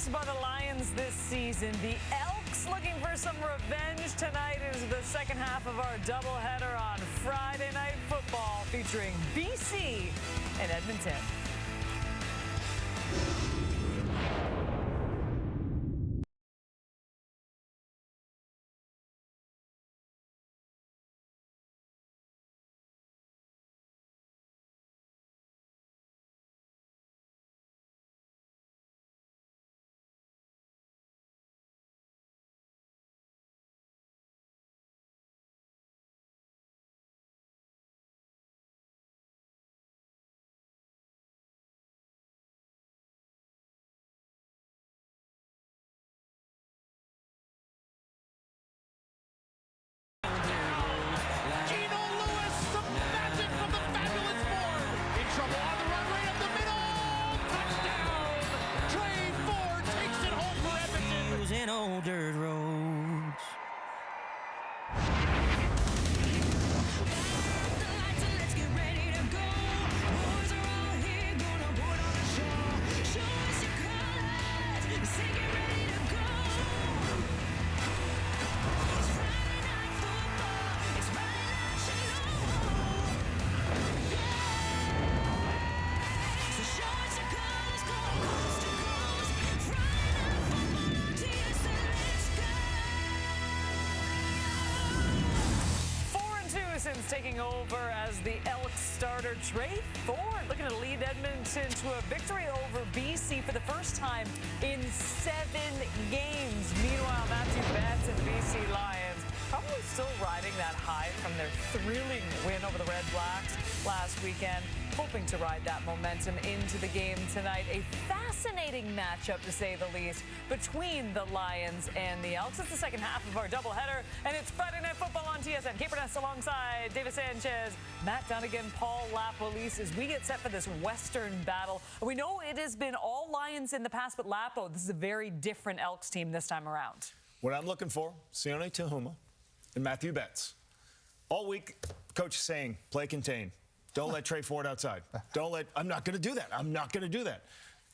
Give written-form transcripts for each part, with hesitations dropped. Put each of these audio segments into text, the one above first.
embarrassed by the Lions this season. The Elks looking for some revenge tonight is the second half of our doubleheader on Friday Night Football featuring BC and Edmonton. Old dirt roads. Let's get ready to go. Boys are all here, gonna put on a show. Show us your colors. Say get ready to go. It's Friday Night Football. It's Friday Night Shalom. Yeah. So show us your colors, go coast to coast. Friday Night Football on TSN. 4-2 since taking over as the Elks starter. Trey Ford looking to lead Edmonton to a victory over BC for the first time in 7 games. Meanwhile, Matthew Betts and BC Lions probably still riding that high from their thrilling win over the Red Blacks last weekend, hoping to ride that momentum into the game tonight. A fascinating matchup, to say the least, between the Lions and the Elks. It's the second half of our doubleheader, and it's Friday Night Football on TSN. Kate Burness alongside David Sanchez, Matt Dunnigan, Paul Lapolice, as we get set for this Western battle. We know it has been all Lions in the past, but Lapo, this is a very different Elks team this time around. What I'm looking for, Sione Tuhuma and Matthew Betts. All week, coach is saying, play contain. Don't let Trey Ford outside. I'm not going to do that. I'm not going to do that.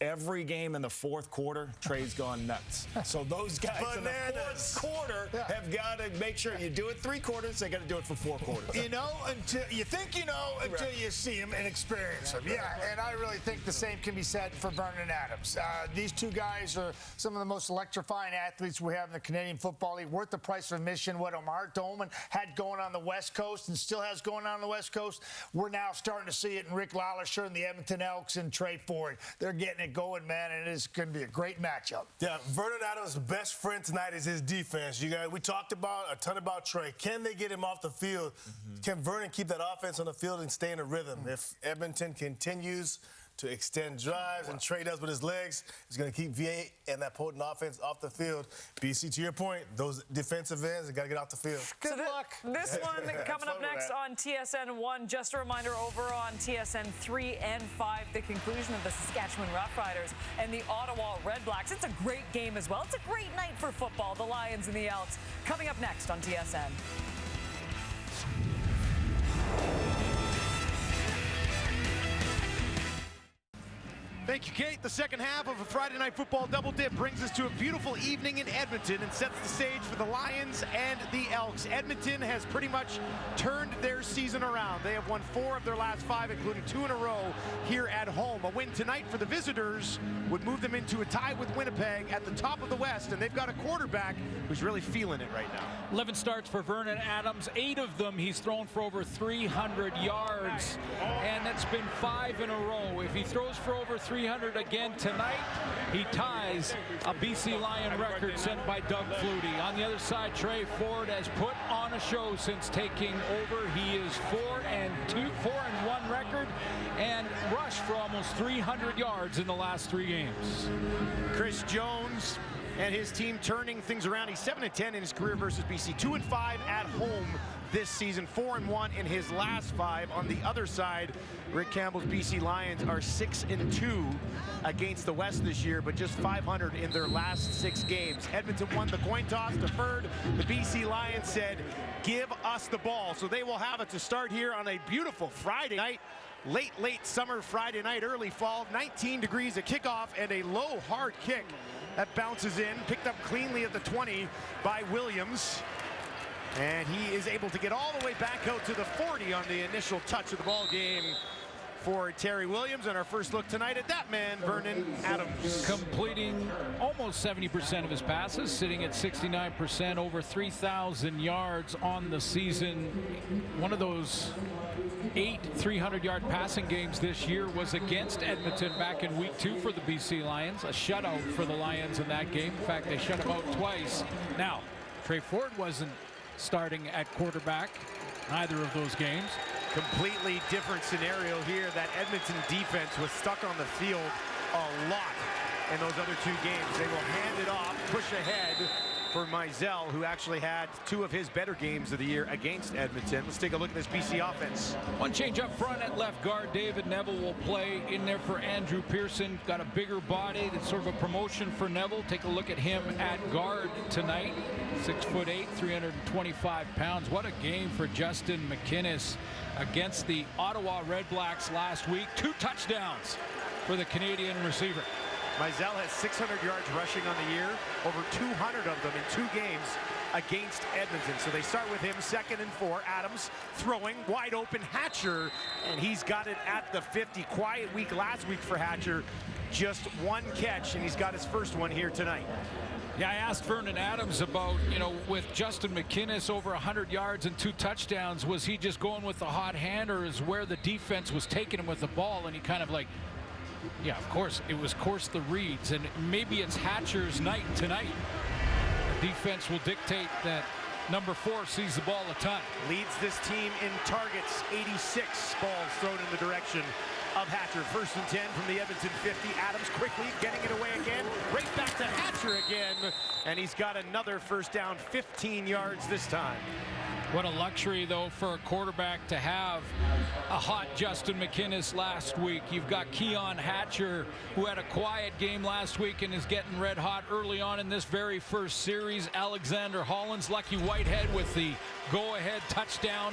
Every game in the fourth quarter, Trey's gone nuts. So those guys in the fourth quarter have got to make sure you do it 3 quarters. They got to do it for 4 quarters. You know, until you think you know until you see them and experience them. Yeah, and I really think the same can be said for Vernon Adams. These two guys are some of the most electrifying athletes we have in the Canadian Football League. Worth the price of admission. What Omar Dolman had going on the West Coast and still has going on the West Coast, we're now starting to see it in Rick Lallisher and the Edmonton Elks and Trey Ford. They're getting it going, man, and it is going to be a great matchup. Yeah, Vernon Adams' best friend tonight is his defense. You guys, we talked about a ton about Trey. Can they get him off the field? Can Vernon keep that offense on the field and stay in a rhythm? If Edmonton continues to extend drives and Trey does with his legs, it's going to keep VA and that potent offense off the field. BC, to your point, those defensive ends have got to get off the field. Good luck. This one coming up next on TSN 1. Just a reminder, over on TSN 3 and 5, the conclusion of the Saskatchewan Roughriders and the Ottawa Red Blacks. It's a great game as well. It's a great night for football. The Lions and the Elks coming up next on TSN. Thank you, Kate. The second half of a Friday Night Football double dip brings us to a beautiful evening in Edmonton and sets the stage for the Lions and the Elks. Edmonton has pretty much turned their season around. They have won 4 of their last 5, including 2 in a row here at home. A win tonight for the visitors would move them into a tie with Winnipeg at the top of the West, and they've got a quarterback who's really feeling it right now. 11 starts for Vernon Adams. 8 of them he's thrown for over 300 yards, and that's been 5 in a row. If he throws for over 300 again tonight, he ties a BC Lion record set by Doug Flutie. On the other side, Trey Ford has put on a show since taking over. He is 4-1 record and rushed for almost 300 yards in the last 3 games. Chris Jones and his team turning things around. He's 7-10 in his career versus BC. 2-5 at home this season. 4-1 in his last 5. On the other side, Rick Campbell's BC Lions are 6-2 against the West this year, but just 500 in their last 6 games. Edmonton won the coin toss, deferred. The BC Lions said, give us the ball. So they will have it to start here on a beautiful Friday night. Late summer Friday night, early fall, 19 degrees at kickoff, and a low hard kick That bounces in, picked up cleanly at the 20 by Williams. And he is able to get all the way back out to the 40 on the initial touch of the ball game for Terry Williams. And our first look tonight at that man, Vernon Adams. Completing almost 70% of his passes, sitting at 69%, over 3,000 yards on the season. One of those 8 300-yard passing games this year was against Edmonton back in week 2 for the BC Lions. A shutout for the Lions in that game. In fact, they shut them out twice. Now, Trey Ford wasn't starting at quarterback either of those games. Completely different scenario here. That Edmonton defense was stuck on the field a lot in those other 2 games. They will hand it off, push ahead for Mizell, who actually had 2 of his better games of the year against Edmonton. Let's take a look at this BC offense. One change up front at left guard. David Neville will play in there for Andrew Pearson. Got a bigger body. That's sort of a promotion for Neville. Take a look at him at guard tonight. 6'8", 325 pounds. What a game for Justin McInnes against the Ottawa Red Blacks last week. 2 touchdowns for the Canadian receiver. Mizell has 600 yards rushing on the year, over 200 of them in 2 games against Edmonton. So they start with him, 2nd and 4. Adams throwing, wide open, Hatcher, and he's got it at the 50. Quiet week last week for Hatcher, just 1 catch, and he's got his first one here tonight. Yeah, I asked Vernon Adams about, with Justin McInnes over 100 yards and 2 touchdowns, was he just going with the hot hand, or is where the defense was taking him with the ball? And he kind of like, yeah, of course, it was the reads, and maybe it's Hatcher's night tonight. The defense will dictate that number 4 sees the ball a ton. Leads this team in targets, 86 balls thrown in the direction of Hatcher. 1st and 10 from the Edmonton 50. Adams quickly getting it away again. Right back to Hatcher again, and he's got another first down, 15 yards this time. What a luxury, though, for a quarterback to have a hot Justin McInnes last week. You've got Keon Hatcher, who had a quiet game last week and is getting red hot early on in this very first series. Alexander Hollins, Lucky Whitehead with the go-ahead touchdown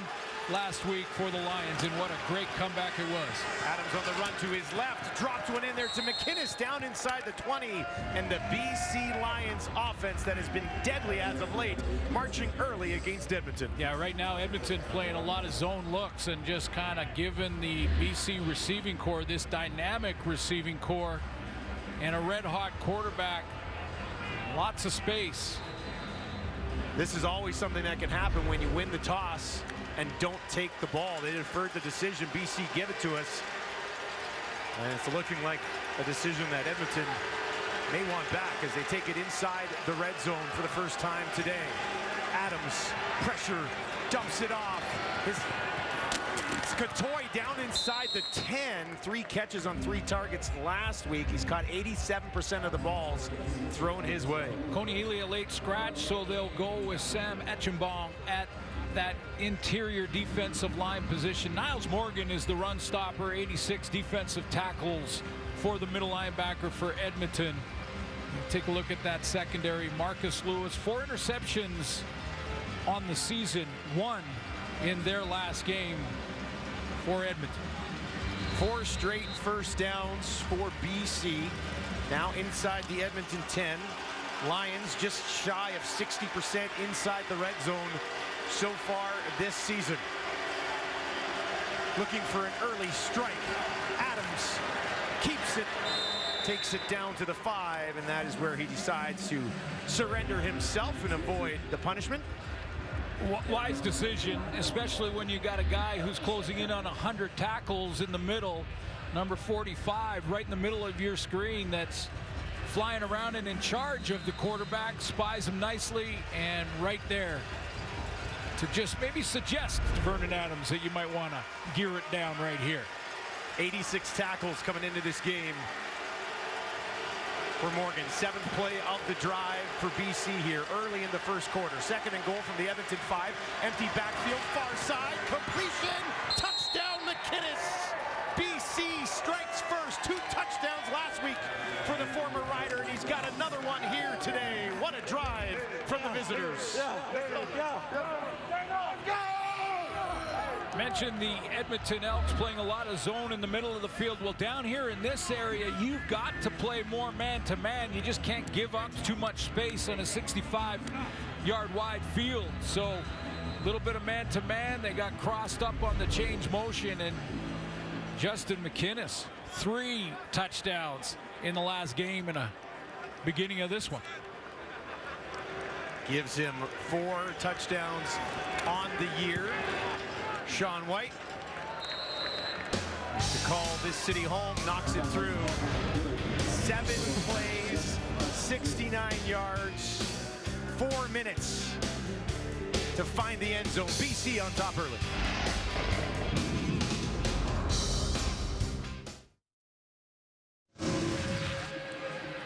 last week for the Lions, and what a great comeback it was. Adams on the run to his left, dropped one in there to McInnes down inside the 20, and the BC Lions offense that has been deadly as of late, marching early against Edmonton. Yeah, right now Edmonton playing a lot of zone looks and just kind of giving the BC receiving core, this dynamic receiving core, and a red-hot quarterback, lots of space. This is always something that can happen when you win the toss and don't take the ball. They deferred the decision. BC give it to us. And it's looking like a decision that Edmonton may want back as they take it inside the red zone for the first time today. Adams, pressure, dumps it off. It's Katoy down inside the 10. 3 catches on 3 targets last week. He's caught 87% of the balls thrown his way. Coney Healy a late scratch, so they'll go with Sam Etchenbaum at that interior defensive line position. Niles Morgan is the run stopper, 86 defensive tackles for the middle linebacker for Edmonton. Take a look at that secondary. Marcus Lewis, 4 interceptions on the season, 1 in their last game for Edmonton. 4 straight first downs for BC. Now inside the Edmonton 10. Lions just shy of 60% inside the red zone so far this season. Looking for an early strike. Adams keeps it, takes it down to the 5, and that is where he decides to surrender himself and avoid the punishment. Wise decision, especially when you got a guy who's closing in on 100 tackles in the middle, number 45, right in the middle of your screen, that's flying around and in charge of the quarterback, spies him nicely, and right there to just maybe suggest to Vernon Adams that you might want to gear it down right here. 86 tackles coming into this game for Morgan. 7th play of the drive for BC here early in the first quarter. 2nd and goal from the Edmonton 5. Empty backfield, far side, completion, touchdown McInnes. BC strikes first. 2 touchdowns last week for the former Rider, and he's got another one here today. What a drive from the visitors. Mentioned the Edmonton Elks playing a lot of zone in the middle of the field. Well, down here in this area, you've got to play more man-to-man. You just can't give up too much space on a 65-yard wide field. So a little bit of man-to-man. They got crossed up on the change motion, and Justin McInnis, 3 touchdowns in the last game and a beginning of this one. Gives him 4 touchdowns on the year. Sean White to call this city home, knocks it through. 7 plays, 69 yards, 4 minutes to find the end zone. BC on top early.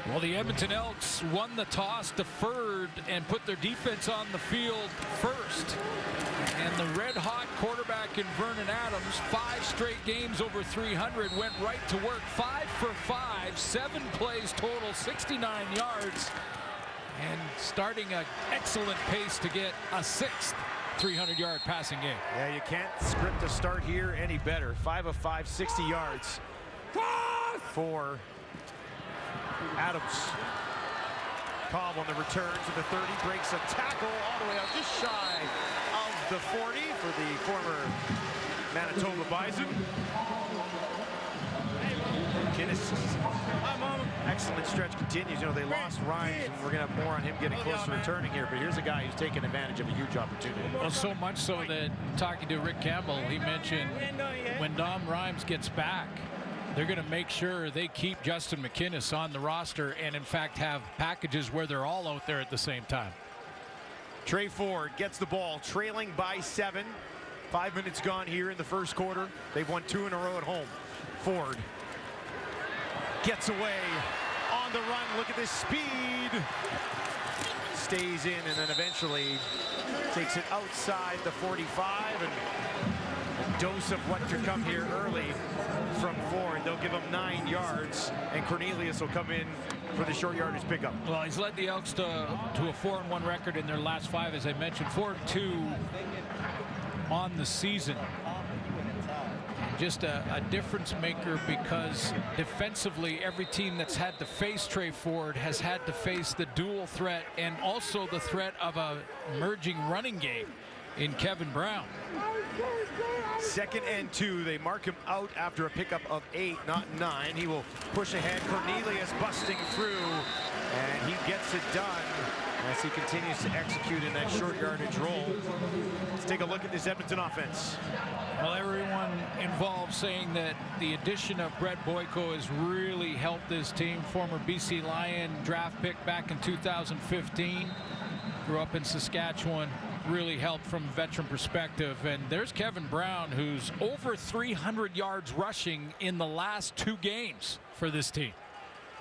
Well, the Edmonton Elks won the toss, deferred, and put their defense on the field first. And the red-hot quarterback in Vernon Adams, 5 straight games over 300, went right to work. 5 for 5, 7 plays total, 69 yards, and starting an excellent pace to get a 6th 300-yard passing game. Yeah, you can't script a start here any better. 5 of 5, 60 yards for Adams. Cobb on the return to the 30, breaks a tackle all the way out just shy of the 40 for the former Manitoba Bison. Guinness. Excellent stretch continues. You know, they lost Rhymes, and we're going to have more on him getting close to returning here, but here's a guy who's taking advantage of a huge opportunity. Well, so much so that talking to Rick Campbell, he mentioned when Dom Rhymes gets back, they're going to make sure they keep Justin McInnis on the roster and, in fact, have packages where they're all out there at the same time. Trey Ford gets the ball, trailing by 7. 5 minutes gone here in the first quarter. They've won 2 in a row at home. Ford gets away on the run. Look at this speed. Stays in and then eventually takes it outside the 45. And a dose of what could come here early from Ford. They'll give him 9 yards, and Cornelius will come in for the short yardage pickup. Well, he's led the Elks to a 4-1 record in their last 5, as I mentioned. 4-2 on the season. Just a difference maker, because defensively every team that's had to face Trey Ford has had to face the dual threat and also the threat of a merging running game in Kevin Brown. 2nd and 2. They mark him out after a pickup of 8, not 9. He will push ahead. Cornelius busting through, and he gets it done as he continues to execute in that short yardage roll. Let's take a look at this Edmonton offense. Well, everyone involved saying that the addition of Brett Boyko has really helped this team. Former BC Lion draft pick back in 2015. Grew up in Saskatchewan. Really helped from a veteran perspective. And there's Kevin Brown, who's over 300 yards rushing in the last 2 games for this team.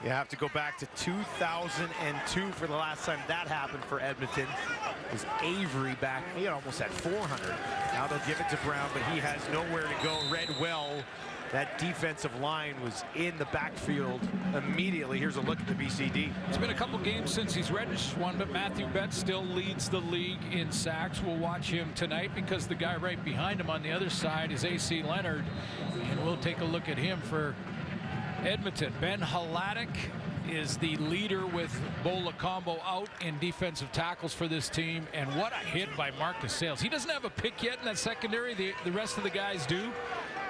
You have to go back to 2002 for the last time that happened for Edmonton. It was Avery back. He almost had 400. Now they'll give it to Brown, but he has nowhere to go. Read well. That defensive line was in the backfield immediately. Here's a look at the BCD. It's been a couple games since he's registered one, but Matthew Betts still leads the league in sacks. We'll watch him tonight because the guy right behind him on the other side is A.C. Leonard, and we'll take a look at him for Edmonton. Ben Hladek is the leader with Bola Combo out in defensive tackles for this team, and what a hit by Marcus Sales. He doesn't have a pick yet in that secondary. The rest of the guys do.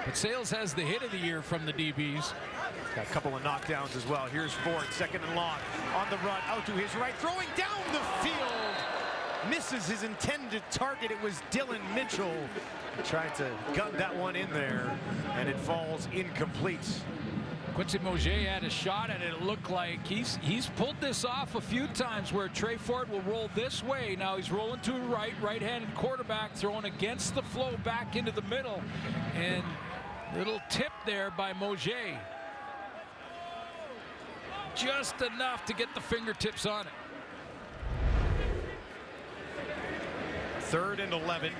But Sales has the hit of the year from the DBs. Got a couple of knockdowns as well. Here's Ford, 2nd and long. On the run, out to his right, throwing down the field. Misses his intended target. It was Dylan Mitchell. Tried to gun that one in there, and it falls incomplete. Quincy Mauger had a shot at it. It looked like he's pulled this off a few times where Trey Ford will roll this way. Now he's rolling to the right-handed quarterback, throwing against the flow back into the middle. And little tip there by Mauger. Just enough to get the fingertips on it. 3rd and 11.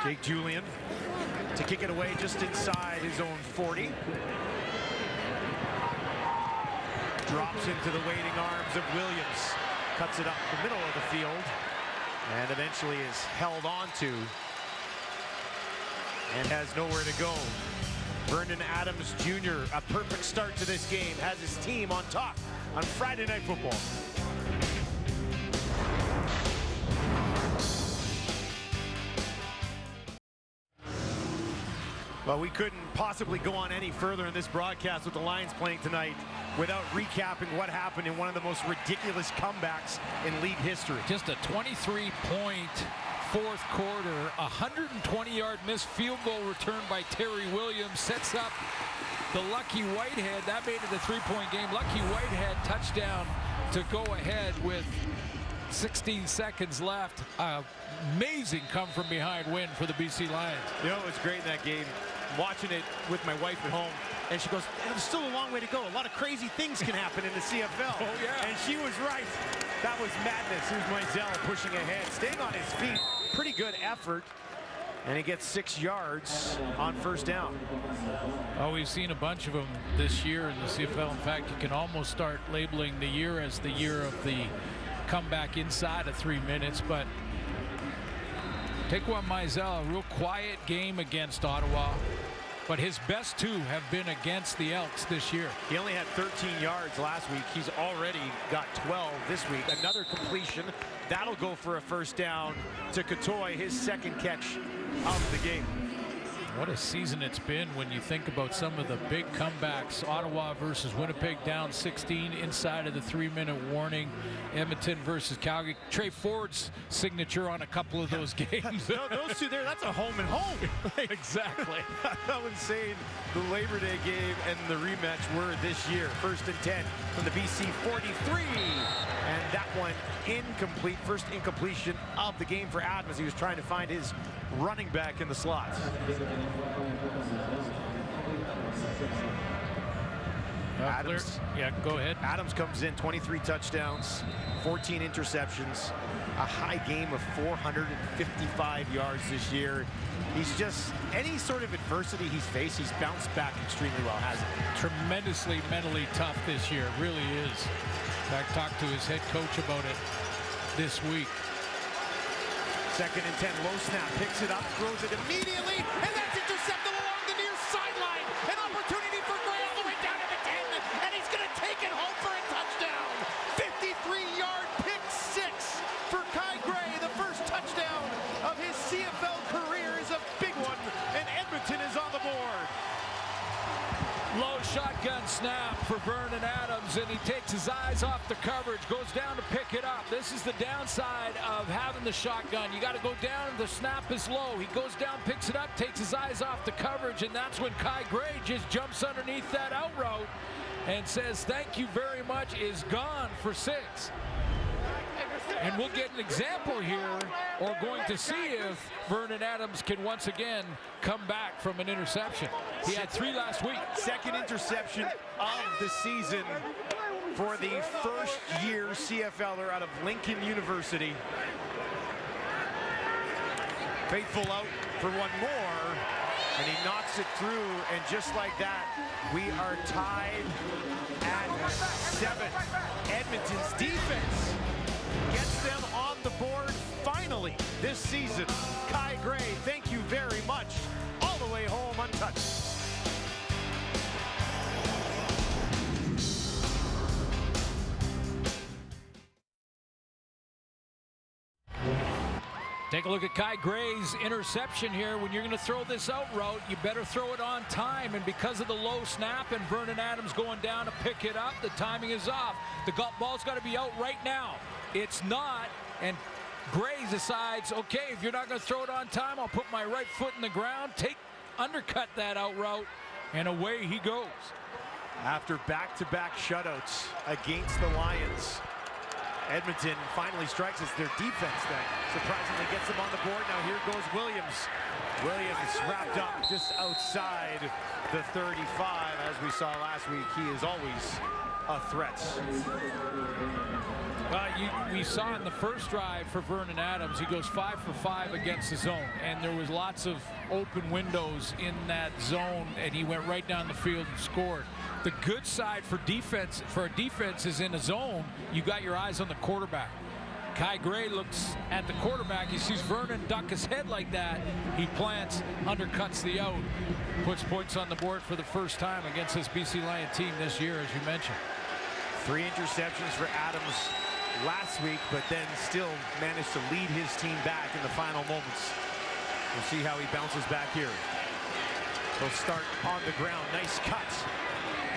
Jake Julian to kick it away just inside his own 40. Drops into the waiting arms of Williams. Cuts it up the middle of the field and eventually is held on to and has nowhere to go. Vernon Adams Jr., a perfect start to this game, has his team on top on Friday Night Football. Well, we couldn't possibly go on any further in this broadcast with the Lions playing tonight without recapping what happened in one of the most ridiculous comebacks in league history. Just a 23-point fourth quarter, 120-yard missed field goal return by Terry Williams sets up the Lucky Whitehead. That made it a 3-point game. Lucky Whitehead touchdown to go ahead with 16 seconds left. Amazing come from behind win for the BC Lions. You know, it was great in that game. Watching it with my wife at home, and she goes, there's still a long way to go. A lot of crazy things can happen in the CFL. Oh, yeah. And she was right. That was madness. Here's Mizell pushing ahead, staying on his feet. Pretty good effort. And he gets 6 yards on first down. Oh, we've seen a bunch of them this year in the CFL. In fact, you can almost start labeling the year as the year of the comeback inside of 3 minutes. But Taquan Mizell, a real quiet game against Ottawa. But his best 2 have been against the Elks this year. He only had 13 yards last week. He's already got 12 this week. Another completion. That'll go for a first down to Katoy, his second catch of the game. What a season it's been when you think about some of the big comebacks. Ottawa versus Winnipeg down 16 inside of the 3-minute warning. Edmonton versus Calgary. Trey Ford's signature on a couple of those games. No, those two there, that's a home and home. Exactly. How insane the Labor Day game and the rematch were this year. 1st and 10 from the BC 43. And that one incomplete. First incompletion of the game for Adams. He was trying to find his running back in the slot. Adams. Yeah, go ahead. Adams comes in, 23 touchdowns, 14 interceptions, a high game of 455 yards this year. He's just, any sort of adversity he's faced, he's bounced back extremely well, hasn't he? Tremendously mentally tough this year, really is. In fact, talked to his head coach about it this week. 2nd and 10, low snap, picks it up, throws it immediately, and that's intercepted along the near sideline. An opportunity for Gray all the way down to the 10, and he's going to take it home for a touchdown. 53-yard pick 6 for Kai Gray. The first touchdown of his CFL career is a big one, and Edmonton is on the board. Low shotgun snap for Vernon Adams, and he takes his eyes off the coverage, goes down to pick it up. This is the downside of having the shotgun. You got to go down, the snap is low. He goes down, picks it up, takes his eyes off the coverage, and that's when Kai Gray just jumps underneath that out route and says, thank you very much, is gone for 6. And we'll get an example here, or going to see if Vernon Adams can once again come back from an interception. He had 3 last week. Second interception of the season for the first-year CFLer out of Lincoln University. Faithful out for one more, and he knocks it through, and just like that, we are tied at 7. Edmonton's defense gets them on the board finally this season. Kai Gray, thank you very much. All the way home untouched. Take a look at Kai Gray's interception here. When you're going to throw this out route, you better throw it on time. And because of the low snap and Vernon Adams going down to pick it up, the timing is off. The ball's got to be out right now. It's not, and Gray decides, okay, if you're not going to throw it on time, I'll put my right foot in the ground, undercut that out route, and away he goes. After back-to-back shutouts against the Lions, Edmonton finally strikes. It's their defense that surprisingly gets them on the board. Now here goes Williams. Williams wrapped up just outside the 35. As we saw last week, he is always a threat. We saw in the first drive for Vernon Adams, he goes 5 for 5 against the zone, and there was lots of open windows in that zone, and he went right down the field and scored. The good side for a defense is in a zone, you got your eyes on the quarterback. Kai Gray looks at the quarterback. He sees Vernon duck his head like that. He plants, undercuts the out, puts points on the board for the first time against this BC Lion team this year, as you mentioned. 3 interceptions for Adams last week, but then still managed to lead his team back in the final moments. We'll see how he bounces back here. He'll start on the ground. Nice cut.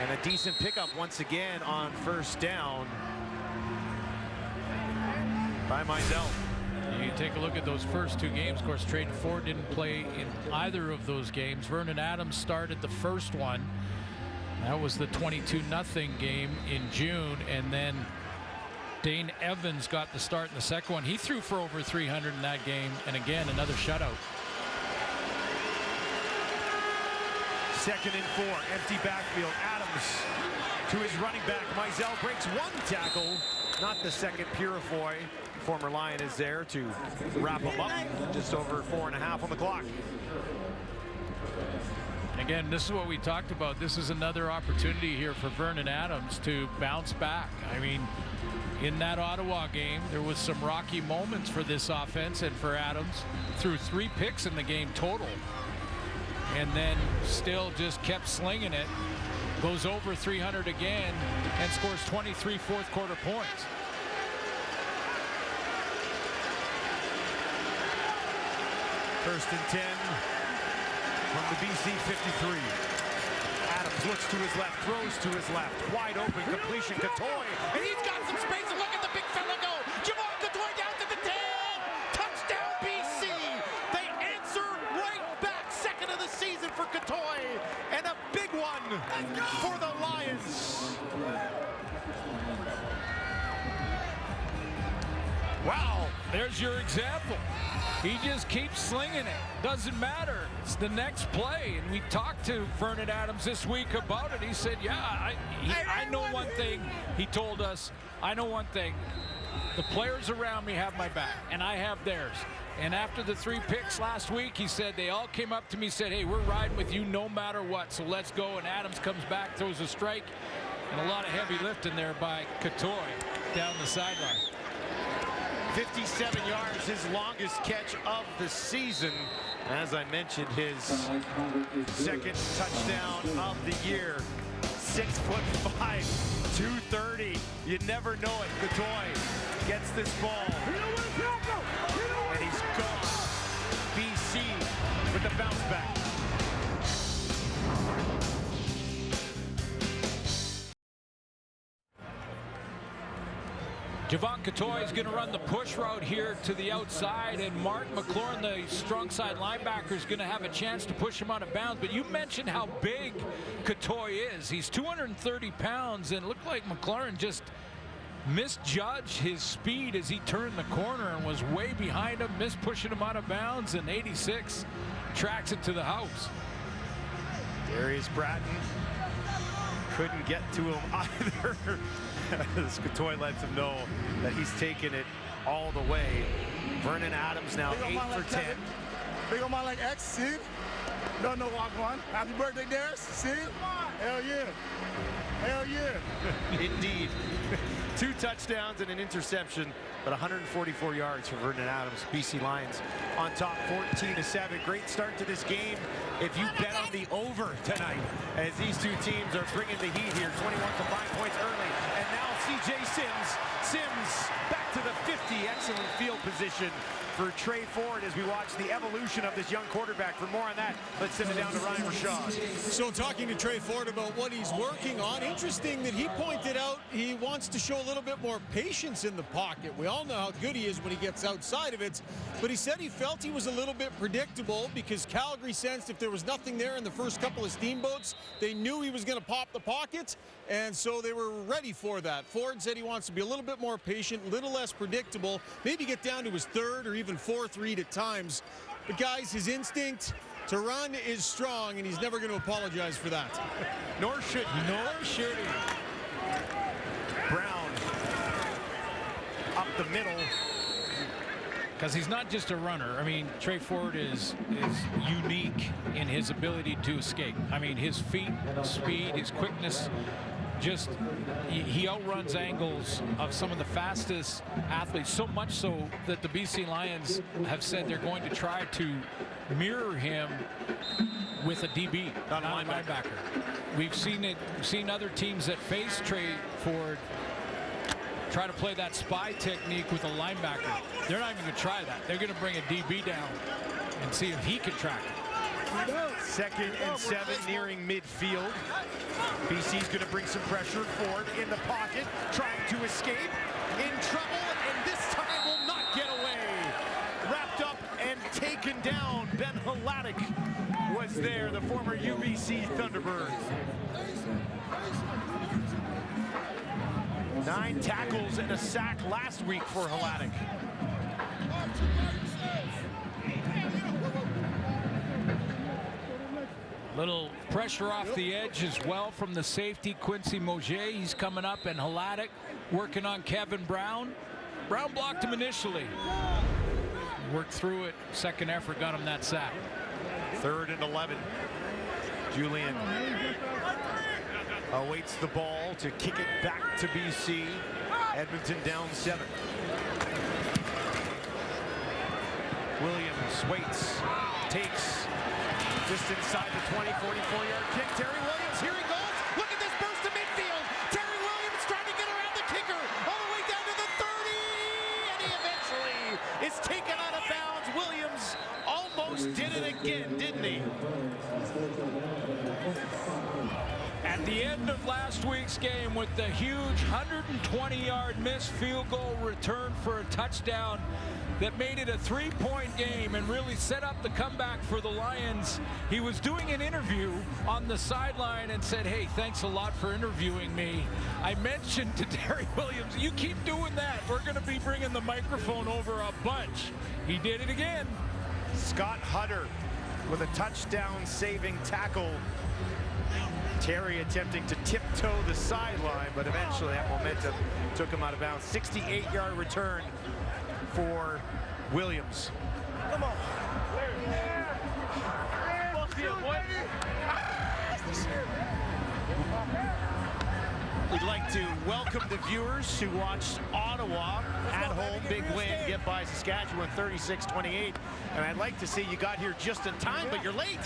And a decent pickup once again on first down by Mizell. You take a look at those first 2 games. Of course, Trayton Ford didn't play in either of those games. Vernon Adams started the first one. That was the 22-0 game in June. And then Dane Evans got the start in the second one. He threw for over 300 in that game. And again, another shutout. 2nd and 4, empty backfield. Adams to his running back. Mizell breaks 1 tackle. Not the second. Purifoy, former Lion, is there to wrap him up. Just over 4.5 on the clock. Again, this is what we talked about. This is another opportunity here for Vernon Adams to bounce back. I mean, in that Ottawa game, there was some rocky moments for this offense and for Adams. Threw 3 picks in the game total. And then still just kept slinging it. Goes over 300 again and scores 23 fourth-quarter points. First and 10 from the BC 53. Adams looks to his left, throws to his left. Wide open, completion, Catoy. And he's got some space, and look at the big fella go. Javon Catoy down to the 10. Touchdown, BC. They answer right back. Second of the season for Catoy. And a big one for the Lions. Wow, there's your example. He just keeps slinging it. Doesn't matter. It's the next play. And we talked to Vernon Adams this week about it. He said, yeah, I know one thing. He told us, I know one thing. The players around me have my back, and I have theirs. And after the 3 picks last week, he said they all came up to me and said, hey, we're riding with you no matter what, so let's go. And Adams comes back, throws a strike, and a lot of heavy lifting there by Catoy down the sideline. 57 yards, his longest catch of the season. As I mentioned, his second touchdown of the year. 6'5", 230. You never know it. Catoy gets this ball. And he's gone. BC with the bounce back. Javon Catoy is going to run the push route here to the outside, and Mark McLaurin, the strong side linebacker, is going to have a chance to push him out of bounds. But you mentioned how big Catoy is. He's 230 pounds, and it looked like McLaurin just misjudged his speed as he turned the corner and was way behind him, missed pushing him out of bounds, and 86 tracks it to the house. Darius Bratton couldn't get to him either. As Catoy lets him know that he's taking it all the way. Vernon Adams now 8 for 10. Big on my like X, see? No walk one. Happy birthday, Darius. See? Hell yeah. Hell yeah. Indeed. 2 touchdowns and an interception, but 144 yards for Vernon Adams. BC Lions on top 14-7. Great start to this game. If you bet on the over tonight, as these 2 teams are bringing the heat here, 21 combined points early. And now C.J. Sims back to the 50. Excellent field position for Trey Ford as we watch the evolution of this young quarterback. For more on that, let's send it down to Ryan Rashad. So talking to Trey Ford about what he's working on, interesting that he pointed out he wants to show a little bit more patience in the pocket. We all know how good he is when he gets outside of it, but he said he felt he was a little bit predictable because Calgary sensed if there was nothing there in the first couple of steamboats, they knew he was going to pop the pocket, and so they were ready for that. Ford said he wants to be a little bit more patient, a little less predictable, maybe get down to his 3rd or even 4th read at times. But guys, his instinct to run is strong, and he's never going to apologize for that. Nor should he. Nor should he. Brown up the middle. Because he's not just a runner. I mean, Trey Ford is unique in his ability to escape. I mean, his feet, speed, his quickness, just he outruns angles of some of the fastest athletes, so much so that the BC Lions have said they're going to try to mirror him with a DB, not a linebacker. We've seen other teams that face Trey Ford try to play that spy technique with a linebacker. They're not even going to try that. They're going to bring a DB down and see if he can track it. 2nd and 7 nearing midfield. BC's going to bring some pressure. Ford in the pocket, trying to escape. In trouble, and this time will not get away. Wrapped up and taken down. Ben Hladek was there, the former UBC Thunderbird. 9 tackles and a sack last week for Hladek. Little pressure off the edge as well from the safety, Quincy Moget. He's coming up, and Hladek working on Kevin Brown. Brown blocked him initially. Worked through it. Second effort got him that sack. 3rd and 11. Julian awaits the ball to kick it back to BC. Edmonton down 7. Williams waits, takes, just inside the 20, 44-yard kick. Terry Williams, here he goes. Look at this burst to midfield. Terry Williams trying to get around the kicker all the way down to the 30, and he eventually is taken out of bounds. Williams almost did it again, didn't he? At the end of last week's game, with the huge 120-yard missed field goal return for a touchdown that made it a 3-point game and really set up the comeback for the Lions, he was doing an interview on the sideline and said, "Hey, thanks a lot for interviewing me. I mentioned to Terry Williams, you keep doing that, we're going to be bringing the microphone over a bunch." He did it again. Scott Hutter with a touchdown-saving tackle. Terry attempting to tiptoe the sideline, but eventually that momentum took him out of bounds. 68-yard return for Williams. Come on. We'd like to welcome the viewers who watched Ottawa at home, big win, get by Saskatchewan 36-28. And I'd like to say you got here just in time, but you're late.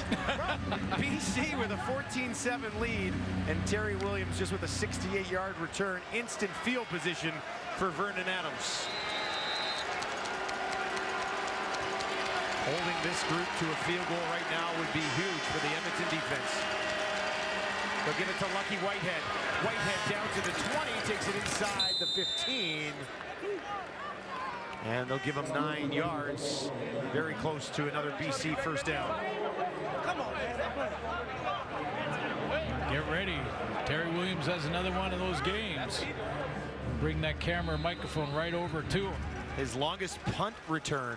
BC with a 14-7 lead, and Terry Williams just with a 68-yard return, instant field position for Vernon Adams. Holding this group to a field goal right now would be huge for the Edmonton defense. They'll give it to Lucky Whitehead. Whitehead down to the 20, takes it inside the 15. And they'll give him 9 yards. Very close to another BC first down. Come on, man. Get ready. Terry Williams has another one of those games. Bring that camera microphone right over to him. His longest punt return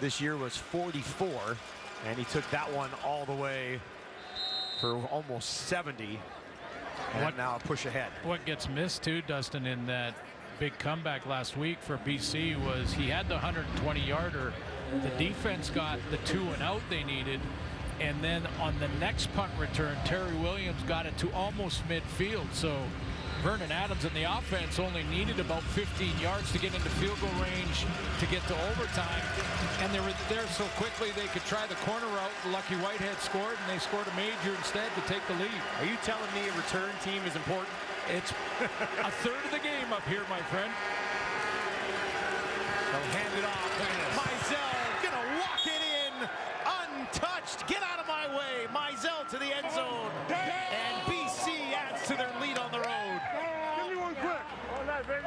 this year was 44, and he took that one all the way for almost 70. And now a push ahead. What gets missed too, Dustin, in that big comeback last week for BC was he had the 120-yarder. The defense got the 2 and out they needed, and then on the next punt return, Terry Williams got it to almost midfield. So Vernon Adams and the offense only needed about 15 yards to get into field goal range to get to overtime, and they were there so quickly they could try the corner route. Lucky Whitehead scored, and they scored a major instead to take the lead. Are you telling me a return team is important? It's a third of the game up here, my friend. They'll hand it off. Mizell gonna walk it in untouched. Get out of my way. Mizell to the end zone. And BC adds to their lead on the road. Give me one quick. All right, baby.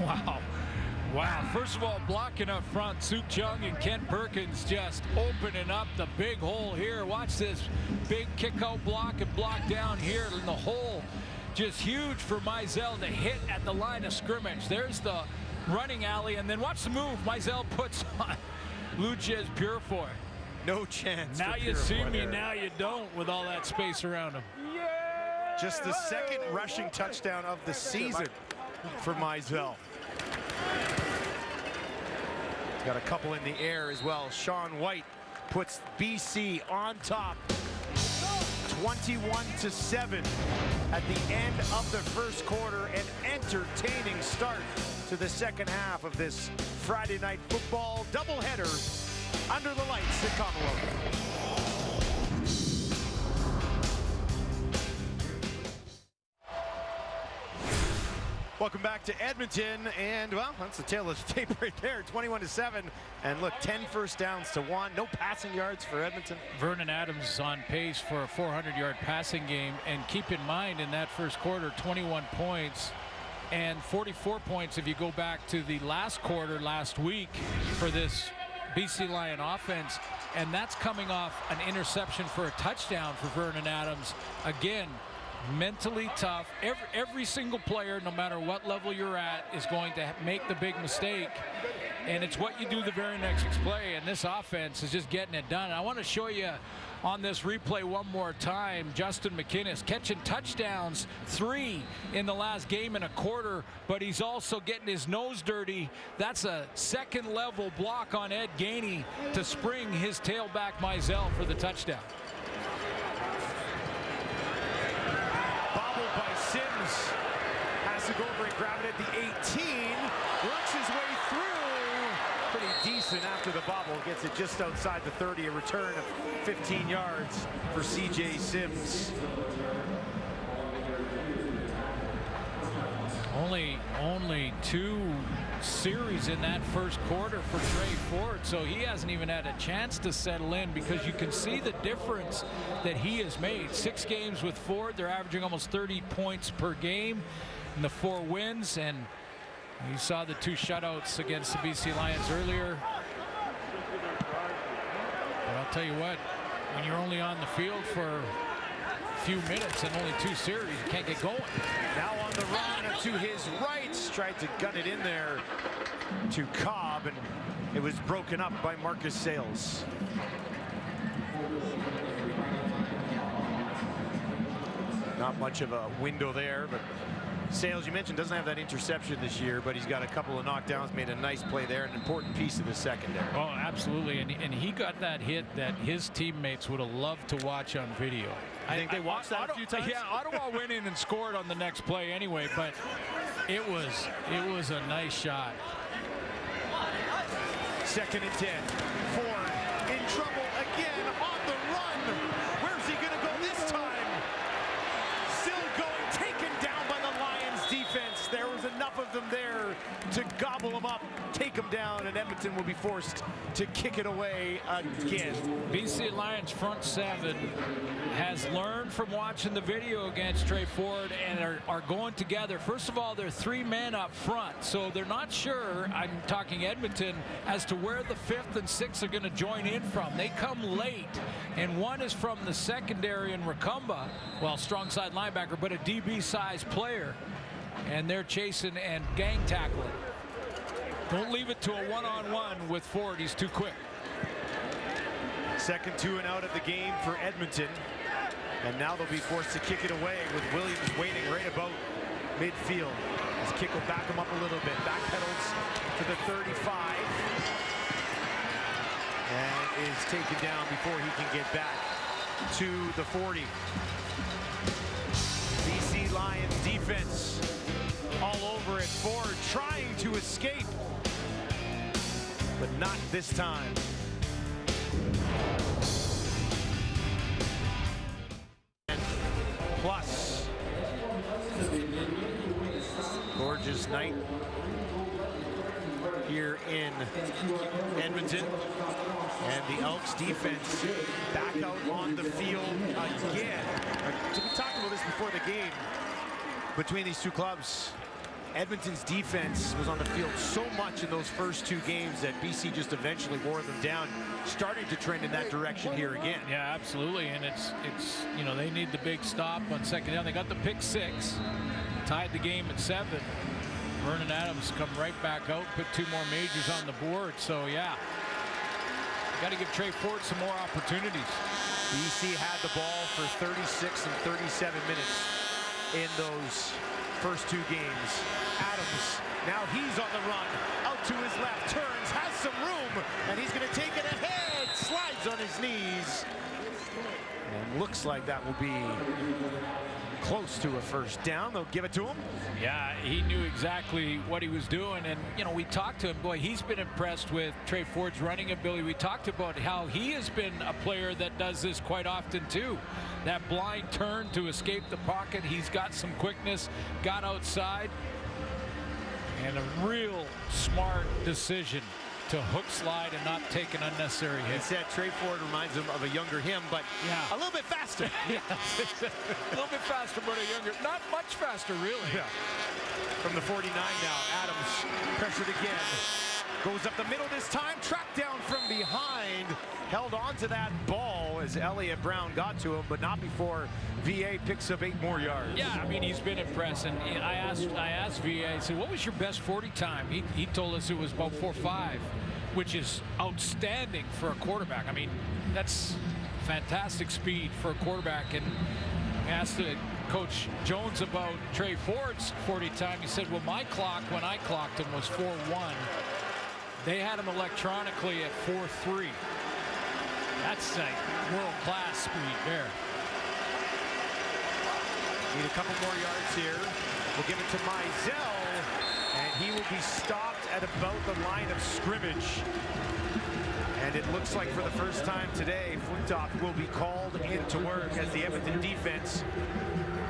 Wow. Wow. First of all, blocking up front, Suk Chung and Kent Perkins just opening up the big hole here. Watch this big kick out block and block down here in the hole. Just huge for Mizell to hit at the line of scrimmage. There's the running alley, and then watch the move Mizell puts on Luchez Purefoy. No chance. Now you see me, now you don't, with all that space around him. Just the second rushing touchdown of the season for Mizell. Got a couple in the air as well. Sean White puts BC on top 21-7 at the end of the first quarter. An entertaining start to the second half of this Friday night football doubleheader under the lights at Commonwealth. Welcome back to Edmonton, and well, that's the tail of the tape right there, 21-7, and look, 10 first downs to 1, no passing yards for Edmonton. Vernon Adams is on pace for a 400-yard passing game, and keep in mind in that first quarter, 21 points and 44 points if you go back to the last quarter last week for this BC Lion offense, and that's coming off an interception for a touchdown for Vernon Adams. Again, mentally tough. Every single player, no matter what level you're at, is going to make the big mistake, and it's what you do the very next play, and this offense is just getting it done. I want to show you on this replay one more time Justin McInnes catching touchdowns, 3 in the last game and a quarter, but he's also getting his nose dirty. That's a second level block on Ed Gainey to spring his tailback Mizell for the touchdown. By Sims, has to go over and grab it at the 18, works his way through, pretty decent after the bobble, gets it just outside the 30, a return of 15 yards for CJ Sims. Only 2 series in that first quarter for Trey Ford, so he hasn't even had a chance to settle in, because you can see the difference that he has made. 6 games with Ford, they're averaging almost 30 points per game in the 4 wins, and you saw the 2 shutouts against the BC Lions earlier. But I'll tell you what, when you're only on the field for a few minutes and only 2 series, you can't get going. Now on the run to his right, tried to gut it in there to Cobb, and it was broken up by Marcus Sales. Not much of a window there, but Sales, you mentioned, doesn't have that interception this year, but he's got a couple of knockdowns, made a nice play there, an important piece of the secondary. Oh, absolutely, and he got that hit that his teammates would have loved to watch on video. I think they watched that a few times. Yeah, Ottawa went in and scored on the next play anyway, but it was a nice shot. 2nd and 10. Ford in trouble again on the run. Where's he going to go this time? Still going, taken down by the Lions defense. There was enough of them there to gobble them up, take them down, and Edmonton will be forced to kick it away again. BC Lions front 7 has learned from watching the video against Trey Ford and are going together. First of all, they're 3 men up front, so they're not sure, I'm talking Edmonton, as to where the 5th and 6th are going to join in from. They come late, and one is from the secondary in Racumba, well, strong side linebacker, but a DB-sized player, and they're chasing and gang tackling. Don't leave it to a one-on-one with Ford. He's too quick. 2nd 2 and out of the game for Edmonton. And now they'll be forced to kick it away with Williams waiting right about midfield. His kick will back him up a little bit. Backpedals to the 35. And is taken down before he can get back to the 40. BC Lions defense all over it. Ford trying to escape, but not this time. Plus, gorgeous night here in Edmonton, and the Elks defense back out on the field again. We talked about this before the game between these 2 clubs. Edmonton's defense was on the field so much in those first 2 games that BC just eventually wore them down, starting to trend in that direction here again. Yeah, absolutely, and it's you know, they need the big stop on 2nd down. They got the pick 6, tied the game at 7. Vernon Adams come right back out, put 2 more majors on the board, so yeah. Got to give Trey Ford some more opportunities. BC had the ball for 36 and 37 minutes in those first 2 games. Adams, now he's on the run, out to his left, turns, has some room, and he's going to take it ahead, slides on his knees, and looks like that will be close to a first down. They'll give it to him. Yeah, he knew exactly what he was doing, and you know, we talked to him. Boy, he's been impressed with Trey Ford's running ability. We talked about how he has been a player that does this quite often too. That blind turn to escape the pocket. He's got some quickness, got outside, and a real smart decision to hook slide and not take an unnecessary hit. He said Trey Ford reminds him of a younger him, but a little bit faster. A little bit faster, but a younger, not much faster, really. Yeah. From the 49 now, Adams pressured again. Goes up the middle this time, tracked down from behind. Held on to that ball as Elliott Brown got to him, but not before VA picks up 8 more yards. Yeah, I mean, he's been impressed. And I asked VA, I said, what was your best 40 time? He told us it was about 4.5, which is outstanding for a quarterback. I mean, that's fantastic speed for a quarterback. And I asked Coach Jones about Trey Ford's 40 time. He said, well, my clock when I clocked him was 4.1. They had him electronically at 4.3. That's a world-class speed there. Need a couple more yards here. We'll give it to Mizell, and he will be stopped at about the line of scrimmage. And it looks like for the first time today, Flintoff will be called into work as the Edmonton defense.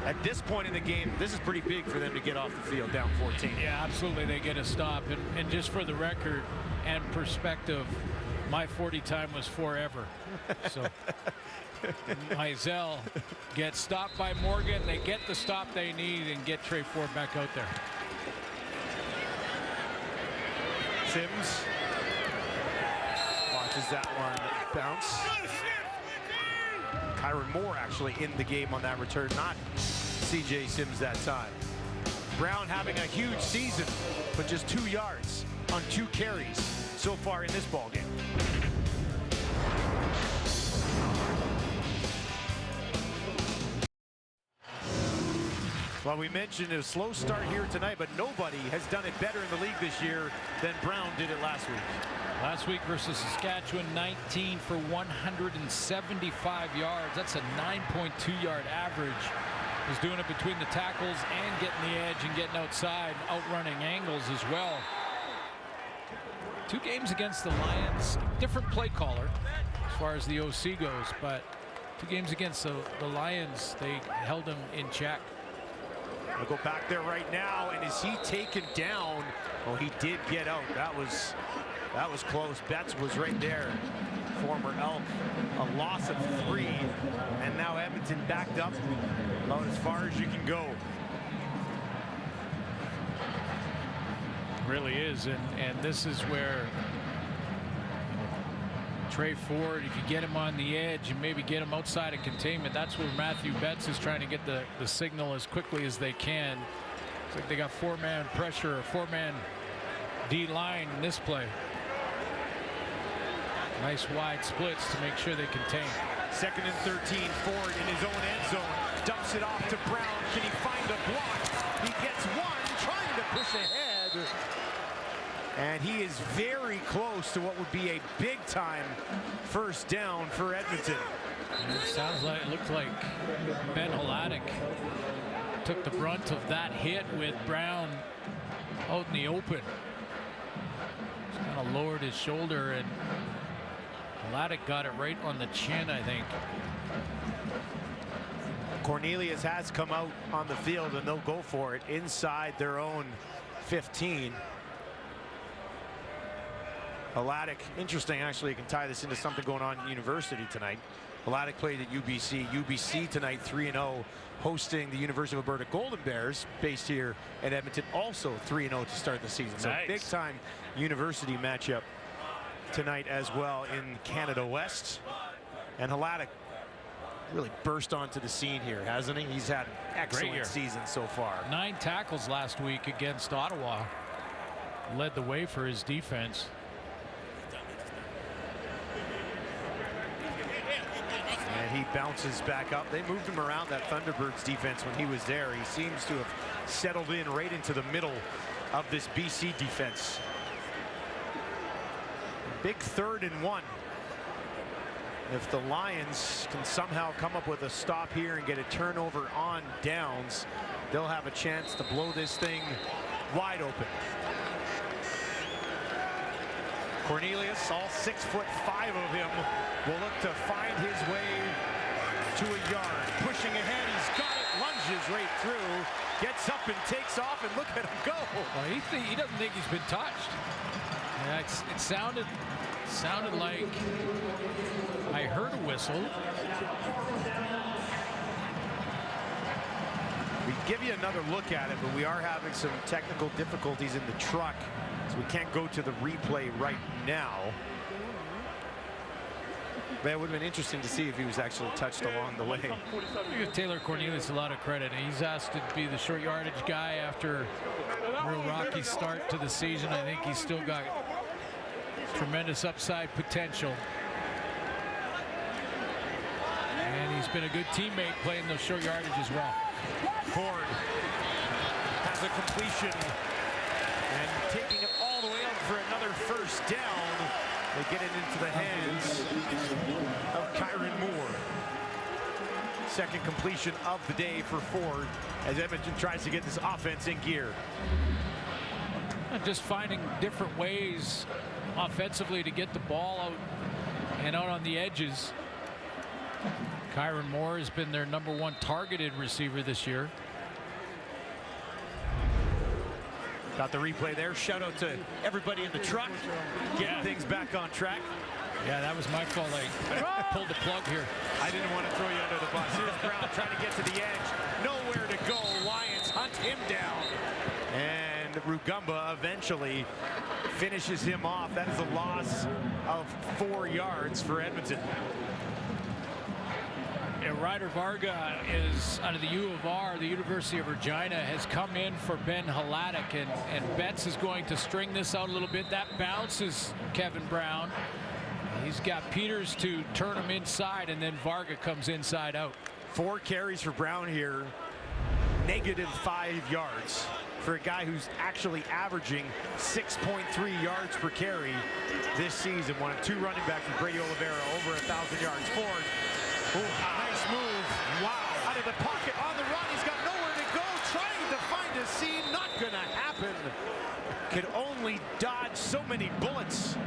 At this point in the game, this is pretty big for them to get off the field down 14. Yeah, absolutely. They get a stop. And just for the record and perspective, my 40 time was forever. So Mizell gets stopped by Morgan. They get the stop they need and get Trey Ford back out there. Sims watches that one bounce. Kyron Moore actually in the game on that return, not CJ Sims that time. Brown having a huge season, but just 2 yards on 2 carries so far in this ball game. Well, we mentioned a slow start here tonight, but nobody has done it better in the league this year than Brown did it last week. Last week versus Saskatchewan, 19 for 175 yards. That's a 9.2 yard average. He's doing it between the tackles and getting the edge and getting outside, outrunning angles as well. 2 games against the Lions, different play caller as far as the OC goes, but 2 games against the Lions, they held him in check. I'll go back there right now, and is he taken down? Oh, he did get out. That was close. Betts was right there. Former Elk, a loss of 3, and now Edmonton backed up about as far as you can go. Really is, and this is where Trey Ford, if you get him on the edge and maybe get him outside of containment, that's where Matthew Betts is trying to get the signal as quickly as they can. It's like they got 4-man pressure or 4-man D-line in this play. Nice wide splits to make sure they contain. 2nd and 13, Ford in his own end zone, dumps it off to Brown. Can he find a block? He gets one, trying to push ahead. And he is very close to what would be a big-time first down for Edmonton. It looked like Ben Holatic took the brunt of that hit with Brown out in the open. Just kind of lowered his shoulder, and Holatic got it right on the chin, I think. Cornelius has come out on the field, and they'll go for it inside their own 15. Holatic, interesting, actually, you can tie this into something going on at University tonight. Holatic played at UBC. UBC tonight 3-0, hosting the University of Alberta Golden Bears, based here at Edmonton, also 3-0 to start the season. So nice. big-time University matchup tonight as well in Canada West. And Holatic really burst onto the scene here, hasn't he? He's had an excellent season so far. 9 tackles last week against Ottawa. Led the way for his defense. And he bounces back up. They moved him around that Thunderbirds defense when he was there. He seems to have settled in right into the middle of this BC defense. Big 3rd and 1. If the Lions can somehow come up with a stop here and get a turnover on downs, they'll have a chance to blow this thing wide open. Cornelius, all 6'5" of him, will look to find his way to a yard. Pushing ahead, he's got it, lunges right through, gets up and takes off, and look at him go. Well, he doesn't think he's been touched. Yeah, it sounded like I heard a whistle. We give you another look at it, but we are having some technical difficulties in the truck, so we can't go to the replay right now. But it would have been interesting to see if he was actually touched along the way. I give Taylor Cornelius a lot of credit. He's asked to be the short yardage guy after a real rocky start to the season. I think he's still got tremendous upside potential. And he's been a good teammate playing those short yardage as well. Ford has a completion and taking it all the way up for another first down. They get it into the hands of Kyron Moore. Second completion of the day for Ford as Edmonton tries to get this offense in gear. Just finding different ways offensively to get the ball out and out on the edges. Kyron Moore has been their #1 targeted receiver this year. Got the replay there. Shout out to everybody in the truck getting things back on track. Yeah, that was my fault. I pulled the plug here. I didn't want to throw you under the bus. Here's Brown trying to get to the edge. Nowhere to go. Lions hunt him down. And Rugamba eventually finishes him off. That is a loss of 4 yards for Edmonton. Ryder Varga is out of the U of R, the University of Regina, has come in for Ben Hladek, and Betts is going to string this out a little bit. That bounces Kevin Brown. He's got Peters to turn him inside, and then Varga comes inside out. 4 carries for Brown here, -5 yards for a guy who's actually averaging 6.3 yards per carry this season. One of 2 running backs with Brady Oliveira, over 1,000 yards. Ford. Ooh, nice move. Wow. Out of the pocket on the run. He's got nowhere to go. Trying to find a seam. Not going to happen. Could only dodge so many bullets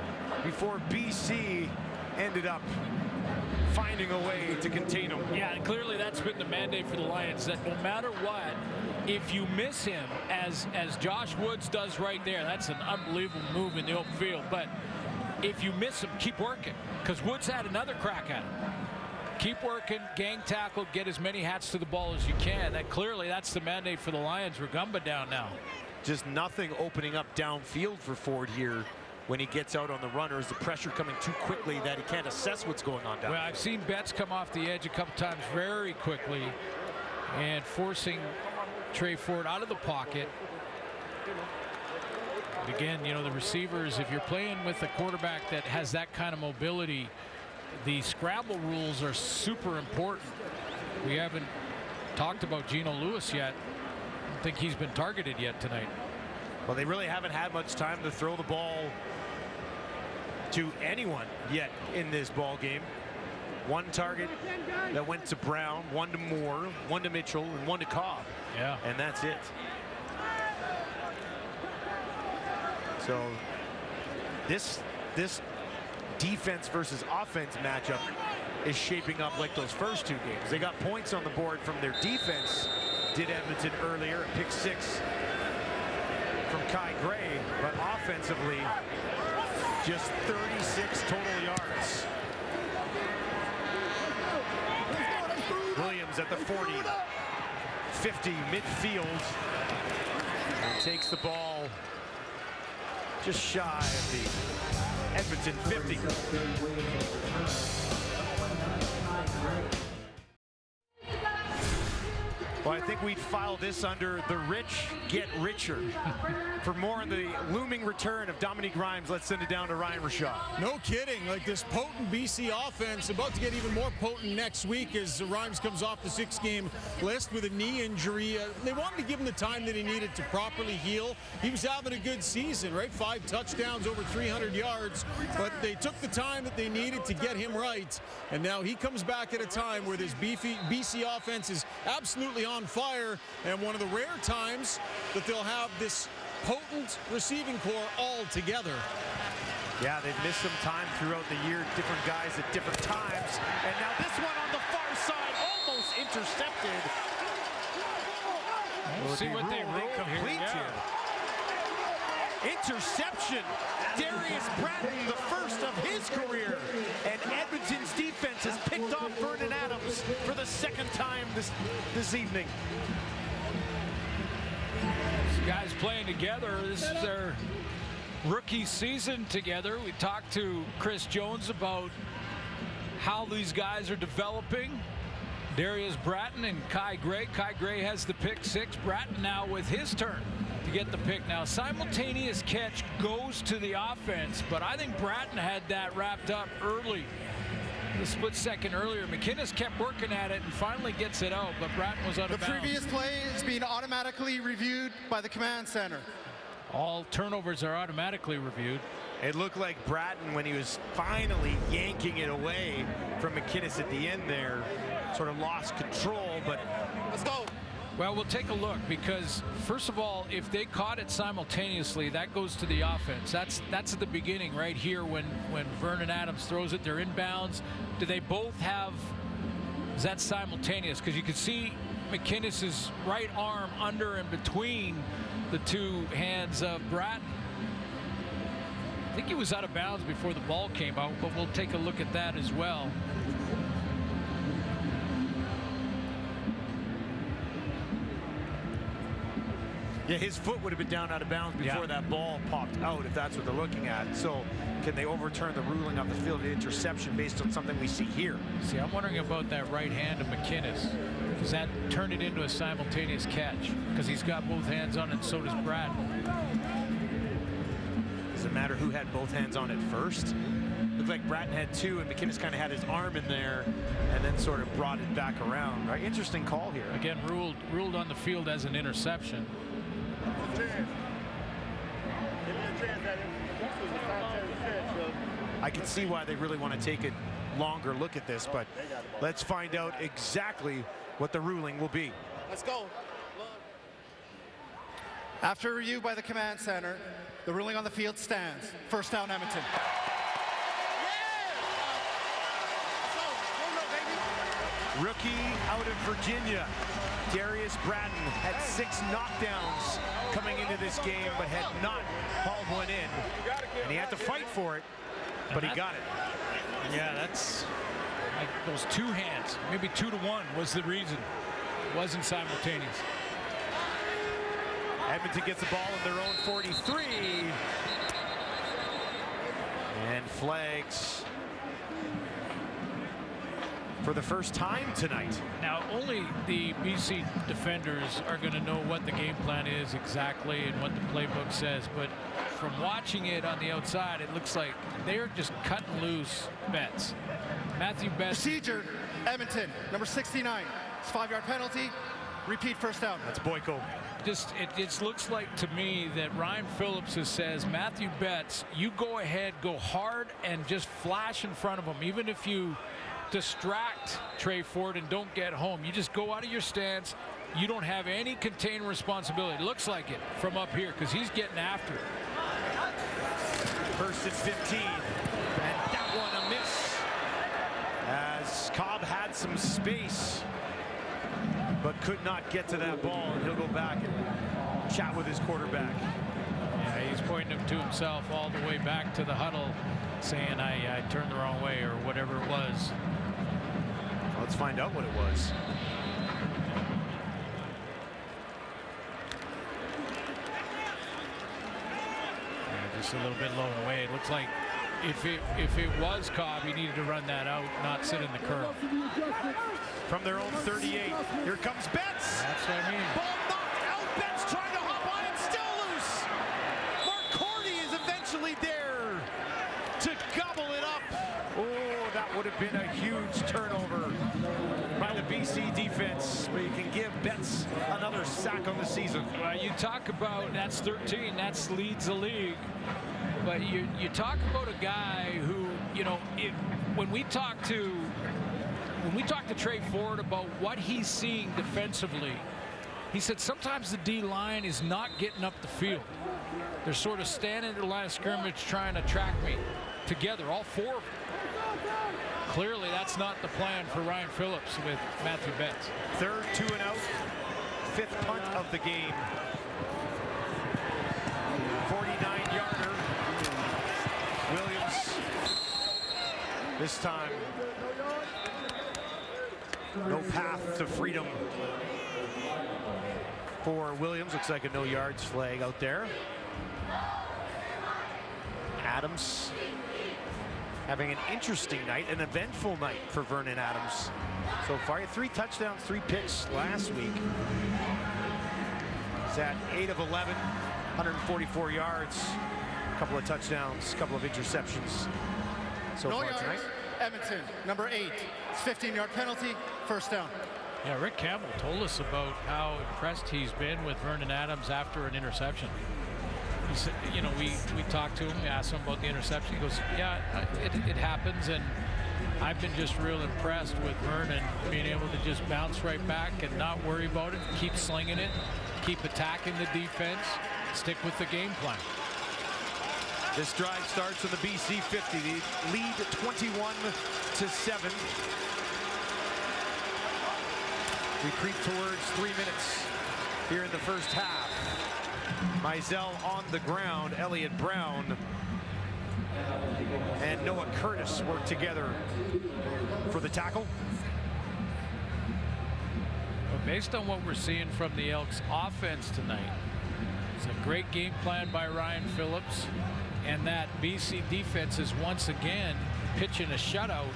before BC ended up finding a way to contain him. Yeah, and clearly that's been the mandate for the Lions, that no matter what, if you miss him, as Josh Woods does right there, that's an unbelievable move in the open field. But if you miss him, keep working, because Woods had another crack at him. Keep working, gang tackle, get as many hats to the ball as you can. Clearly that's the mandate for the Lions. Rugamba down now. Just nothing opening up downfield for Ford here when he gets out on the run, or is the pressure coming too quickly that he can't assess what's going on down Well, I've seen Betts come off the edge a couple times very quickly and forcing Trey Ford out of the pocket. But again, you know, the receivers, if you're playing with a quarterback that has that kind of mobility, the scramble rules are super important. We haven't talked about Geno Lewis yet. I don't think he's been targeted yet tonight. Well, they really haven't had much time to throw the ball to anyone yet in this ball game. 1 target that went to Brown, 1 to Moore, 1 to Mitchell, and 1 to Cobb. Yeah. And that's it. So this defense versus offense matchup is shaping up like those first 2 games. They got points on the board from their defense, did Edmonton earlier, a pick 6 from Kai Gray, but offensively just 36 total yards. Williams at the 40, 50 midfield, and takes the ball just shy of the Edmonton 50. Well, I think we'd file this under the rich get richer. For more on the looming return of Dominique Rhymes, let's send it down to Ryan Rashad. No kidding. Like this potent BC offense, about to get even more potent next week as Rhymes comes off the 6-game list with a knee injury. They wanted to give him the time that he needed to properly heal. He was having a good season, right? 5 touchdowns, over 300 yards, but they took the time that they needed to get him right. And now he comes back at a time where this BC offense is absolutely on fire, and one of the rare times that they'll have this potent receiving core all together. Yeah, they've missed some time throughout the year, different guys at different times. And now this one on the far side, almost intercepted. We'll see what they roll complete here. Interception. Darius Bratton, the first of his career. And Edmonton's defense has picked off Vernon Adams for the second time this evening. These guys playing together. This is their rookie season together. We talked to Chris Jones about how these guys are developing. Darius Bratton and Kai Gray. Kai Gray has the pick 6. Bratton now with his turn to get the pick. Now, simultaneous catch goes to the offense, but I think Bratton had that wrapped up early. The split second earlier. McInnes kept working at it and finally gets it out, but Bratton was out of bounds. The previous play is being automatically reviewed by the command center. All turnovers are automatically reviewed. It looked like Bratton, when he was finally yanking it away from McInnes at the end there, sort of lost control, but Let's go. Well, we'll take a look, because first of all, if they caught it simultaneously, that goes to the offense. That's at the beginning right here when Vernon Adams throws it. They're inbounds. Do they both have? Is that simultaneous? Because you can see McInnes' right arm under and between the two hands of Bratton. I think he was out of bounds before the ball came out, but we'll take a look at that as well. yeah, his foot would have been down out of bounds before that ball popped out, if that's what they're looking at. So can they overturn the ruling of the field interception based on something we see here? See, I'm wondering about that right hand of McInnes. Does that turn it into a simultaneous catch? Because he's got both hands on it, and so does Bratton. Does it matter who had both hands on it first? Looked like Bratton had 2, and McInnes kind of had his arm in there and then sort of brought it back around. Right? Interesting call here. Again, ruled on the field as an interception. I can see why they really want to take a longer look at this, but let's find out exactly what the ruling will be. Let's go. After review by the command center, the ruling on the field stands. First down, Edmonton. Rookie out of Virginia, Darius Bratton had 6 knockdowns coming into this game, but had not hauled one in. And he had to fight for it, but he got it. Yeah, that's like those 2 hands. Maybe 2 to 1 was the reason. It wasn't simultaneous. Edmonton gets the ball in their own 43. And flags for the first time tonight. Now, only the BC defenders are going to know what the game plan is exactly and what the playbook says, but from watching it on the outside, it looks like they're just cutting loose Betts. Matthew Betts. Procedure, Edmonton, number 69. It's 5-yard penalty. Repeat first down. That's Boyko. It just looks like to me that Ryan Phillips says, Matthew Betts, you go ahead, go hard, and just flash in front of him. Even if you distract Trey Ford and don't get home, you just go out of your stance. You don't have any contained responsibility. It looks like it from up here because he's getting after it. First and 15. And that one a miss. As Cobb had some space, but could not get to that ball, and he'll go back and chat with his quarterback. Yeah, he's pointing him to himself all the way back to the huddle, saying, I turned the wrong way, or whatever it was. Let's find out what it was. Yeah, just a little bit low and away. It looks like if it was Cobb, he needed to run that out, not sit in the curl. From their own 38, here comes Betts. That's what I mean. Ball knocked out. Betts trying to hop on and still loose. Mark Cordy is eventually there to gobble it up. Oh, that would have been a huge turnover by the BC defense, where you can give Betts another sack on the season. Well, you talk about, that's 13, that's leads the league. But you talk about a guy who, you know, when we talk to Trey Ford about what he's seeing defensively, he said sometimes the D line is not getting up the field. They're sort of standing at the line of scrimmage trying to track me together, all four of them. Clearly, that's not the plan for Ryan Phillips with Matthew Betts. Third 2 and out, 5th punt of the game. 49-yarder. Williams, this time, no path to freedom for Williams. Looks like a no yards flag out there. Adams having an interesting night, an eventful night for Vernon Adams. So far, 3 touchdowns, 3 picks last week. He's at 8 of 11, 144 yards, a couple of touchdowns, a couple of interceptions so No far yards. tonight. Edmonton, number 8. 15-yard penalty, first down. Yeah, Rick Campbell told us about how impressed he's been with Vernon Adams after an interception. He said, you know, we talked to him, we asked him about the interception. He goes, yeah, it happens, and I've been just real impressed with Vernon being able to just bounce right back and not worry about it, keep slinging it, keep attacking the defense, stick with the game plan. This drive starts on the BC 50. They lead 21-7. We creep towards 3 minutes here in the first half. Mizell on the ground. Elliott Brown and Noah Curtis work together for the tackle. But based on what we're seeing from the Elks offense tonight, it's a great game plan by Ryan Phillips, and that BC defense is once again pitching a shutout.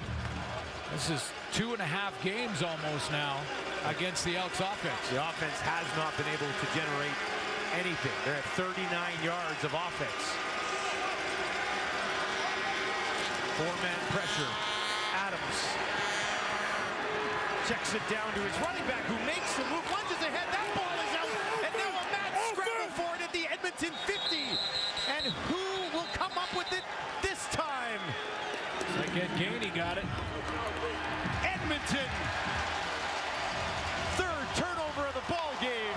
This is 2.5 games almost now against the Elks offense. The offense has not been able to generate anything. They're at 39 yards of offense. 4-man pressure. Adams checks it down to his running back, who makes the move, lunges ahead. That ball is out, and now a mad scramble for it at the Edmonton 50. And who will come up with it this time? Looks like Ed Gainey got it. Edmonton, third turnover of the ball game.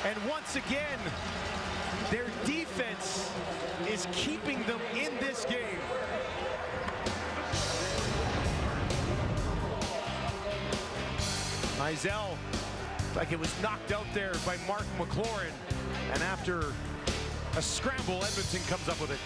And once again, their defense is keeping them in this game. Mizell, like it was knocked out there by Mark McLaurin. And after a scramble, Edmonton comes up with it.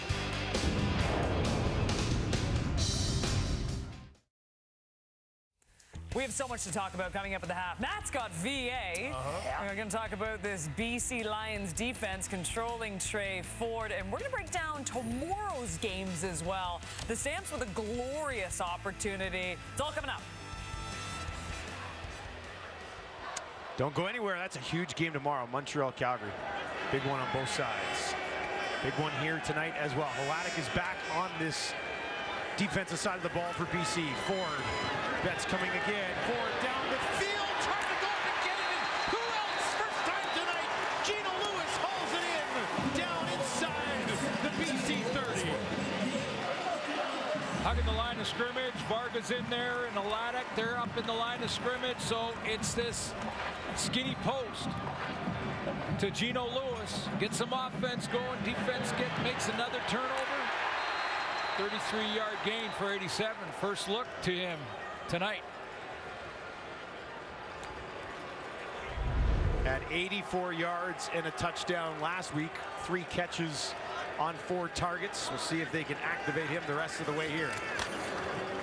We have so much to talk about coming up at the half. Matt's got VA. We're going to talk about this BC Lions defense controlling Trey Ford, and we're going to break down tomorrow's games as well. The Stamps with a glorious opportunity. It's all coming up. Don't go anywhere. That's a huge game tomorrow. Montreal, Calgary. Big one on both sides. Big one here tonight as well. Hladek is back on this defensive side of the ball for BC. Ford. Betts coming again. Ford down the field. Trying to go up and get it in. Who else? First time tonight. Gino Lewis hauls it in. Down inside the BC 30. Hugging the line of scrimmage. Varga's in there, and Hladek, they're up in the line of scrimmage. So it's this skinny post to Gino Lewis. Get some offense going. Defense makes another turnover. 33-yard gain for 87. First look to him tonight. At 84 yards and a touchdown last week. 3 catches on 4 targets. We'll see if they can activate him the rest of the way here.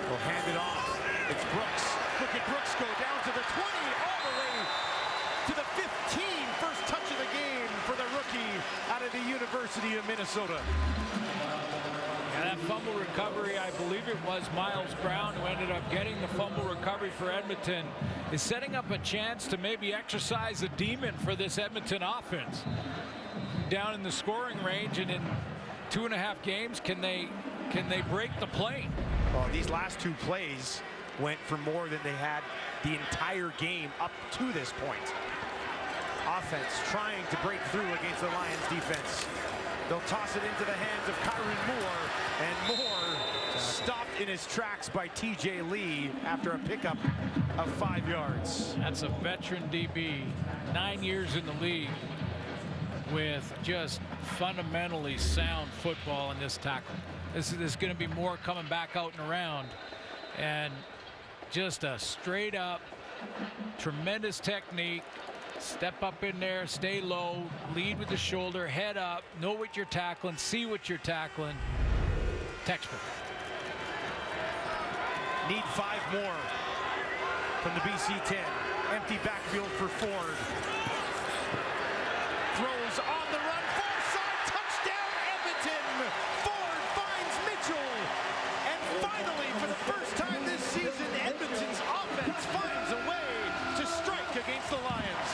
We'll hand it off. It's Brooks. Look at Brooks go down to the 20, all the way to the 15. First touch of the game for the rookie out of the University of Minnesota. that fumble recovery, I believe it was Miles Brown who ended up getting the fumble recovery for Edmonton, is setting up a chance to maybe exercise a demon for this Edmonton offense. Down in the scoring range, and in 2.5 games, can they break the plane? Well, these last 2 plays went for more than they had the entire game up to this point. Offense trying to break through against the Lions defense. They'll toss it into the hands of Kyron Moore, and Moore stopped in his tracks by TJ Lee after a pickup of 5 yards. That's a veteran DB, 9 years in the league, with just fundamentally sound football in this tackle. There's going to be more coming back out and around, and just a straight up tremendous technique. Step up in there, stay low, lead with the shoulder, head up, know what you're tackling, see what you're tackling. Textbook. Need 5 more from the BC 10. Empty backfield for Ford. Throws on the run, far side, touchdown Edmonton. Ford finds Mitchell. And finally, for the first time this season, Edmonton's offense finds a way to strike against the Lions.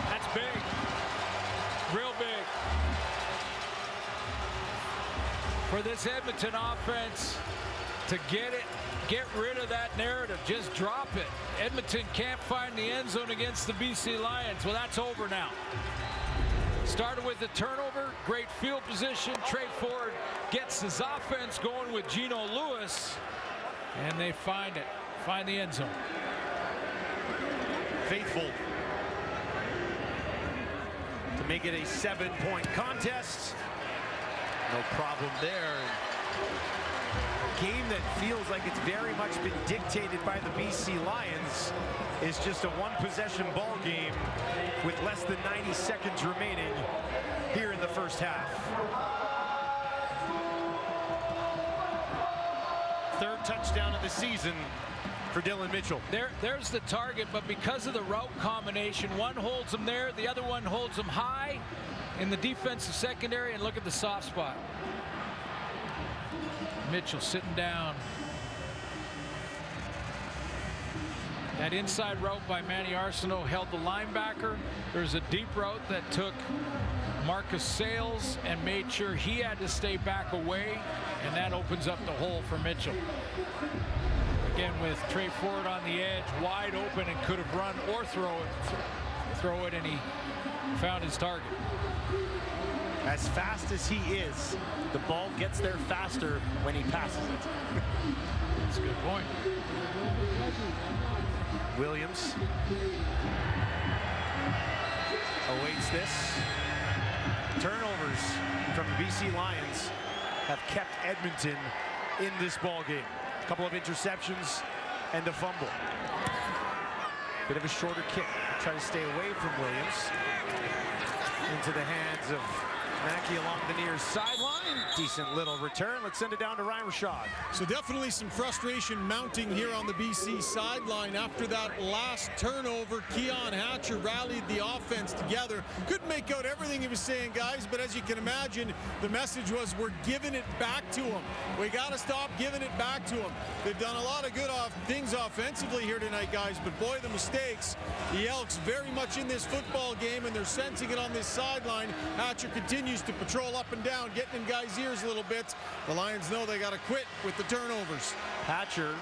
That's big. Real big. For this Edmonton offense to get rid of that narrative, just drop it. Edmonton can't find the end zone against the BC Lions. Well, that's over now. Started with a turnover, great field position. Trey Ford gets his offense going with Geno Lewis, and they find the end zone. Faithful to make it a 7-point contest. No problem there. Game that feels like it's very much been dictated by the BC Lions is just a 1-possession ball game with less than 90 seconds remaining here in the first half. Third touchdown of the season for Dylan Mitchell. There's the target, but because of the route combination, one holds him there, the other one holds him high in the defensive secondary, and look at the soft spot. Mitchell sitting down. That inside route by Manny Arsenault held the linebacker. There's a deep route that took Marcus Sales and made sure he had to stay back away, and that opens up the hole for Mitchell. Again, with Trey Ford on the edge, wide open, and could have run or throw it, and he found his target. As fast as he is, the ball gets there faster when he passes it. That's a good point. Williams awaits this. Turnovers from the BC Lions have kept Edmonton in this ball game. A couple of interceptions and a fumble. Bit of a shorter kick. Try to stay away from Williams. Into the hands of Mackey along the near sideline. Decent little return. Let's send it down to Ryan Rashad. So definitely some frustration mounting here on the BC sideline after that last turnover. Keon Hatcher rallied the offense together. Couldn't make out everything he was saying, guys, but as you can imagine, the message was we're giving it back to them. We got to stop giving it back to them. They've done a lot of good things offensively here tonight, guys, but boy, the mistakes. The Elks very much in this football game, and they're sensing it on this sideline. Hatcher continues to patrol up and down, getting in guys' ears a little bit. The Lions know they got to quit with the turnovers. Hatcher,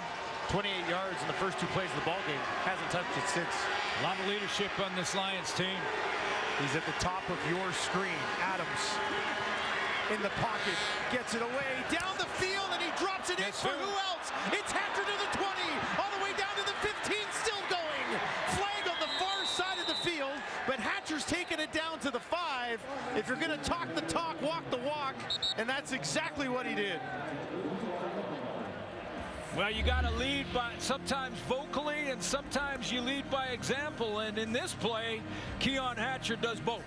28 yards in the first 2 plays of the ball game. Hasn't touched it since. A lot of leadership on this Lions team. He's at the top of your screen. Adams in the pocket, gets it away, down the field, and he drops it in for who else? It's Hatcher to the 20, all the way down to the 15, still going. Flag on the far side of the field, but Hatcher's taking it down to the 5. If you're going to talk the talk, walk the walk, and that's exactly what he did. Well, you got to lead by sometimes vocally, and sometimes you lead by example. And in this play, Keon Hatcher does both.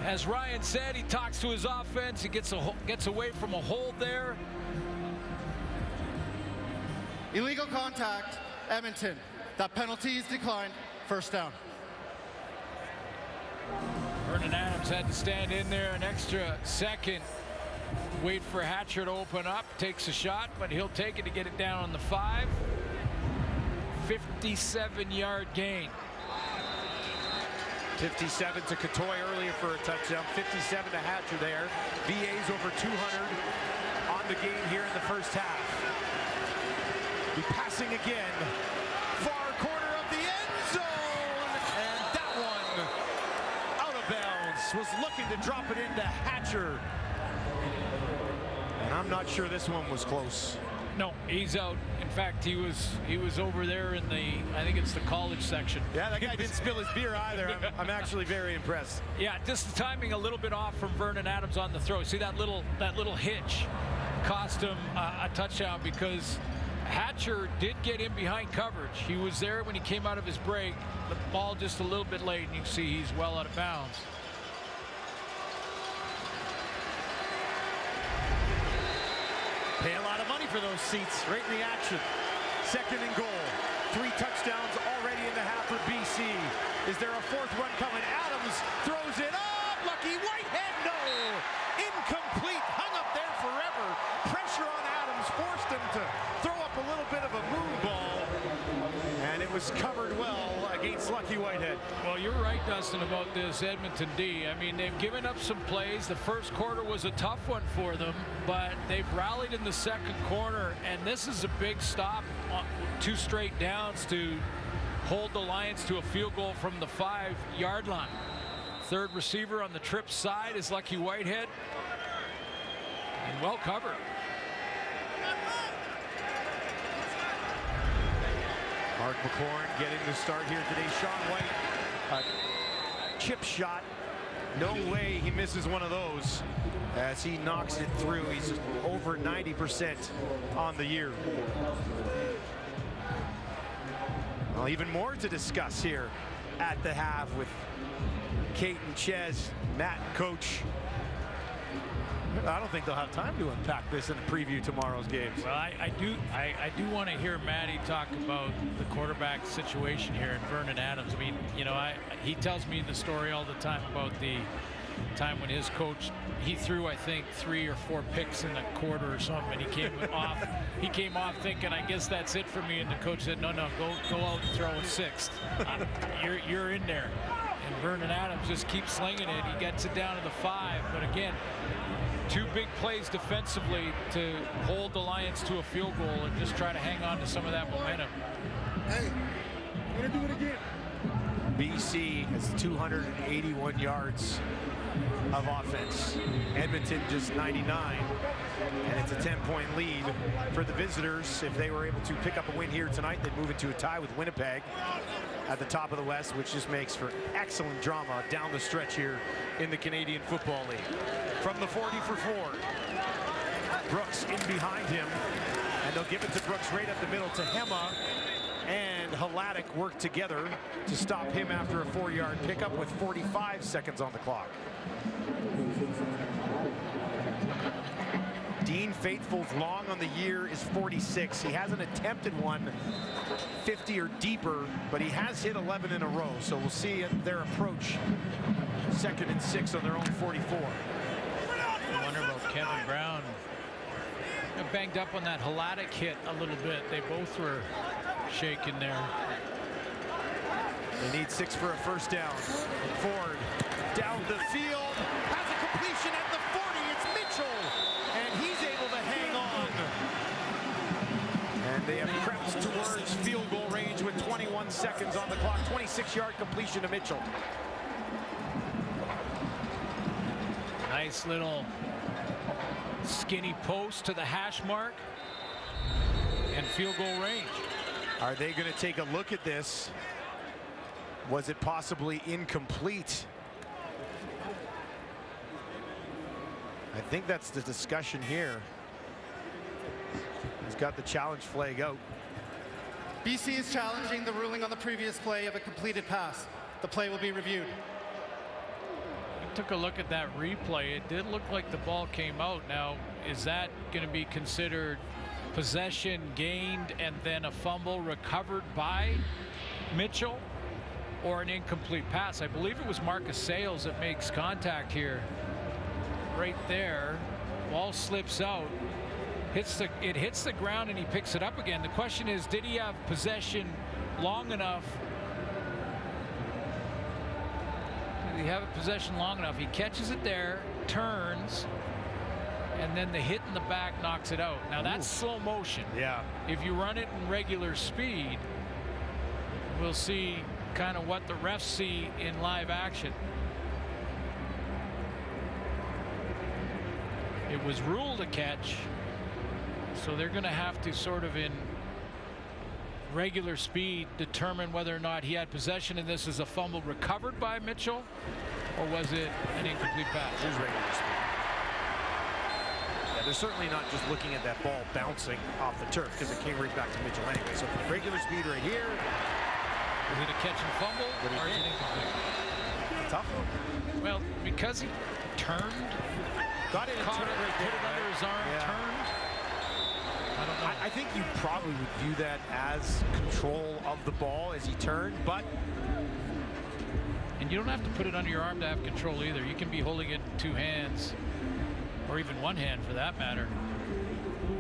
As Ryan said, he talks to his offense. He gets away from a hold there. Illegal contact, Edmonton. That penalty is declined. First down. Vernon Adams had to stand in there an extra second Wait for Hatcher to open up. Takes a shot, but he'll take it to get it down on the 5. 57-yard gain. 57 to Catoy earlier for a touchdown. 57 to Hatcher there. VA's over 200 on the game here in the first half. Be passing again. Far corner of the end zone. And that one out of bounds. Was looking to drop it into Hatcher. And I'm not sure this one was close. No, he's out. In fact, he was over there in the, I think it's the college section. Yeah, that guy didn't spill his beer either. I'm actually very impressed. Yeah, just the timing a little bit off from Vernon Adams on the throw. See that little hitch cost him a touchdown because Hatcher did get in behind coverage. He was there when he came out of his break. The ball just a little bit late, and you can see he's well out of bounds. Pay a lot of money for those seats right in the action. Second and goal. 3 touchdowns already in the half for BC. Is there a 4th one coming? Adams throws it up. Lucky Whitehead, no. Incomplete. Hung up there forever. Pressure on Adams forced him to throw up a little bit of a moon ball. And it was covered well against Lucky Whitehead. Well, you're right, Dustin, about this Edmonton D. I mean, they've given up some plays. The first quarter was a tough one for them, but they've rallied in the second quarter, and this is a big stop on 2 straight downs to hold the Lions to a field goal from the 5-yard line. Third receiver on the trip side is Lucky Whitehead, and well covered. Mark McLaurin getting the start here today. Sean White, a chip shot. No way he misses one of those as he knocks it through. He's over 90% on the year. Well, even more to discuss here at the half with Kate and Ches, Matt and Coach. I don't think they'll have time to unpack this in a preview tomorrow's games. Well, I do want to hear Matty talk about the quarterback situation here in Vernon Adams. I mean, you know, he tells me the story all the time about the time when his coach, he threw, I think, 3 or 4 picks in a quarter or something, and he came off thinking, I guess that's it for me, and the coach said, no, go out and throw a 6th. You're in there. And Vernon Adams just keeps slinging it. He gets it down to the 5, but again, 2 big plays defensively to hold the Lions to a field goal and just try to hang on to some of that momentum. Hey, we're gonna do it again. BC has 281 yards of offense. Edmonton just 99. And it's a 10-point lead for the visitors. If they were able to pick up a win here tonight, they'd move into a tie with Winnipeg at the top of the West, which just makes for excellent drama down the stretch here in the Canadian Football League. From the 40 for Ford. Brooks in behind him. And they'll give it to Brooks right up the middle to Hema. And Haladic work together to stop him after a 4-yard pickup with 45 seconds on the clock. Dean Faithfull's long on the year is 46. He hasn't attempted one 50 or deeper, but he has hit 11 in a row. So we'll see their approach. 2nd and 6 on their own 44. I wonder about Kevin Brown. Got banged up on that Haladic hit a little bit. They both were shaking there. They need 6 for a first down. Ford down the field, has a completion at the 40. It's Mitchell, and he's able to hang on. And they have crept towards field goal range with 21 seconds on the clock. 26-yard completion to Mitchell. Nice little skinny post to the hash mark and field goal range. Are they going to take a look at this? Was it possibly incomplete? I think that's the discussion here. He's got the challenge flag out. BC is challenging the ruling on the previous play of a completed pass. The play will be reviewed. I took a look at that replay. It did look like the ball came out. Now, is that going to be considered possession gained and then a fumble recovered by Mitchell, or an incomplete pass? I believe it was Marcus Sales that makes contact here. Right there. Ball slips out. It hits the ground and he picks it up again. The question is, did he have possession long enough? Did he have a possession long enough? He catches it there, turns, and then the hit in the back knocks it out. Now that's slow motion. Yeah. If you run it in regular speed, we'll see kind of what the refs see in live action. It was ruled a catch, so they're going to have to sort of in regular speed determine whether or not he had possession, and this is a fumble recovered by Mitchell, or was it an incomplete pass? It was regular speed. Yeah, they're certainly not just looking at that ball bouncing off the turf because it came right back to Mitchell anyway. So regular speed right here. Is it a catch and fumble, or is it incomplete? Tough one. Well, because he turned, got it, caught and it, right put there, it under his arm, Yeah. turned. I don't know. I think you probably would view that as control of the ball as he turned, but And you don't have to put it under your arm to have control either. You can be holding it in two hands, or even one hand for that matter.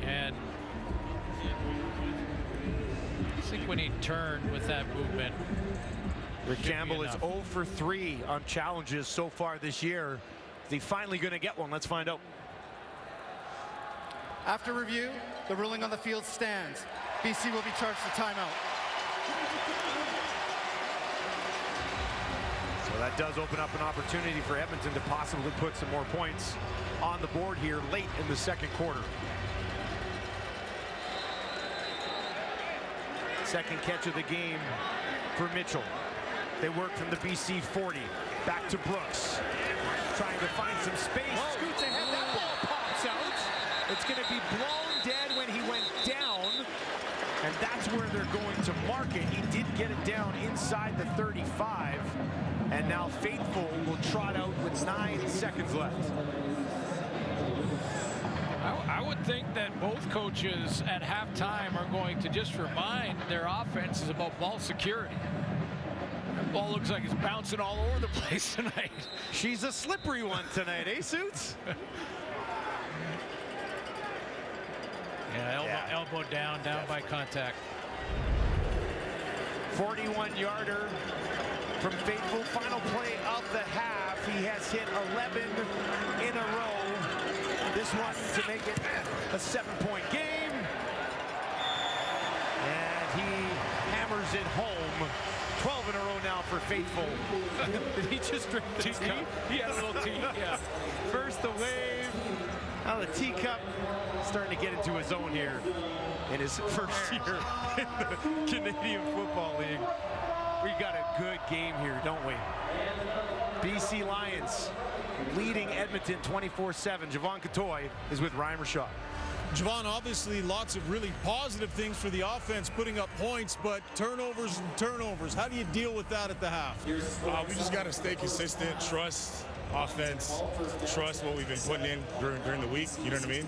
And I think when he turned with that movement, Rick should be Campbell is enough. 0 for 3 on challenges so far this year. Is he finally going to get one? Let's find out. After review, the ruling on the field stands. BC will be charged a timeout. So that does open up an opportunity for Edmonton to possibly put some more points on the board here late in the second quarter. Second catch of the game for Mitchell. They work from the BC 40 back to Brooks, trying to find some space. Scoots ahead, that ball pops out. It's going to be blown dead when he went down, and that's where they're going to mark it. He did get it down inside the 35, and now Faithful will trot out with 9 seconds left. I would think that both coaches at halftime are going to just remind their offenses about ball security. The ball looks like it's bouncing all over the place tonight. She's a slippery one tonight, eh, Suits? Yeah, elbow down by contact. 41-yarder from Faithful. Final play of the half. He has hit 11 in a row. This one to make it a 7-point game. And he hammers it home. 12 in a row now for Faithful. Did he just drink the tea? He had a little tea, yeah. First the wave. Now the teacup. Starting to get into his own here in his first year in the Canadian Football League. We got a good game here, don't we? BC Lions leading Edmonton 24-7. Javon Catoy is with Ryan Rashad. Javon, obviously lots of really positive things for the offense, putting up points, but turnovers and turnovers. How do you deal with that at the half? We just got to stay consistent, trust offense, trust what we've been putting in during the week. You know what I mean?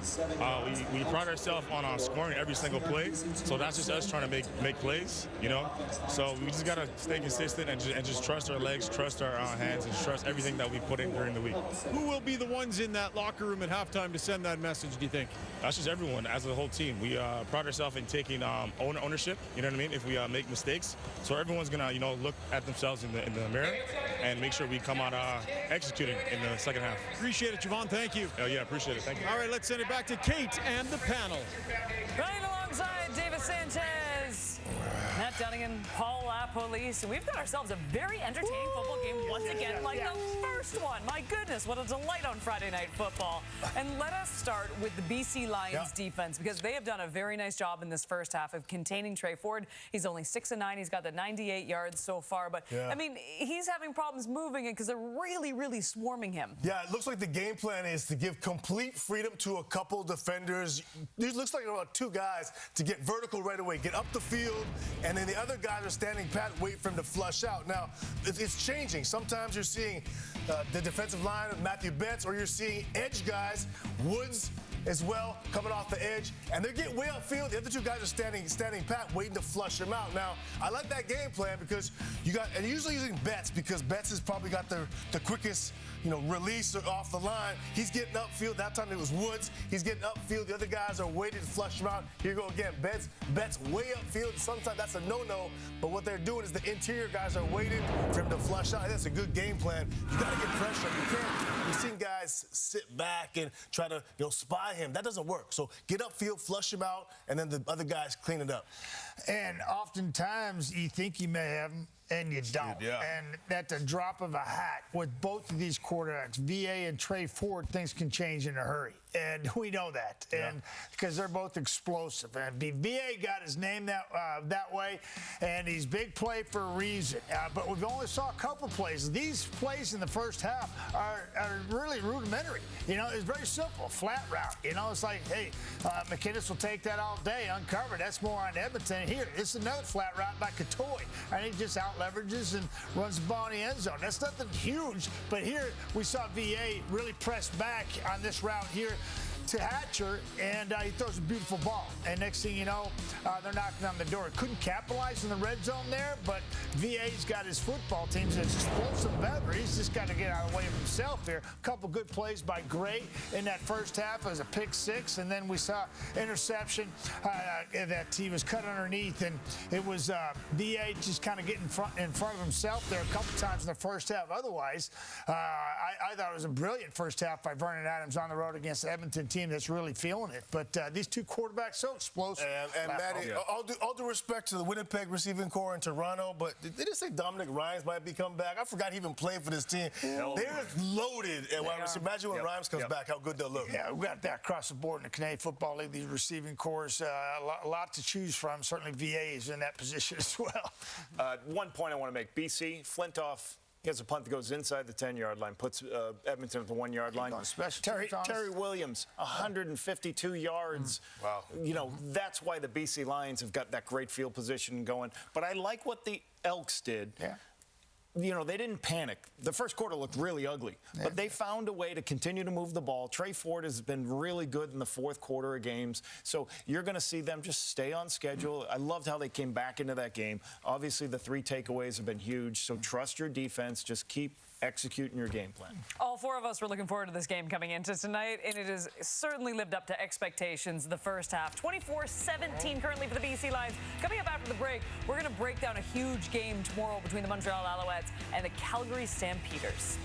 We pride ourselves on scoring every single play, so that's just us trying to make plays. You know, so we just gotta stay consistent and just trust our legs, trust our hands, and trust everything that we put in during the week. Who will be the ones in that locker room at halftime to send that message, do you think? That's just everyone as a whole team. We pride ourselves in taking ownership. You know what I mean? If we make mistakes, so everyone's gonna look at themselves in the mirror and make sure we come out executing in the second half. Appreciate it, Javon. Thank you. Oh, yeah, appreciate it. Thank you. All right, let's send it back to Kate and the panel. Running alongside David Sanchez, Matt Dunnigan, Paul LaPolice, and we've got ourselves a very entertaining football game once again, like the first one. My goodness, what a delight on Friday Night Football. And let us start with the BC Lions defense, because they have done a very nice job in this first half of containing Trey Ford. He's only 6-9. He's got the 98 yards so far, but I mean, he's having problems moving it because they're really, really swarming him. Yeah, it looks like the game plan is to give complete freedom to a couple defenders. It looks like about 2 guys to get vertical right away, get up the field, and then the other guys are standing pat, wait for him to flush out. Now, it's changing. Sometimes you're seeing the defensive line of Matthew Betts, or you're seeing edge guys, Woods as well, coming off the edge, and they're getting way upfield. The other 2 guys are standing pat, waiting to flush him out. Now, I like that game plan because and usually using Betts, because Betts has probably got the quickest release or off the line. He's getting upfield. That time it was Woods. He's getting upfield. The other guys are waiting to flush him out. Here you go again. Betts way upfield. Sometimes that's a no-no. But what they're doing is the interior guys are waiting for him to flush out. That's a good game plan. You got to get pressure. You can't. We've seen guys sit back and try to spy him. That doesn't work. So get upfield, flush him out, and then the other guys clean it up. And oftentimes you think you may have him, and you don't. Yeah. And at the drop of a hat, with both of these quarterbacks, VA and Trey Ford, things can change in a hurry. And we know that, and because they're both explosive. And VA got his name that way, and he's big play for a reason. But we've only saw a couple plays. These plays in the first half are really rudimentary. It's very simple, flat route. It's like, hey, McKinnis will take that all day, uncovered. That's more on Edmonton. Here, this is another flat route by Katoy. And he just out leverages and runs the ball in the end zone. That's nothing huge, but here we saw VA really press back on this route here to Hatcher, and he throws a beautiful ball. And next thing you know, they're knocking on the door. Couldn't capitalize in the red zone there, but VA's got his football team's as explosive ever. He's just got to get out of the way of himself here. A couple good plays by Gray in that first half as a pick six, and then we saw interception that he was cut underneath, and it was VA just kind of getting in front of himself there a couple times in the first half. Otherwise, I thought it was a brilliant first half by Vernon Adams on the road against the Edmonton team that's really feeling it. But these two quarterbacks so explosive. And Matty, all due respect to the Winnipeg receiving core in Toronto, but they just say Dominic Rhymes might be coming back. I forgot he even played for this team. They're loaded at wide receiver. Imagine when Rhymes comes back, how good they'll look. Yeah, we got that across the board in the Canadian Football League. These receiving cores, a lot to choose from. Certainly VA is in that position as well. One point I want to make. BC, Flintoff, he has a punt that goes inside the 10-yard line, puts Edmonton at the 1-yard line. Terry Williams, 152 yards. Wow. That's why the BC Lions have got that great field position going. But I like what the Elks did. Yeah. They didn't panic. The first quarter looked really ugly, but they found a way to continue to move the ball. Trey Ford has been really good in the fourth quarter of games, so you're going to see them just stay on schedule. I loved how they came back into that game. Obviously, the 3 takeaways have been huge, so trust your defense. Just keep executing your game plan. All 4 of us were looking forward to this game coming into tonight, and it has certainly lived up to expectations the first half. 24-17 currently for the BC Lions. Coming up after the break, we're going to break down a huge game tomorrow between the Montreal Alouettes and the Calgary Stampeders.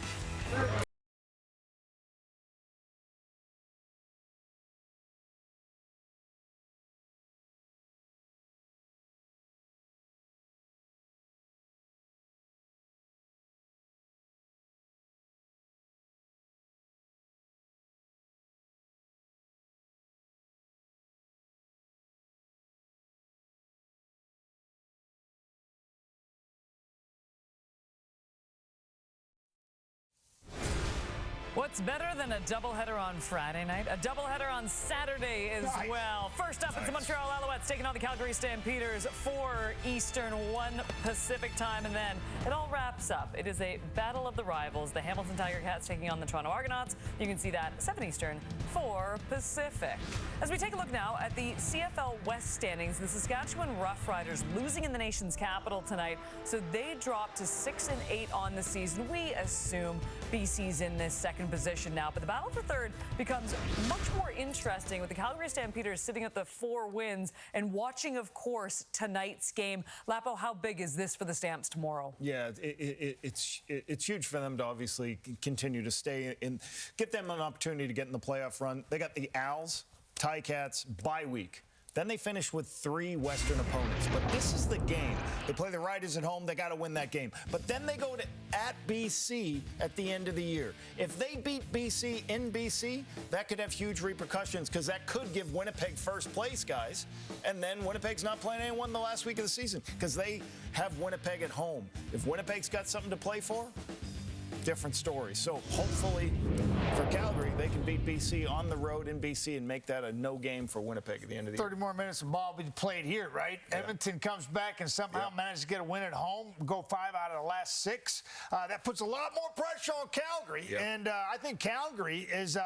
What's better than a doubleheader on Friday night? A doubleheader on Saturday as well. First up, it's the Montreal Alouettes taking on the Calgary Stampeders, 4 Eastern, 1 Pacific time, and then it all wraps up. It is a battle of the rivals. The Hamilton Tiger Cats taking on the Toronto Argonauts. You can see that 7 Eastern, 4 Pacific. As we take a look now at the CFL West standings, the Saskatchewan Roughriders losing in the nation's capital tonight, so they drop to 6-8 on the season. We assume BC's in this second position now, but the battle for third becomes much more interesting with the Calgary Stampeders sitting at the 4 wins and watching, of course, tonight's game. Lapo, how big is this for the Stamps tomorrow? Yeah, it's huge for them to obviously continue to stay in, get them an opportunity to get in the playoff run. They got the Owls, Ticats, bye week. Then they finish with 3 Western opponents. But this is the game. They play the Riders at home. They got to win that game. But then they go to at BC at the end of the year. If they beat BC in BC, that could have huge repercussions because that could give Winnipeg first place, guys. And then Winnipeg's not playing anyone the last week of the season because they have Winnipeg at home. If Winnipeg's got something to play for, different story. So hopefully for Calgary, they can beat BC on the road in BC and make that a no game for Winnipeg at the end of the year. 30 more minutes of ball be played here, right? Yeah. Edmonton comes back and somehow manages to get a win at home, go 5 out of the last 6. That puts a lot more pressure on Calgary, and I think Calgary is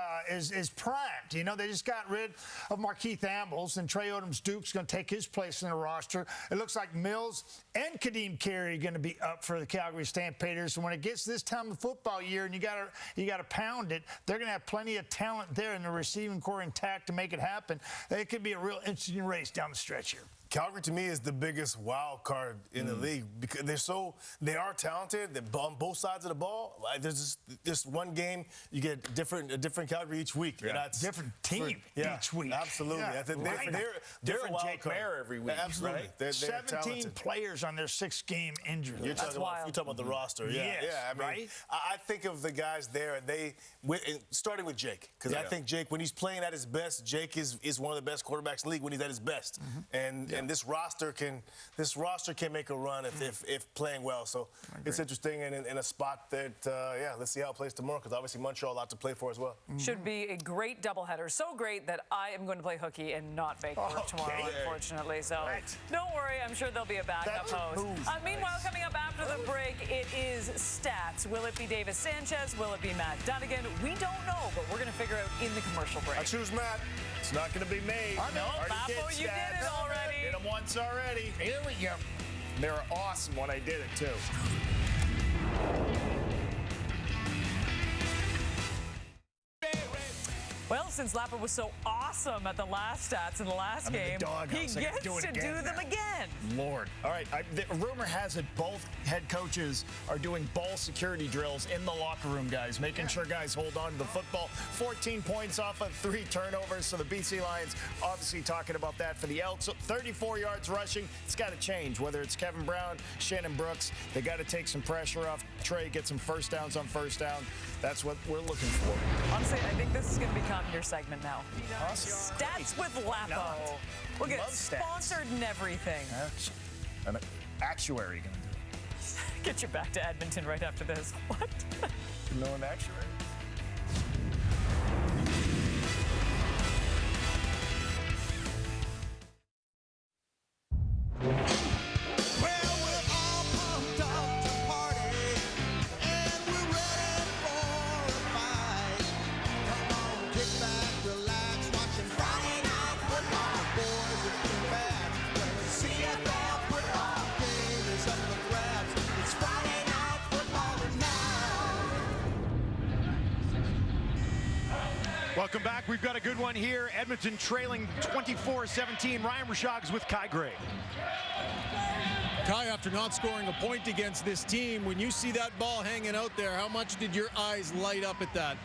primed. You know, they just got rid of Markeith Ambles, and Trey Odoms-Duke's going to take his place in the roster. It looks like Mills and Kadeem Carey are going to be up for the Calgary Stampeders. So when it gets this time of football year, and you gotta pound it. They're gonna have plenty of talent there in the receiving core intact to make it happen. It could be a real interesting race down the stretch here. Calgary, to me, is the biggest wild card in the league because they are talented. They're on both sides of the ball. Like, there's just one game, you get a different Calgary each week. Yeah. And that's Different team each week. Absolutely. Yeah, I think right. they're Different a wild Jake card. Mayer every week. Absolutely. Right? They're 17 talented. players on their 6-game injury You're list. talking about the roster. Yeah, Yes, yeah. I mean, right? I think of the guys there, starting with Jake, because I think Jake, when he's playing at his best, Jake is one of the best quarterbacks in the league when he's at his best. And this roster can make a run if playing well. So it's interesting and in a spot that let's see how it plays tomorrow, because obviously Montreal a lot to play for as well. Should be a great doubleheader. So great that I am going to play hooky and not Vancouver tomorrow, unfortunately. So don't worry, I'm sure there'll be a backup host. Meanwhile, coming up after the break, it is stats. Will it be Davis Sanchez? Will it be Matt Dunnigan? We don't know, but we're going to figure out in the commercial break. I choose Matt. It's not going to be me. No, Bappo, you did it already. Did them once already. Here we go. They were awesome when I did it, too. Well, since Lappa was so awesome at the last stats in the last game, he gets to do them again. Lord. All right, the rumor has it both head coaches are doing ball security drills in the locker room, guys, making sure guys hold on to the football. 14 points off of 3 turnovers, so the BC Lions obviously talking about that for the Elks. 34 yards rushing. It's got to change, whether it's Kevin Brown, Shannon Brooks. They got to take some pressure off Trey, get some first downs on first down. That's what we're looking for. Honestly, I think this is going to become your segment now. Awesome. Stats with Lappo. We'll get sponsored and everything. An actuary going to do it. Get you back to Edmonton right after this. What? No, an actuary. Welcome back. We've got a good one here. Edmonton trailing 24-17. Ryan Rashog's with Kai Gray. Kai, after not scoring a point against this team, when you see that ball hanging out there, how much did your eyes light up at that?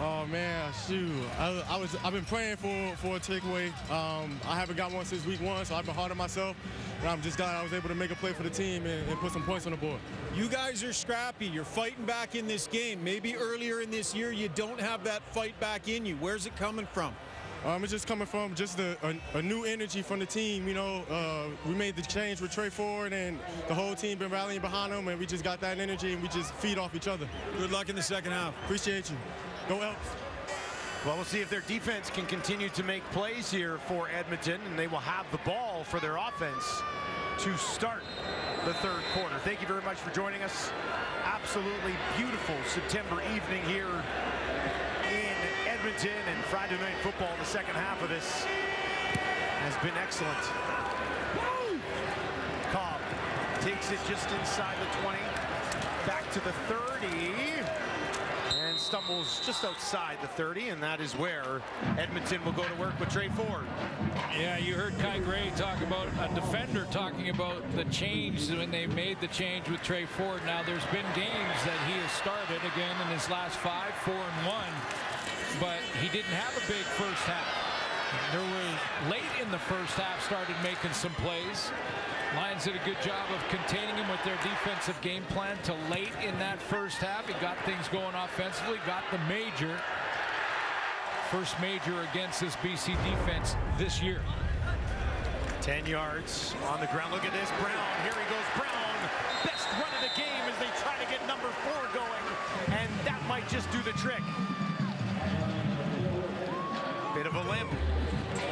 Oh man, shoot! I've been praying for a takeaway. I haven't got one since week 1, so I've been hard on myself. And I'm just glad I was able to make a play for the team and put some points on the board. You guys are scrappy. You're fighting back in this game. Maybe earlier in this year you don't have that fight back in you. Where's it coming from? It's just coming from just a new energy from the team. You know, we made the change with Trey Ford, and the whole team been rallying behind him, and we just got that energy, and we just feed off each other. Good luck in the second half. Appreciate you. Go Elks. Well, we'll see if their defense can continue to make plays here for Edmonton, and they will have the ball for their offense to start the third quarter. Thank you very much for joining us. Absolutely beautiful September evening here in Edmonton, and Friday Night Football. The second half of this has been excellent. Cobb takes it just inside the 20, back to the 30, and stumbles just outside the 30, and that is where Edmonton will go to work with Trey Ford. Yeah, you heard Kai Gray talk about a defender talking about the change when they made the change with Trey Ford. Now, there's been games that he has started again in his last 5, 4-1, but he didn't have a big first half. There were late in the first half started making some plays. Lions did a good job of containing him with their defensive game plan to late in that first half. He got things going offensively, got the major. First major against this BC defense this year. 10 yards on the ground. Look at this. Brown. Here he goes. Brown. Best run of the game as they try to get number 4 going. And that might just do the trick. Bit of a limp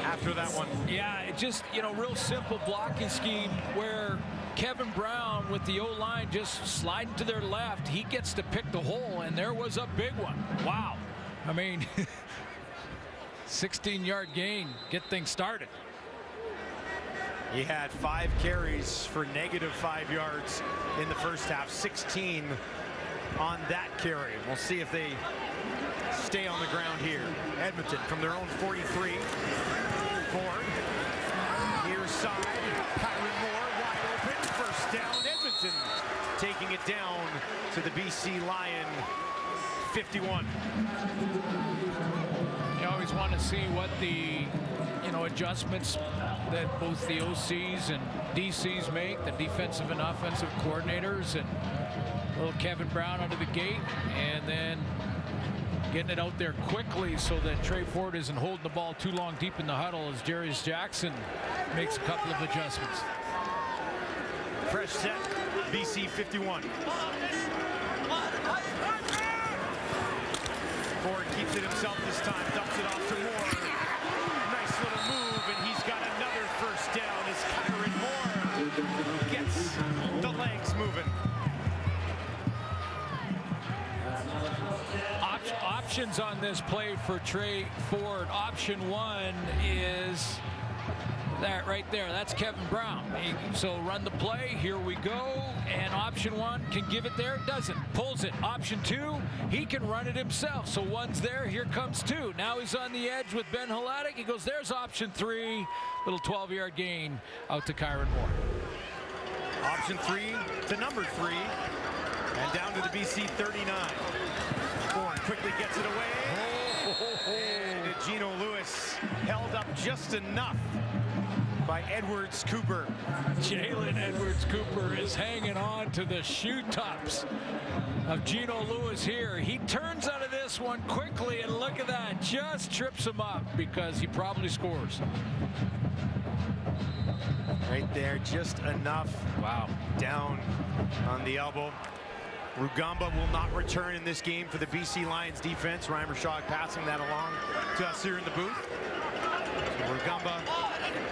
after that one. Yeah, it just, real simple blocking scheme where Kevin Brown with the O-line just sliding to their left. He gets to pick the hole, and there was a big one. Wow. I mean, 16-yard gain, get things started. He had 5 carries for -5 yards in the first half, 16 on that carry. We'll see if they stay on the ground here. Edmonton from their own 43. Ford, near side, Kyron Moore wide open, first down. Edmonton taking it down to the BC Lion 51. You always want to see what the adjustments that both the OCs and DCs make, the defensive and offensive coordinators, and little Kevin Brown under the gate, and then getting it out there quickly so that Trey Ford isn't holding the ball too long deep in the huddle as Jarius Jackson makes a couple of adjustments. Fresh set, BC 51. Ford keeps it himself this time, dumps it off to Moore. Nice little move, and he's got another first down as Kyron Moore gets the legs moving. Options on this play for Trey Ford. Option one is that right there. That's Kevin Brown. So run the play. Here we go. And option one can give it there. Doesn't. Pulls it. Option two, he can run it himself. So one's there. Here comes two. Now he's on the edge with Ben Haladik. He goes, there's option three. Little 12-yard gain out to Kyron Moore. Option three to number three. And down to the BC 39. Ford quickly gets it away. And Gino Lewis held up just enough by Edwards Cooper. Jalen Edwards Cooper is hanging on to the shoe tops of Gino Lewis here. He turns out of this one quickly, and look at that, just trips him up because he probably scores. Right there, just enough. Wow, down on the elbow. Rugamba will not return in this game for the BC Lions defense. Reimer Shaw passing that along to us here in the booth. So Rugamba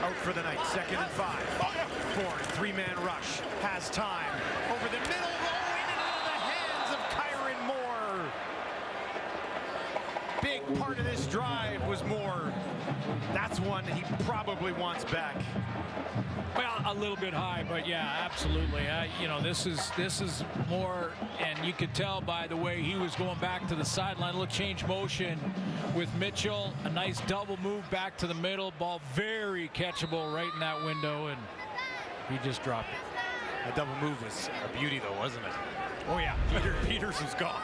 out for the night. 2nd and 5. Ford, three-man rush. Has time. Over the middle, rolling into the hands of Kyron Moore. Big part of this drive was Moore. That's one he probably wants back. Well, a little bit high, but yeah, absolutely. This is more, and you could tell by the way he was going back to the sideline. A little change motion with Mitchell. A nice double move back to the middle. Ball very catchable right in that window, and he just dropped it. That double move was a beauty, though, wasn't it? Oh, yeah. Peters was gone.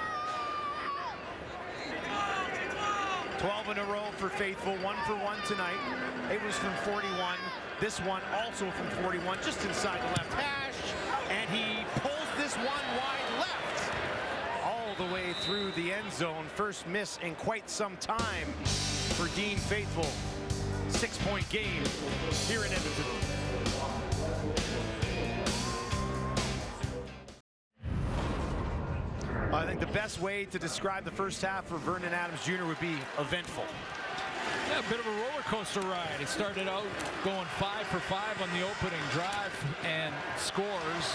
12 in a row for Faithful, 1 for 1 tonight. It was from 41. This one also from 41, just inside the left hash. And he pulls this one wide left. All the way through the end zone. First miss in quite some time for Dean Faithful. 6-point game here in Edmonton. I think the best way to describe the first half for Vernon Adams Jr. would be eventful. Yeah, a bit of a roller coaster ride. He started out going 5 for 5 on the opening drive and scores.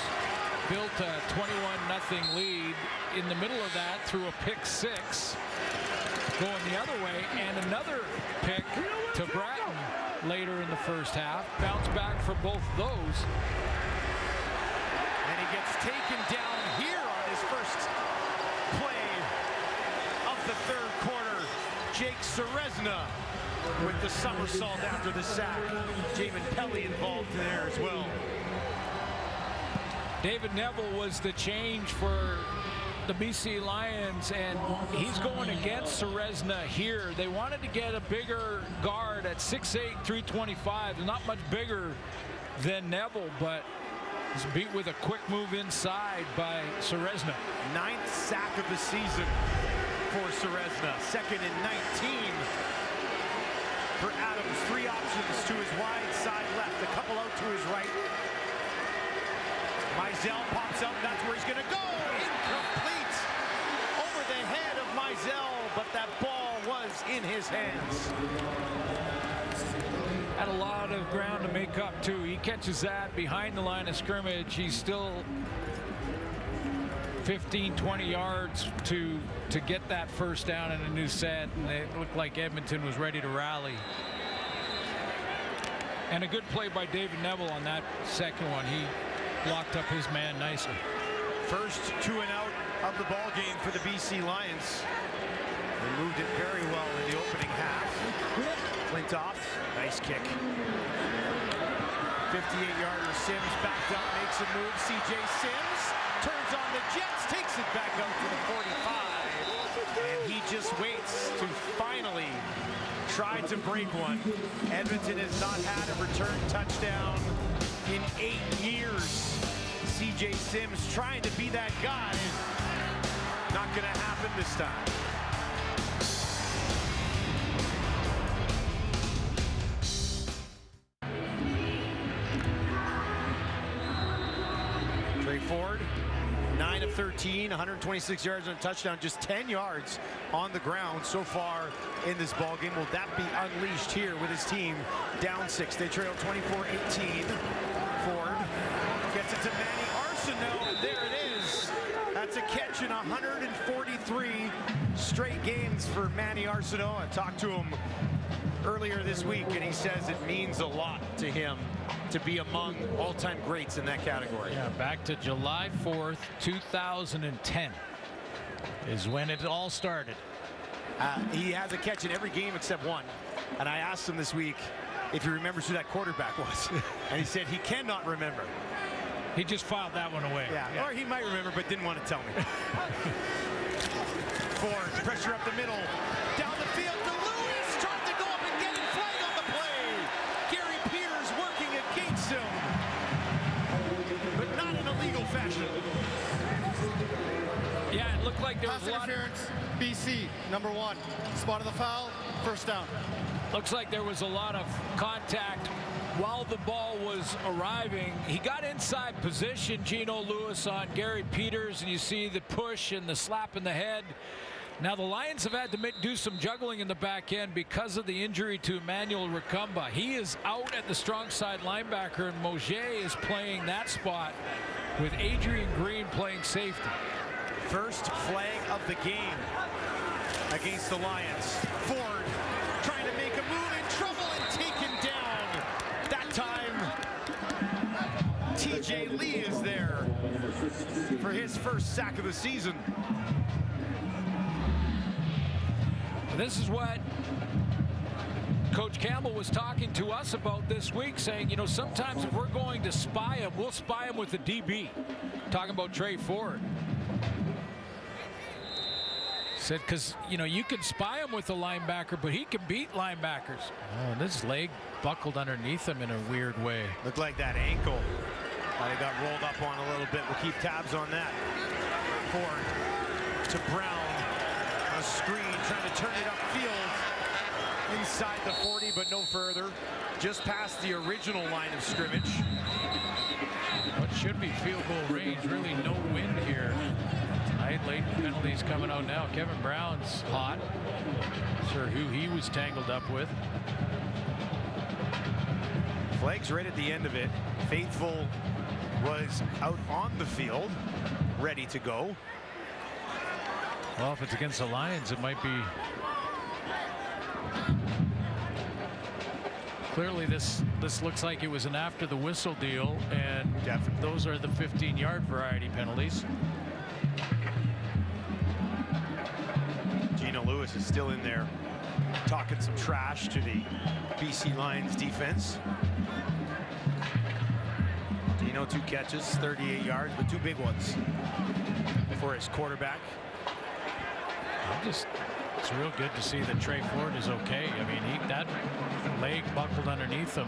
Built a 21-0 lead. In the middle of that, threw a pick 6 going the other way, and another pick to Bratton later in the first half. Bounce back for both those. And he gets taken down here on his first play of the third quarter. Jake Serezna with the somersault after the sack. Jamin Pelly involved there as well. David Neville was the change for the BC Lions, and he's going against Serezna here. They wanted to get a bigger guard at 6'8", 325. Not much bigger than Neville, but he's beat with a quick move inside by Serezna. 9th sack of the season for Serezna. 2nd and 19 for Adams. 3 options to his wide side left, a couple out to his right. Mizell pops up, that's where he's going to go. Incomplete over the head of Mizell, but that ball was in his hands. Had a lot of ground to make up too. He catches that behind the line of scrimmage. He's still 15-20 yards to get that first down in a new set, and it looked like Edmonton was ready to rally. And a good play by David Neville on that second one. He locked up his man nicely. First 2 and out of the ball game for the BC Lions. They moved it very well in the opening half. Flintoff, nice kick. 58-yarder. Sims backed up, makes a move. CJ Sims turns on the Jets, takes it back up to the 45. And he just waits to finally try to break one. Edmonton has not had a return touchdown in 8 years. CJ Sims trying to be that guy. Not going to happen this time. Trey Ford, 9 of 13, 126 yards and a touchdown, just 10 yards on the ground so far in this ball game. Will that be unleashed here with his team down 6? They trail 24-18. Ford gets it to Manny Arsenault, and there it is. That's a catch in 143 straight games for Manny Arsenault. I talked to him earlier this week, and he says it means a lot to him to be among all-time greats in that category. Yeah, back to July 4th, 2010 is when it all started. He has a catch in every game except one. And I asked him this week if he remembers who that quarterback was. And he said he cannot remember. He just filed that one away. Yeah. Or he might remember but didn't want to tell me. Ford, pressure up the middle. Down the field to Lewis. Trying to go up and get it. Flag on the play. Gary Peters working against him. But not in a legal fashion. Yeah, it looked like there was Pass a lot. interference, BC, number 1. Spot of the foul, first down. Looks like there was a lot of contact while the ball was arriving. He got inside position, Geno Lewis, on Gary Peters, and you see the push and the slap in the head. Now the Lions have had to do some juggling in the back end because of the injury to Emmanuel Ricumba. He is out at the strong side linebacker, and Moget is playing that spot with Adrian Green playing safety. First flag of the game against the Lions. Ford trying to make a move, in trouble and taken down. That time, TJ Lee is there for his first sack of the season. This is what Coach Campbell was talking to us about this week, saying, you know, sometimes if we're going to spy him, we'll spy him with the DB. Talking about Trey Ford. Said, because, you know, you can spy him with a linebacker, but he can beat linebackers. Oh, and this leg buckled underneath him in a weird way. Looked like that ankle that he got rolled up on a little bit. We'll keep tabs on that. Ford to Brown. A screen, trying to turn it upfield. Inside the 40, but no further. Just past the original line of scrimmage. What should be field goal range. Really no wind here. Late penalties coming out now. Kevin Brown's hot. Sure who he was tangled up with. Flags right at the end of it. Faithful was out on the field, ready to go. Well, if it's against the Lions, it might be. Clearly, this looks like it was an after the whistle deal, and those are the 15-yard variety penalties. Geno Lewis is still in there talking some trash to the BC Lions defense. Geno, 2 catches, 38 yards, but 2 big ones for his quarterback. It's real good to see that Trey Ford is okay. I mean, that leg buckled underneath him.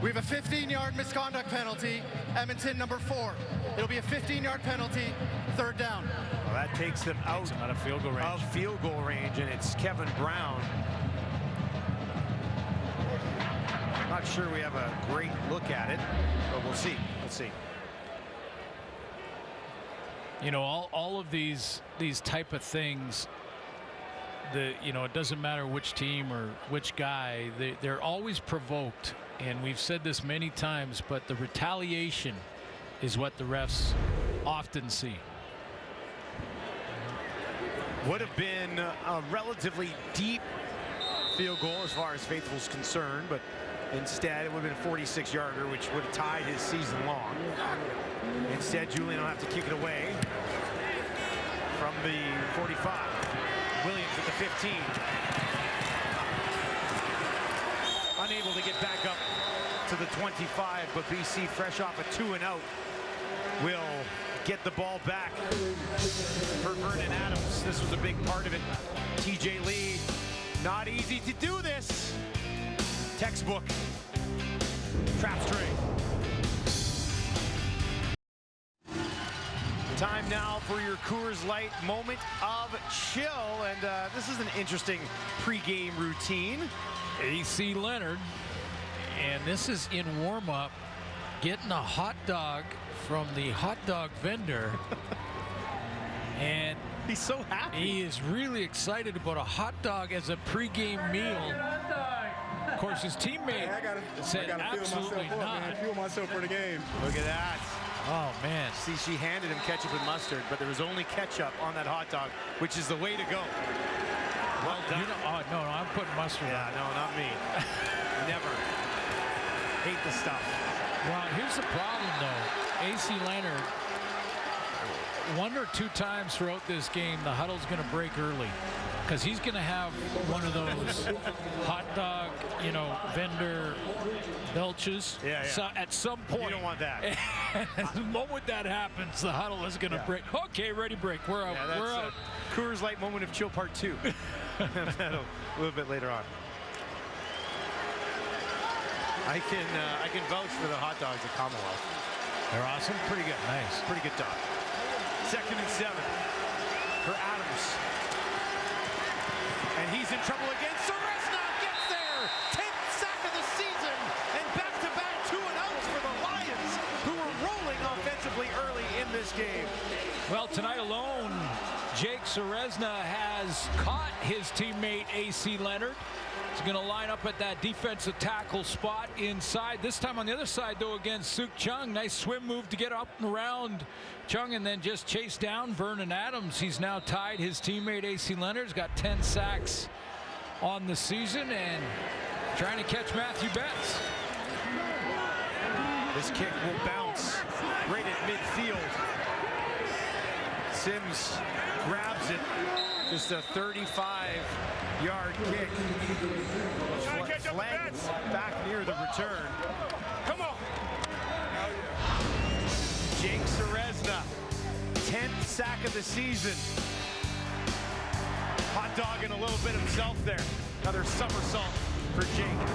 We have a 15-yard misconduct penalty. Edmonton, number 4. It'll be a 15-yard penalty, third down. Well, that takes them out of field goal range. And it's Kevin Brown. Not sure we have a great look at it, but we'll see. Let's see. You know, all of these type of things, it doesn't matter which team or which guy, they're always provoked, and we've said this many times, but the retaliation is what the refs often see. Would have been a relatively deep field goal as far as Faithful's concerned, but Instead, it would have been a 46-yarder, which would have tied his season long. Instead, Julian will have to kick it away from the 45. Williams at the 15. Unable to get back up to the 25, but BC, fresh off a 2-and-out, will get the ball back for Vernon Adams. This was a big part of it. TJ Lee, not easy to do this. Textbook. Trap string. Time now for your Coors Light moment of chill. And this is an interesting pregame routine. AC Leonard, and this is in warm-up, getting a hot dog from the hot dog vendor. And he's so happy. He is really excited about a hot dog as a pregame meal. Of course, his teammate said absolutely not. Fuel myself for the game. Look at that. Oh, man. See, she handed him ketchup and mustard, but there was only ketchup on that hot dog, which is the way to go. Well done. You know, oh, no, I'm putting mustard on. No, not me. Never. Hate the stuff. Well, here's the problem, though. AC Leonard, 1 or 2 times throughout this game, the huddle's going to break early because he's going to have one of those hot dog, vendor belches. Yeah. So at some point. You don't want that. And the moment that happens, the huddle is going to break. Okay, ready, break. We're out. That's We're out. Coors Light moment of chill part 2. A little bit later on. I can vouch for the hot dogs at Commonwealth. They're awesome. Pretty good. Nice. Pretty good dog. 2nd and 7 for Adams. And he's in trouble again. Serezna gets there. 10th sack of the season. And back-to-back 2-and-outs for the Lions, who were rolling offensively early in this game. Well, tonight alone, Jake Serezna has caught his teammate AC Leonard. He's going to line up at that defensive tackle spot inside. This time on the other side, though, against Suk Chung. Nice swim move to get up and around Chung and then just chase down Vernon Adams. He's now tied his teammate AC Leonard. He's got 10 sacks on the season and trying to catch Matthew Betts. This kick will bounce right at midfield. Sims grabs it. Just a 35-yard kick. Flag back near the return. Come on. Jake Serezna, 10th sack of the season. Hot dog and a little bit himself there. Another somersault for Jake.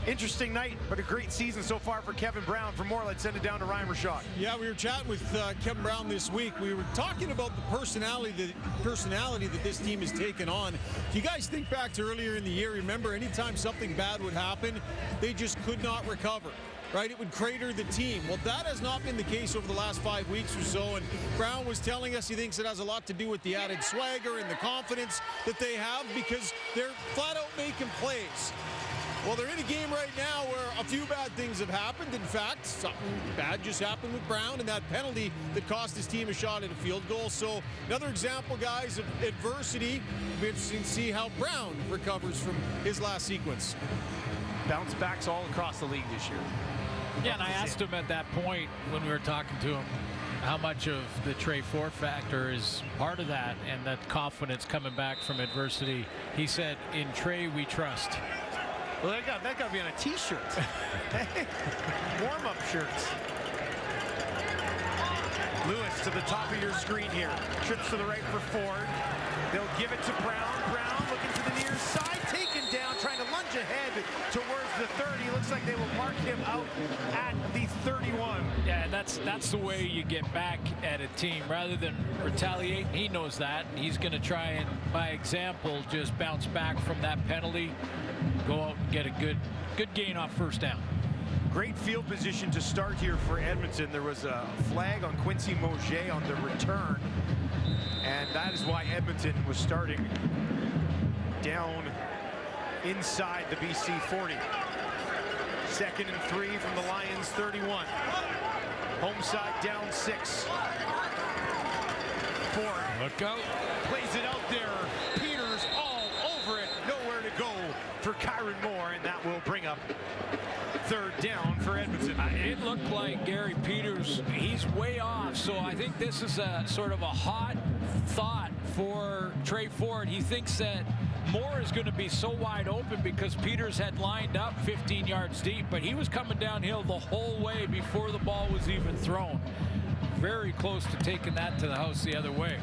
Interesting night, but a great season so far for Kevin Brown. For more, let's send it down to Ryan Rashad. Yeah, we were chatting with Kevin Brown this week. We were talking about the personality that this team has taken on. If you guys think back to earlier in the year, remember anytime something bad would happen, they just could not recover. Right, it would crater the team. Well, that has not been the case over the last 5 weeks or so, and Brown was telling us he thinks it has a lot to do with the added swagger and the confidence that they have because they're flat out making plays. Well, they're in a game right now where a few bad things have happened. In fact, something bad just happened with Brown and that penalty that cost his team a shot at a field goal. So another example, guys, of adversity. It'll be interesting to see how Brown recovers from his last sequence. Bounce backs all across the league this year. Yeah, and I asked him at that point when we were talking to him how much of the Trey Ford factor is part of that and that confidence coming back from adversity. He said, in Trey we trust. Well, that got to be on a T-shirt. Warm-up shirts. Lewis to the top of your screen here. Trips to the right for Ford. They'll give it to Brown. Brown looking to the near side. Taken down, trying to lunge ahead towards the 30. Looks like they will mark him out at the 31. Yeah, and that's the way you get back at a team. Rather than retaliate, he knows that. He's going to try and, by example, just bounce back from that penalty. Go out and get a good gain off first down. Great field position to start here for Edmonton. There was a flag on Quincy Mauger on the return, and that is why Edmonton was starting down inside the BC 40. 2nd and 3 from the Lions 31. Home side down 6. Ford Look out. Plays it out there. Peters all over it. Nowhere to go for Kyron Moore, and that will bring up third down for Edmonton. It looked like Gary Peters, he's way off, so I think this is a sort of a hot thought for Trey Ford. He thinks that Moore is going to be so wide open because Peters had lined up 15 yards deep, but he was coming downhill the whole way before the ball was even thrown. Very close to taking that to the house the other way.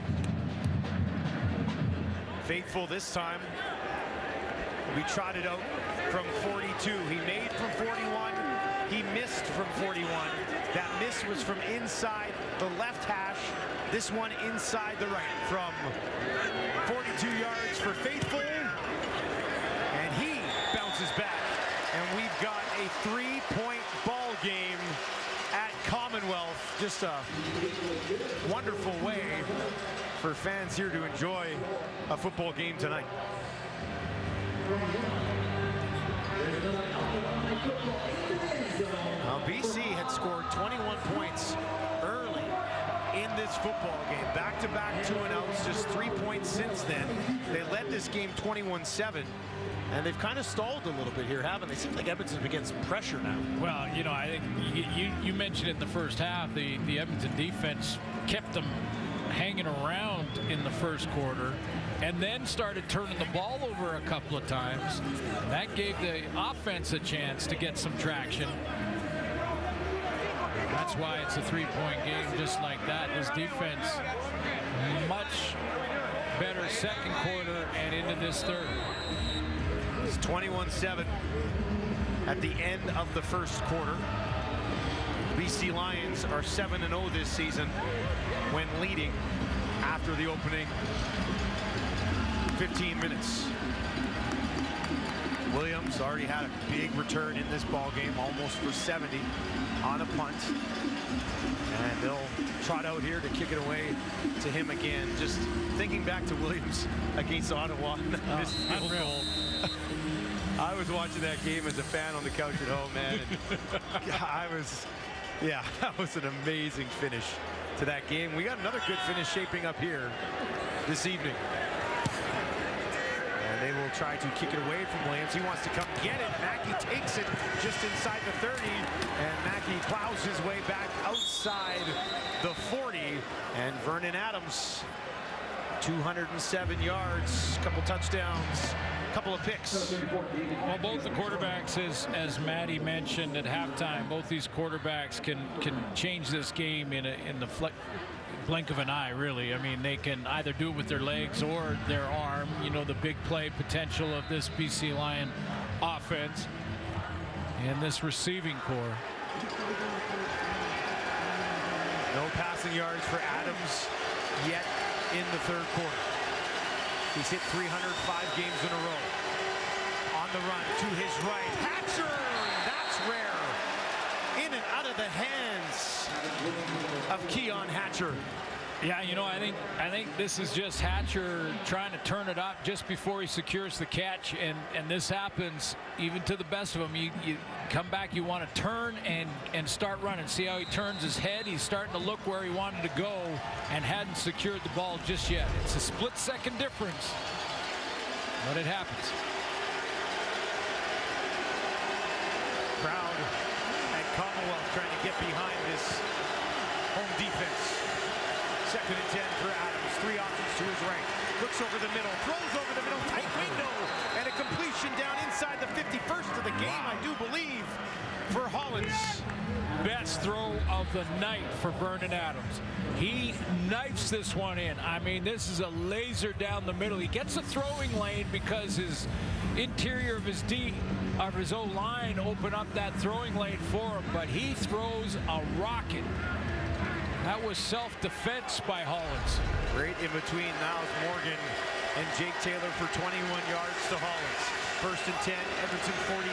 Faithful this time. We trotted out from 42. He made from 41. He missed from 41. That miss was from inside the left hash. This one inside the right from 42 yards for Faithful. And he bounces back. And we've got a 3-point ball game at Commonwealth. Just a wonderful way for fans here to enjoy a football game tonight. Now, BC had scored 21 points early in this football game. Back-to-back 2-and-outs, just 3 points since then. They led this game 21-7. And they've kind of stalled a little bit here, haven't they? Seems like Edmonton's been getting some pressure now. Well, you know, I think you mentioned it in the first half. The Edmonton defense kept them hanging around in the first quarter and then started turning the ball over a couple of times. That gave the offense a chance to get some traction. That's why it's a 3-point game just like that. This defense much better second quarter and into this third. It's 21-7 at the end of the first quarter. BC Lions are 7-0 this season when leading after the opening 15 minutes. Williams already had a big return in this ball game, almost for 70 on a punt. And they'll trot out here to kick it away to him again. Just thinking back to Williams against Ottawa. Unreal. I was watching that game as a fan on the couch at home, man. And that was an amazing finish to that game. We got another good finish shaping up here this evening. And they will try to kick it away from Williams. He wants to come get it. Mackey takes it just inside the 30. And Mackey plows his way back outside the 40. And Vernon Adams, 207 yards, couple touchdowns, couple of picks. Well, both the quarterbacks, as Maddie mentioned at halftime, both these quarterbacks can change this game in the blink of an eye, really. I mean, they can either do it with their legs or their arm. You know, the big play potential of this BC Lion offense and this receiving core. No passing yards for Adams yet in the third quarter. He's hit 305 games in a row. On the run to his right. Hatcher! That's rare. In and out of the hands of Keon Hatcher. Yeah, you know, I think this is just Hatcher trying to turn it up just before he secures the catch, and this happens even to the best of them. You come back, you want to turn and start running. See how he turns his head? He's starting to look where he wanted to go and hadn't secured the ball just yet. It's a split-second difference, but it happens. Crowd at Commonwealth trying to get behind this home defense. Second and 10 for Adams. Three options to his right. Looks over the middle. Throws over the middle. Tight window. And a completion down inside the 51st of the game, I do believe, for Hollins. Best throw of the night for Vernon Adams. He knifes this one in. I mean, this is a laser down the middle. He gets a throwing lane because his interior of his O-line opened up that throwing lane for him, but he throws a rocket. That was self-defense by Hollins. Right in between Niles Morgan and Jake Taylor for 21 yards to Hollins. First and 10, Edmonton 48.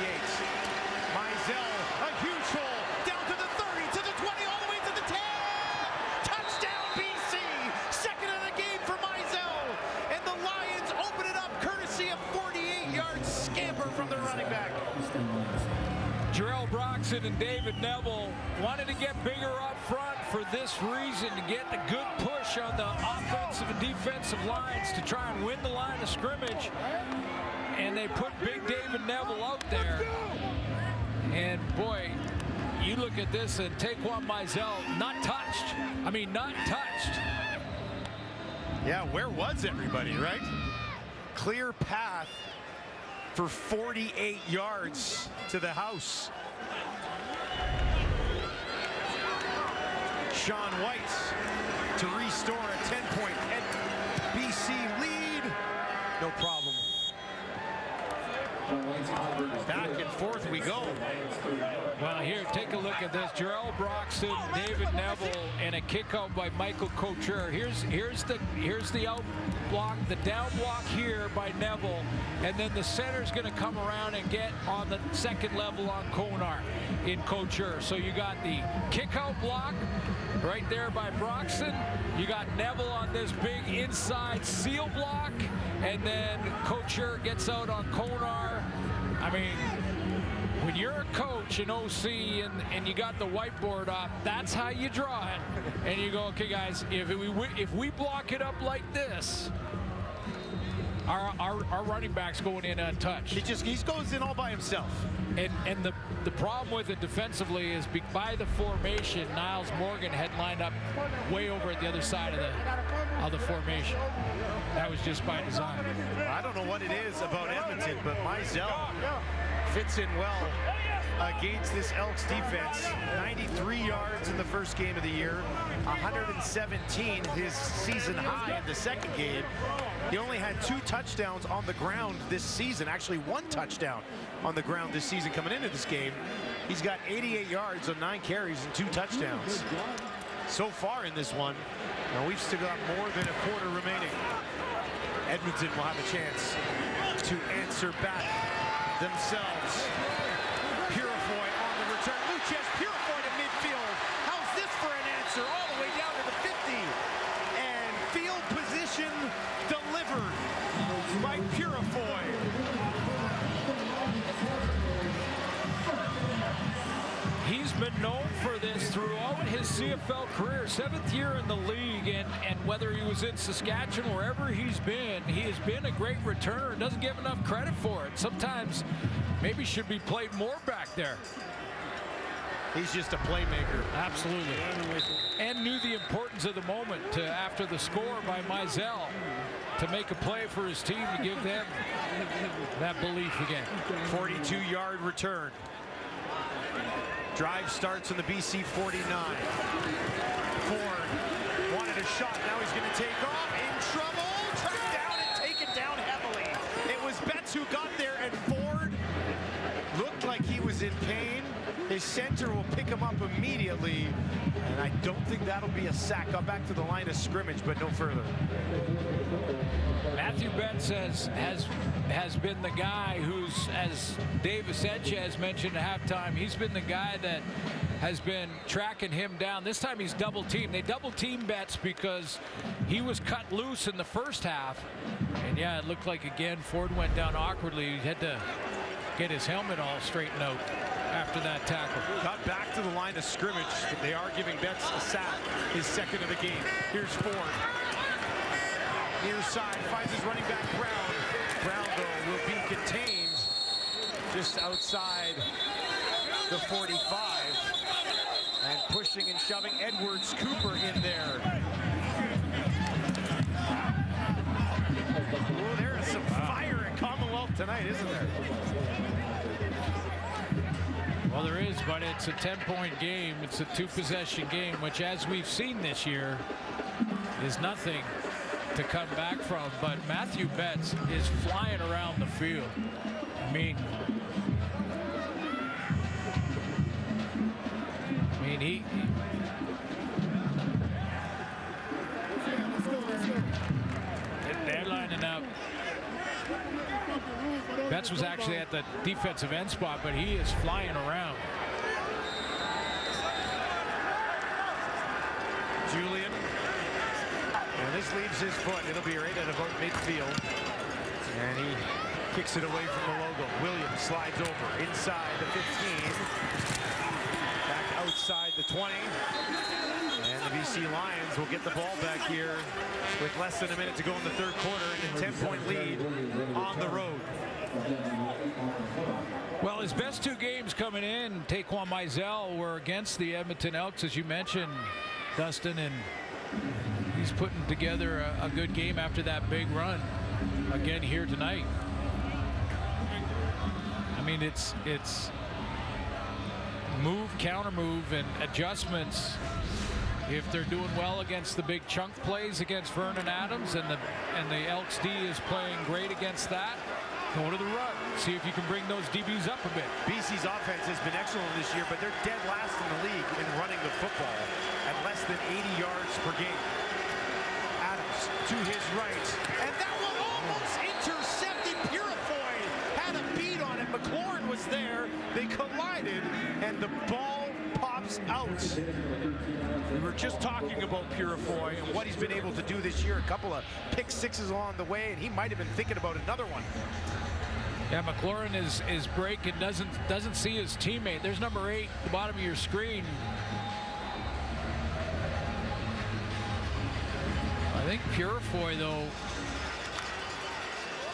Mizell, a huge hole, down to the 30, to the 20, all the way to the 10. Touchdown, BC. Second of the game for Mizell. And the Lions open it up courtesy of 48-yard scamper from the running back. Jarrell Broxton and David Neville wanted to get bigger up front for this reason, to get a good push on the offensive and defensive lines to try and win the line of scrimmage. And they put big David Neville out there. And boy, you look at this and Taquan Mizell not touched. I mean, not touched. Yeah, where was everybody, right? Clear path for 48 yards to the house. Sean White to restore a 10-point BC lead. No problem. Back and forth we go. Well, here, take a look at this. Jarrell Broxton, David Neville, and a kick out by Michael Couture. Here's the out block, the down block here by Neville, and then the center's going to come around and get on the second level on Konar in Couture. So you got the kick out block right there by Broxton. You got Neville on this big inside seal block, and then Couture gets out on Konar. I mean, when you're a coach in OC and you got the whiteboard up, that's how you draw it. And you go, okay, guys, if we block it up like this, our running back's going in untouched. He goes in all by himself. And the problem with it defensively is by the formation, Niles Morgan had lined up way over at the other side of the formation. That was just by design. I don't know what it is about Edmonton, but Mizell fits in well against this Elks defense. 93 yards in the first game of the year, 117 his season high in the second game. He only had 2 touchdowns on the ground this season, actually 1 touchdown on the ground this season coming into this game. He's got 88 yards on 9 carries and 2 touchdowns so far in this one. Now we've still got more than a quarter remaining. Edmonton will have a chance to answer back themselves. Purifoy on the return. Lucas Purifoy to midfield. How's this for an answer? All the way down to the 50. And field position delivered by Purifoy. He's been known for this throughout his CFL career, 7th year in the league, and whether he was in Saskatchewan, wherever he's been, he has been a great returner and doesn't give enough credit for it. Sometimes maybe should be played more back there. He's just a playmaker. Absolutely. And knew the importance of the moment after the score by Mizell to make a play for his team to give them that belief again. 42-yard return. Drive starts on the BC 49. Ford wanted a shot. Now he's going to take off. In trouble. Tracked down and taken down heavily. It was Betts who got there, and Ford looked like he was in pain. His center will pick him up immediately, and I don't think that'll be a sack. Got back to the line of scrimmage, but no further. Matthew Betts has been the guy who's, as Dave Sanchez mentioned at halftime, he's been the guy that has been tracking him down. This time he's double teamed. They double teamed Betts because he was cut loose in the first half. And yeah, it looked like again Ford went down awkwardly. He had to get his helmet all straightened out after that tackle. Got back to the line of scrimmage, but they are giving Betts a sack, his second of the game. Here's Ford. Near side, finds his running back Brown. Brown, though, will be contained just outside the 45. And pushing and shoving Edwards Cooper in there. Well, there is some fire at Commonwealth tonight, isn't there? Well, there is, but it's a 10-point game. It's a 2-possession game, which, as we've seen this year, is nothing to come back from. But Matthew Betts is flying around the field. I mean, they're lining up. Betts was actually at the defensive end spot, but he is flying around. Julian. And this leaves his foot. It'll be right at about midfield. And he kicks it away from the logo. Williams slides over inside the 15, back outside the 20, and the BC Lions will get the ball back here with less than a minute to go in the third quarter and a 10-point lead on the road. Well, his best two games coming in, Taquan Mizell, were against the Edmonton Elks, as you mentioned, Dustin, and he's putting together a good game after that big run again here tonight. I mean, it's move, counter move, and adjustments. If they're doing well against the big chunk plays against Vernon Adams, and the Elks D is playing great against that, go to the run. See if you can bring those DBs up a bit. BC's offense has been excellent this year, but they're dead last in the league in running the football at less than 80 yards per game. Adams to his right, and that one almost intercepted. Purifoy had a beat on it. McLaurin was there. They collided, and the ball pops out. We were just talking about Purifoy and what he's been able to do this year. A couple of pick sixes along the way, and he might have been thinking about another one. Yeah, McLaurin is breaking, doesn't see his teammate. There's number 8 at the bottom of your screen. I think Purifoy, though,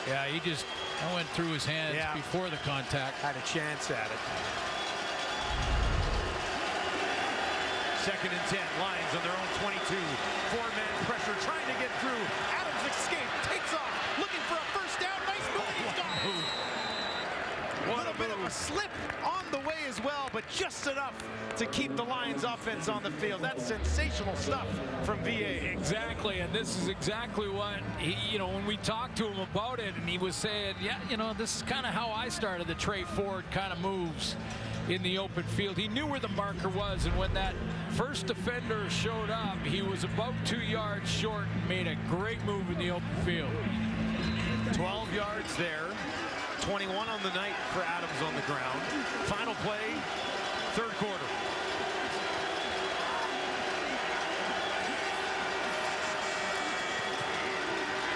yeah, I went through his hands before the contact. Had a chance at it. 2nd and 10, Lions on their own 22. 4-man pressure, trying to get through. Adams escaped, takes off, looking for a first down. Nice move, he's got it. A little bit of a slip on the way as well, but just enough to keep the Lions offense on the field. That's sensational stuff from VA. Exactly, and this is exactly what when we talked to him about it, and he was saying, yeah, this is kind of how I started the Trey Ford kind of moves in the open field. He knew where the marker was, and when that first defender showed up, he was about 2 yards short and made a great move in the open field. 12 yards there. 21 on the night for Adams on the ground. Final play, third quarter.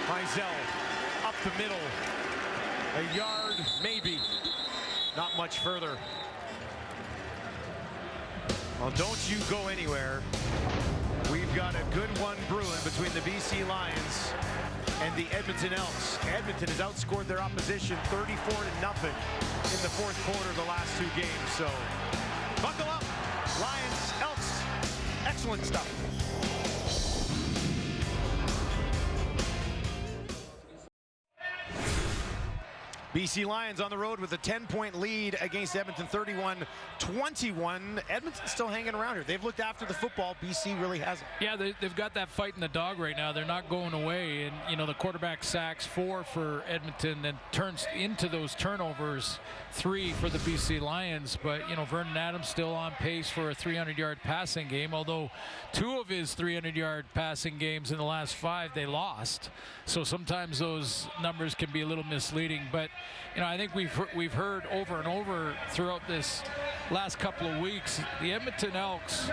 Mizell up the middle. A yard, maybe. Not much further. Well, don't you go anywhere. We've got a good one brewing between the BC Lions and the Edmonton Elks. Edmonton has outscored their opposition 34-0 in the fourth quarter of the last 2 games. So buckle up, Lions, Elks, excellent stuff. BC Lions on the road with a 10-point lead against Edmonton, 31-21. Edmonton still hanging around here. They've looked after the football. BC really hasn't. Yeah, they've got that fight in the dog right now. They're not going away. And, the quarterback sacks 4 for Edmonton and turns into those turnovers 3 for the BC Lions. But, Vernon Adams still on pace for a 300-yard passing game, although 2 of his 300-yard passing games in the last 5, they lost. So sometimes those numbers can be a little misleading. But, I think we've heard over and over throughout this last couple of weeks, the Edmonton Elks,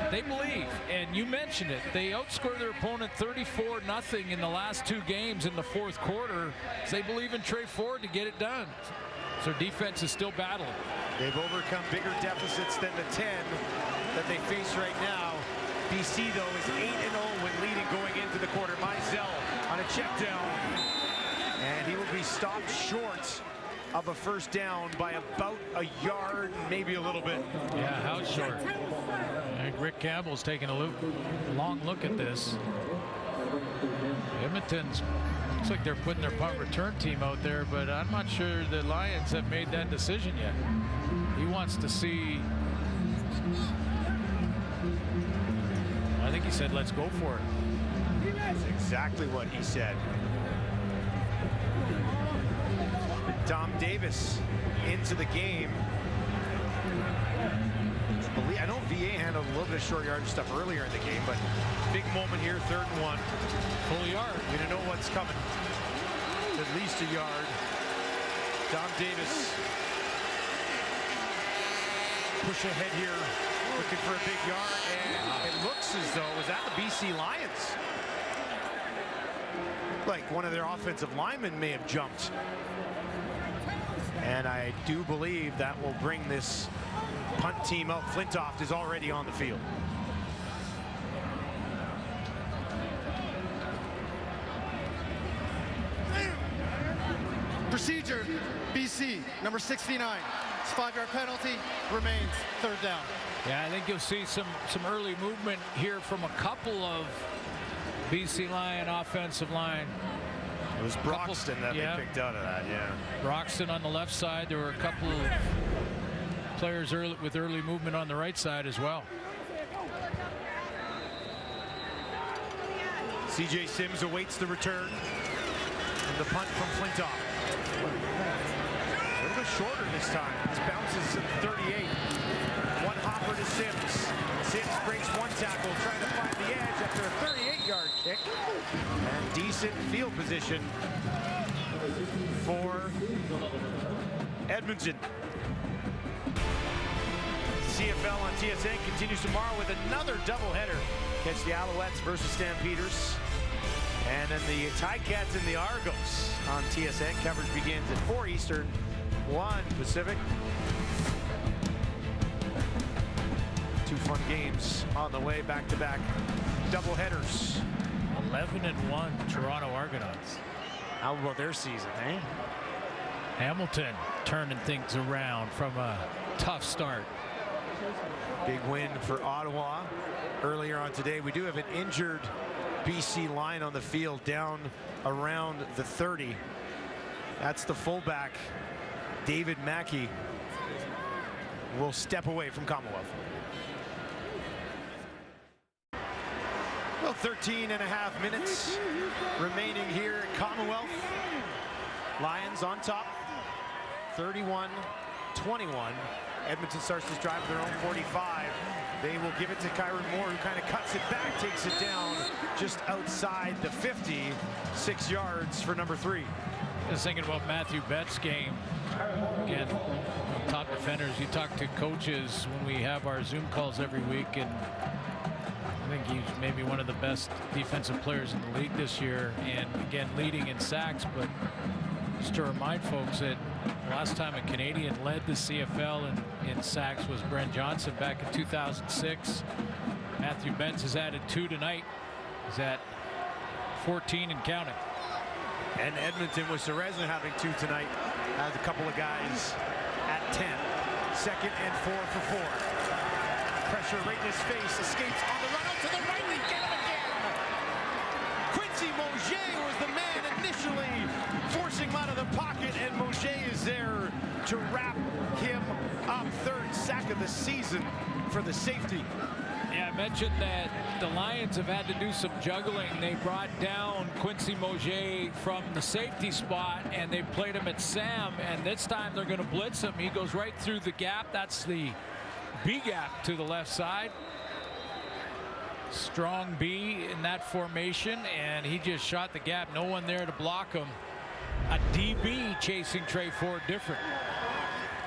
they believe, and you mentioned it, they outscored their opponent 34-0 in the last 2 games in the fourth quarter. So they believe in Trey Ford to get it done. So their defense is still battling. They've overcome bigger deficits than the 10 that they face right now. BC, though, is 8-0 when leading going into the quarter. Mizell on a check down, and he will be stopped short of a first down by about a yard, maybe a little bit. Yeah, how short? Rick Campbell's taking a long look at this. Edmonton's looks like they're putting their punt return team out there, but I'm not sure the Lions have made that decision yet. He wants to see. I think he said, let's go for it. That's exactly what he said. Dom Davis into the game. I know VA handled a little bit of short yardage stuff earlier in the game, but big moment here, 3rd and 1. Full yard. We don't know what's coming. At least a yard. Dom Davis. Push ahead here, looking for a big yard, and it looks as though, was that the BC Lions? Like one of their offensive linemen may have jumped. And I do believe that will bring this punt team out. Flintoff is already on the field. Procedure, BC, number 69. It's a 5-yard penalty, remains 3rd down. Yeah, I think you'll see some early movement here from a couple of BC Lion offensive line. It was Broxton that they picked out of that, yeah. Broxton on the left side. There were a couple of players with early movement on the right side as well. CJ Sims awaits the return. And the punt from Flintoff. A little bit shorter this time. This bounces at 38. One hopper to Sims. Sims breaks one tackle, trying to find the edge after a 38-yard kick. And decent field position for Edmonton. CFL on TSN continues tomorrow with another doubleheader. Catch the Alouettes versus Stampeders. And then the Ticats and the Argos on TSN. Coverage begins at 4 Eastern, 1 Pacific. 2 fun games on the way, back-to-back doubleheaders. 11-1 Toronto Argonauts. How about their season, eh? Hamilton turning things around from a tough start. Big win for Ottawa earlier on today. We do have an injured BC line on the field down around the 30. That's the fullback, David Mackey, will step away from Commonwealth. Well, 13.5 minutes remaining here at Commonwealth. Lions on top, 31-21. Edmonton starts this drive with their own 45. They will give it to Kyron Moore, who kind of cuts it back, takes it down just outside the 50, 6 yards for number 3. Just thinking about Matthew Bett's game. Again, top defenders. You talk to coaches when we have our Zoom calls every week, and I think he's maybe one of the best defensive players in the league this year, and again leading in sacks. But just to remind folks that the last time a Canadian led the CFL in sacks was Brent Johnson back in 2006. Matthew Betts has added 2 tonight. He's at 14 and counting. And Edmonton with Ceresna having 2 tonight. Has a couple of guys at 10. 2nd and 4 for Ford. Pressure right in his face. Escapes on the run out to the right. They get him again. Quincy Moget was the man initially forcing him out of the pocket, and Moget is there to wrap him up. 3rd sack of the season for the safety. Yeah, I mentioned that the Lions have had to do some juggling. They brought down Quincy Moget from the safety spot, and they played him at Sam, and this time they're going to blitz him. He goes right through the gap. That's the B gap to the left side. Strong B in that formation, and he just shot the gap. No one there to block him. A DB chasing Trey Ford different.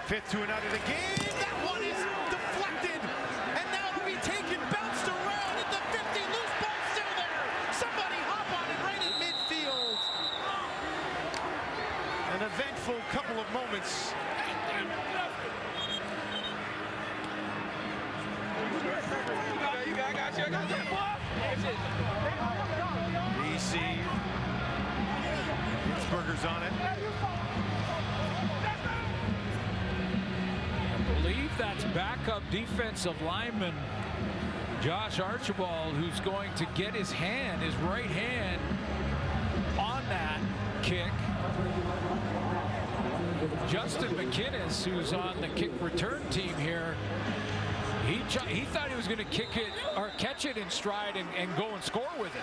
5th to another the game. That one is deflected, and now it'll be taken, bounced around at the 50. Loose ball still there. Somebody hop on it right at midfield. An eventful couple of moments. BC. Pittsburghers on it. I believe that's backup defensive lineman Josh Archibald, who's going to get his right hand on that kick. Justin McInnes, who's on the kick return team here, he thought he was going to kick it or catch it in stride and go and score with it.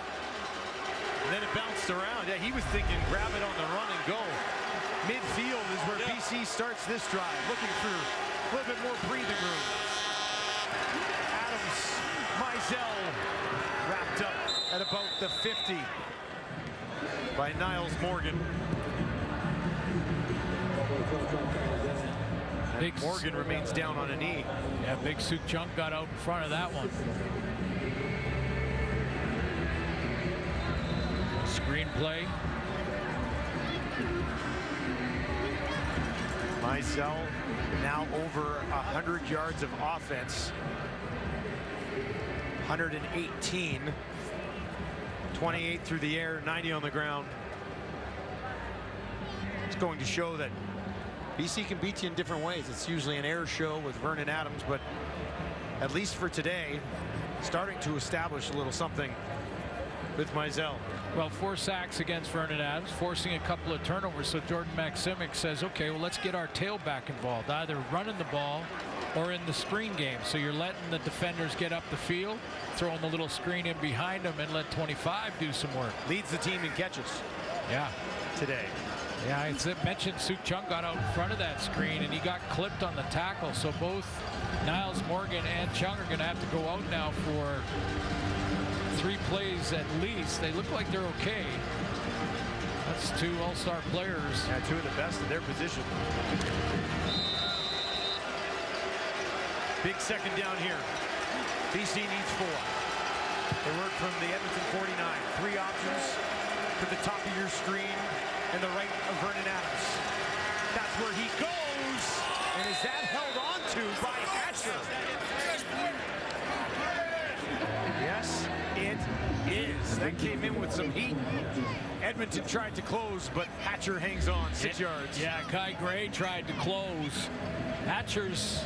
And then it bounced around. Yeah, he was thinking grab it on the run and go. Midfield is where BC starts this drive, looking for a little bit more breathing room. Adams, Mizell wrapped up at about the 50 by Niles Morgan. Big Morgan remains down on a knee. Yeah, Big Suk Chunk got out in front of that one. Screenplay. Mizell now over 100 yards of offense. 118. 28 through the air, 90 on the ground. It's going to show that BC can beat you in different ways. It's usually an air show with Vernon Adams, but at least for today, starting to establish a little something with Mizell. Well, 4 sacks against Vernon Adams, forcing a couple of turnovers. So Jordan Maximic says, okay, well, let's get our tailback involved, either running the ball or in the screen game. So you're letting the defenders get up the field, throwing the little screen in behind them, and let 25 do some work. Leads the team in catches. Yeah. Today. Yeah, I mentioned Suk Chung got out in front of that screen, and he got clipped on the tackle. So both Niles Morgan and Chung are going to have to go out now for 3 plays at least. They look like they're okay. That's 2 all-star players. Yeah, 2 of the best in their position. Big second down here. BC needs 4. They work from the Edmonton 49. 3 options to the top of your screen and the right of Vernon Adams. That's where he goes. And is that held on to by Hatcher? Yes, it is. That came in with some heat. Edmonton tried to close, but Hatcher hangs on 6 yards. Yeah, Kai Gray tried to close. Hatcher's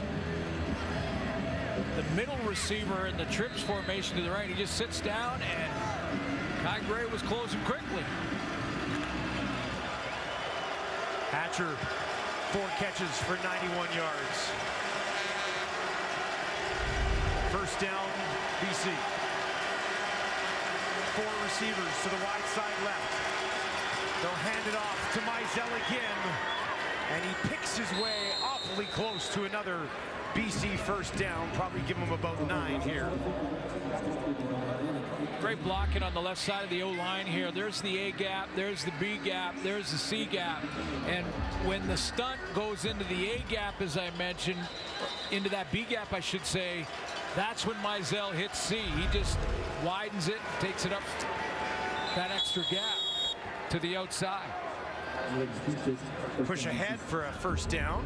the middle receiver in the trips formation to the right. He just sits down, and Kai Gray was closing quickly. Hatcher, 4 catches for 91 yards. First down, BC. 4 receivers to the wide side left. They'll hand it off to Mizell again, and he picks his way awfully close to another BC first down. Probably give him about 9 here. Great blocking on the left side of the O-line here. There's the A gap, there's the B gap, there's the C gap. And when the stunt goes into the A gap, as I mentioned, into that B gap, I should say, that's when Mizell hits C. He just widens it, takes it up that extra gap to the outside. Push ahead for a first down.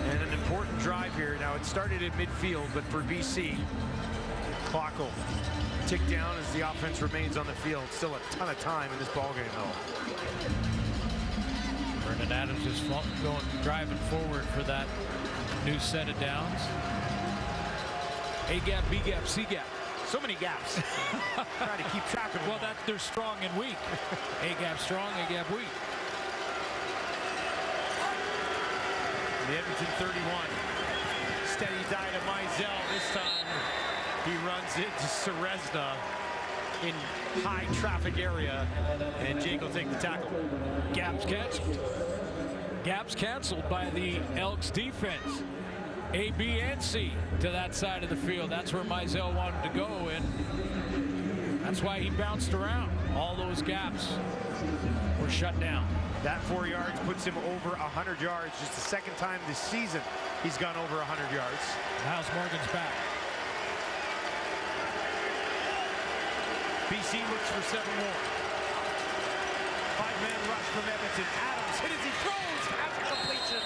And an important drive here. Now, it started at midfield, but for BC, clock will tick down as the offense remains on the field. Still a ton of time in this ballgame, though. Vernon Adams is driving forward for that new set of downs. A gap, B gap, C gap. So many gaps. Trying to keep track of them. Well, they're strong and weak. A gap strong, A gap weak. The Edmonton 31. Steady die to Mizell. This time he runs into Serezna in high traffic area, and Jake will take the tackle. Gaps canceled. Gaps canceled by the Elks defense. A, B, and C to that side of the field. That's where Mizell wanted to go, and that's why he bounced around. All those gaps were shut down. That 4 yards puts him over 100 yards. Just the second time this season he's gone over 100 yards. Niles Morgan's back. BC looks for 7 more. 5-man rush from Edmonton. Adams hit as he throws. After completion,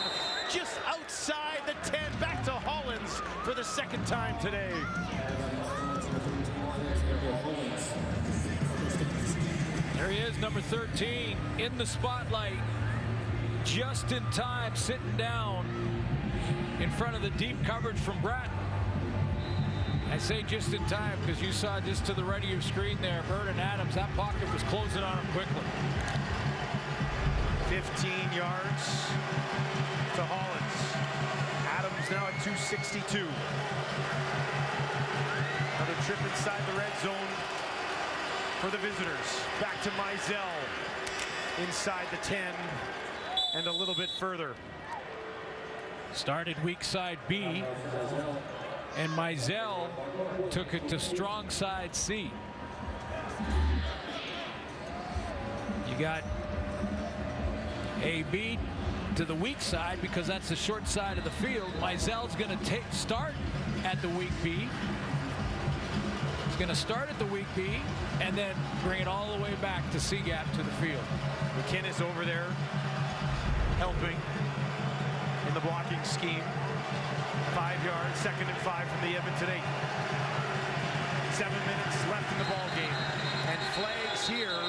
just outside the 10. Back to Hollins for the second time today. There he is, number 13, in the spotlight, just in time, sitting down in front of the deep coverage from Bratton. I say just in time because you saw just to the right of your screen there, Vernon Adams, that pocket was closing on him quickly. 15 yards to Hollins. Adams now at 262. Another trip inside the red zone for the visitors. Back to Mizell inside the 10 and a little bit further. Started weak side B, and Mizell took it to strong side C. You got AB to the weak side because that's the short side of the field. Mizell's going to start at the weak B. He's going to start at the weak B and then bring it all the way back to C gap to the field. McKinnis over there grouping in the blocking scheme. 5 yards, 2nd and 5 from the Edmonton 8. 7 minutes left in the ball game. And flags here.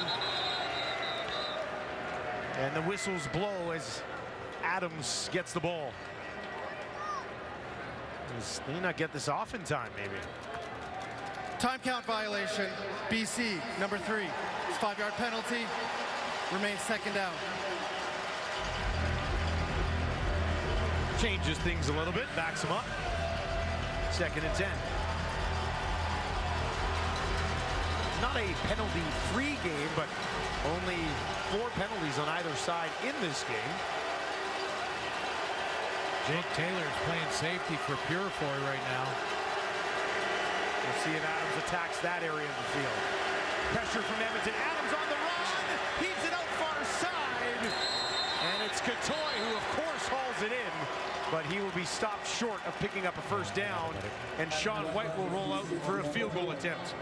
And the whistles blow as Adams gets the ball. They may not get this off in time, maybe. Time count violation. BC, number 3. It's 5-yard penalty. Remains 2nd down. Changes things a little bit, backs him up. 2nd and 10. Not a penalty-free game, but only 4 penalties on either side in this game. Jake Taylor is playing safety for Purifoy right now. We'll see if Adams attacks that area of the field. Pressure from Edmonton. Adams on the run. Heaves it out far side. And it's Catoy who, of course, hauls it in. But he will be stopped short of picking up a 1st down. And Sean White will roll out for a field goal attempt.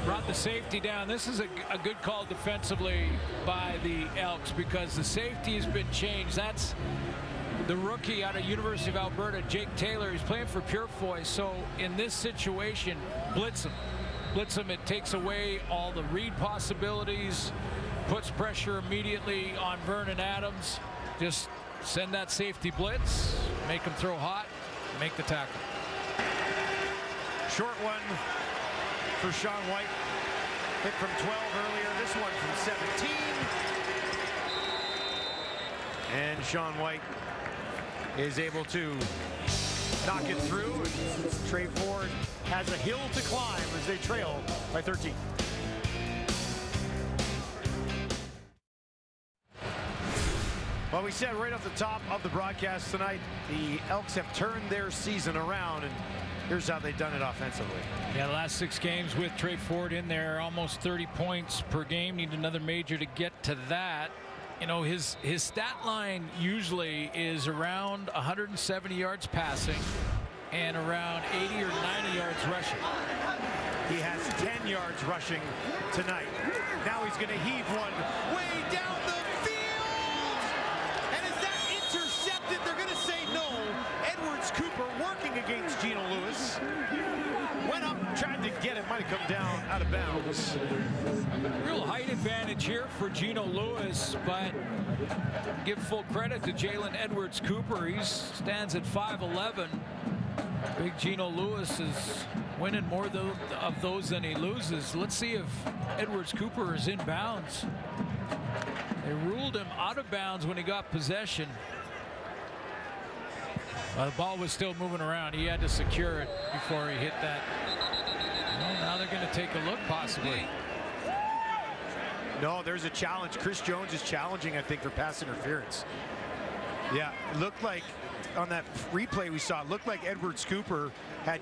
Brought the safety down. This is a good call defensively by the Elks because the safety has been changed. That's the rookie out of University of Alberta, Jake Taylor. He's playing for Purifoy. So in this situation, blitz him. Blitz him. It takes away all the read possibilities, puts pressure immediately on Vernon Adams. Just send that safety blitz, make him throw hot, make the tackle. Short one for Sean White. Hit from 12 earlier, this one from 17. And Sean White is able to knock it through. Trey Ford has a hill to climb as they trail by 13. Well, we said right off the top of the broadcast tonight, the Elks have turned their season around, and here's how they've done it offensively. Yeah, the last 6 games with Trey Ford in there, almost 30 points per game. Need another major to get to that. You know, his stat line usually is around 170 yards passing and around 80 or 90 yards rushing. He has 10 yards rushing tonight. Now he's going to heave one way down the field. And is that intercepted? They're going to say no. Edwards Cooper working against Gino Lewis. Went up, tried to get it, might have come down out of bounds. Real height advantage here for Gino Lewis, but give full credit to Jalen Edwards Cooper. He stands at 5'11". Big Gino Lewis is winning more of those than he loses. Let's see if Edwards Cooper is in bounds. They ruled him out of bounds when he got possession. The ball was still moving around. He had to secure it before he hit that. Well, now they're going to take a look, possibly. No, there's a challenge. Chris Jones is challenging, I think, for pass interference. Yeah, it looked like on that replay we saw, it looked like Edwards Cooper had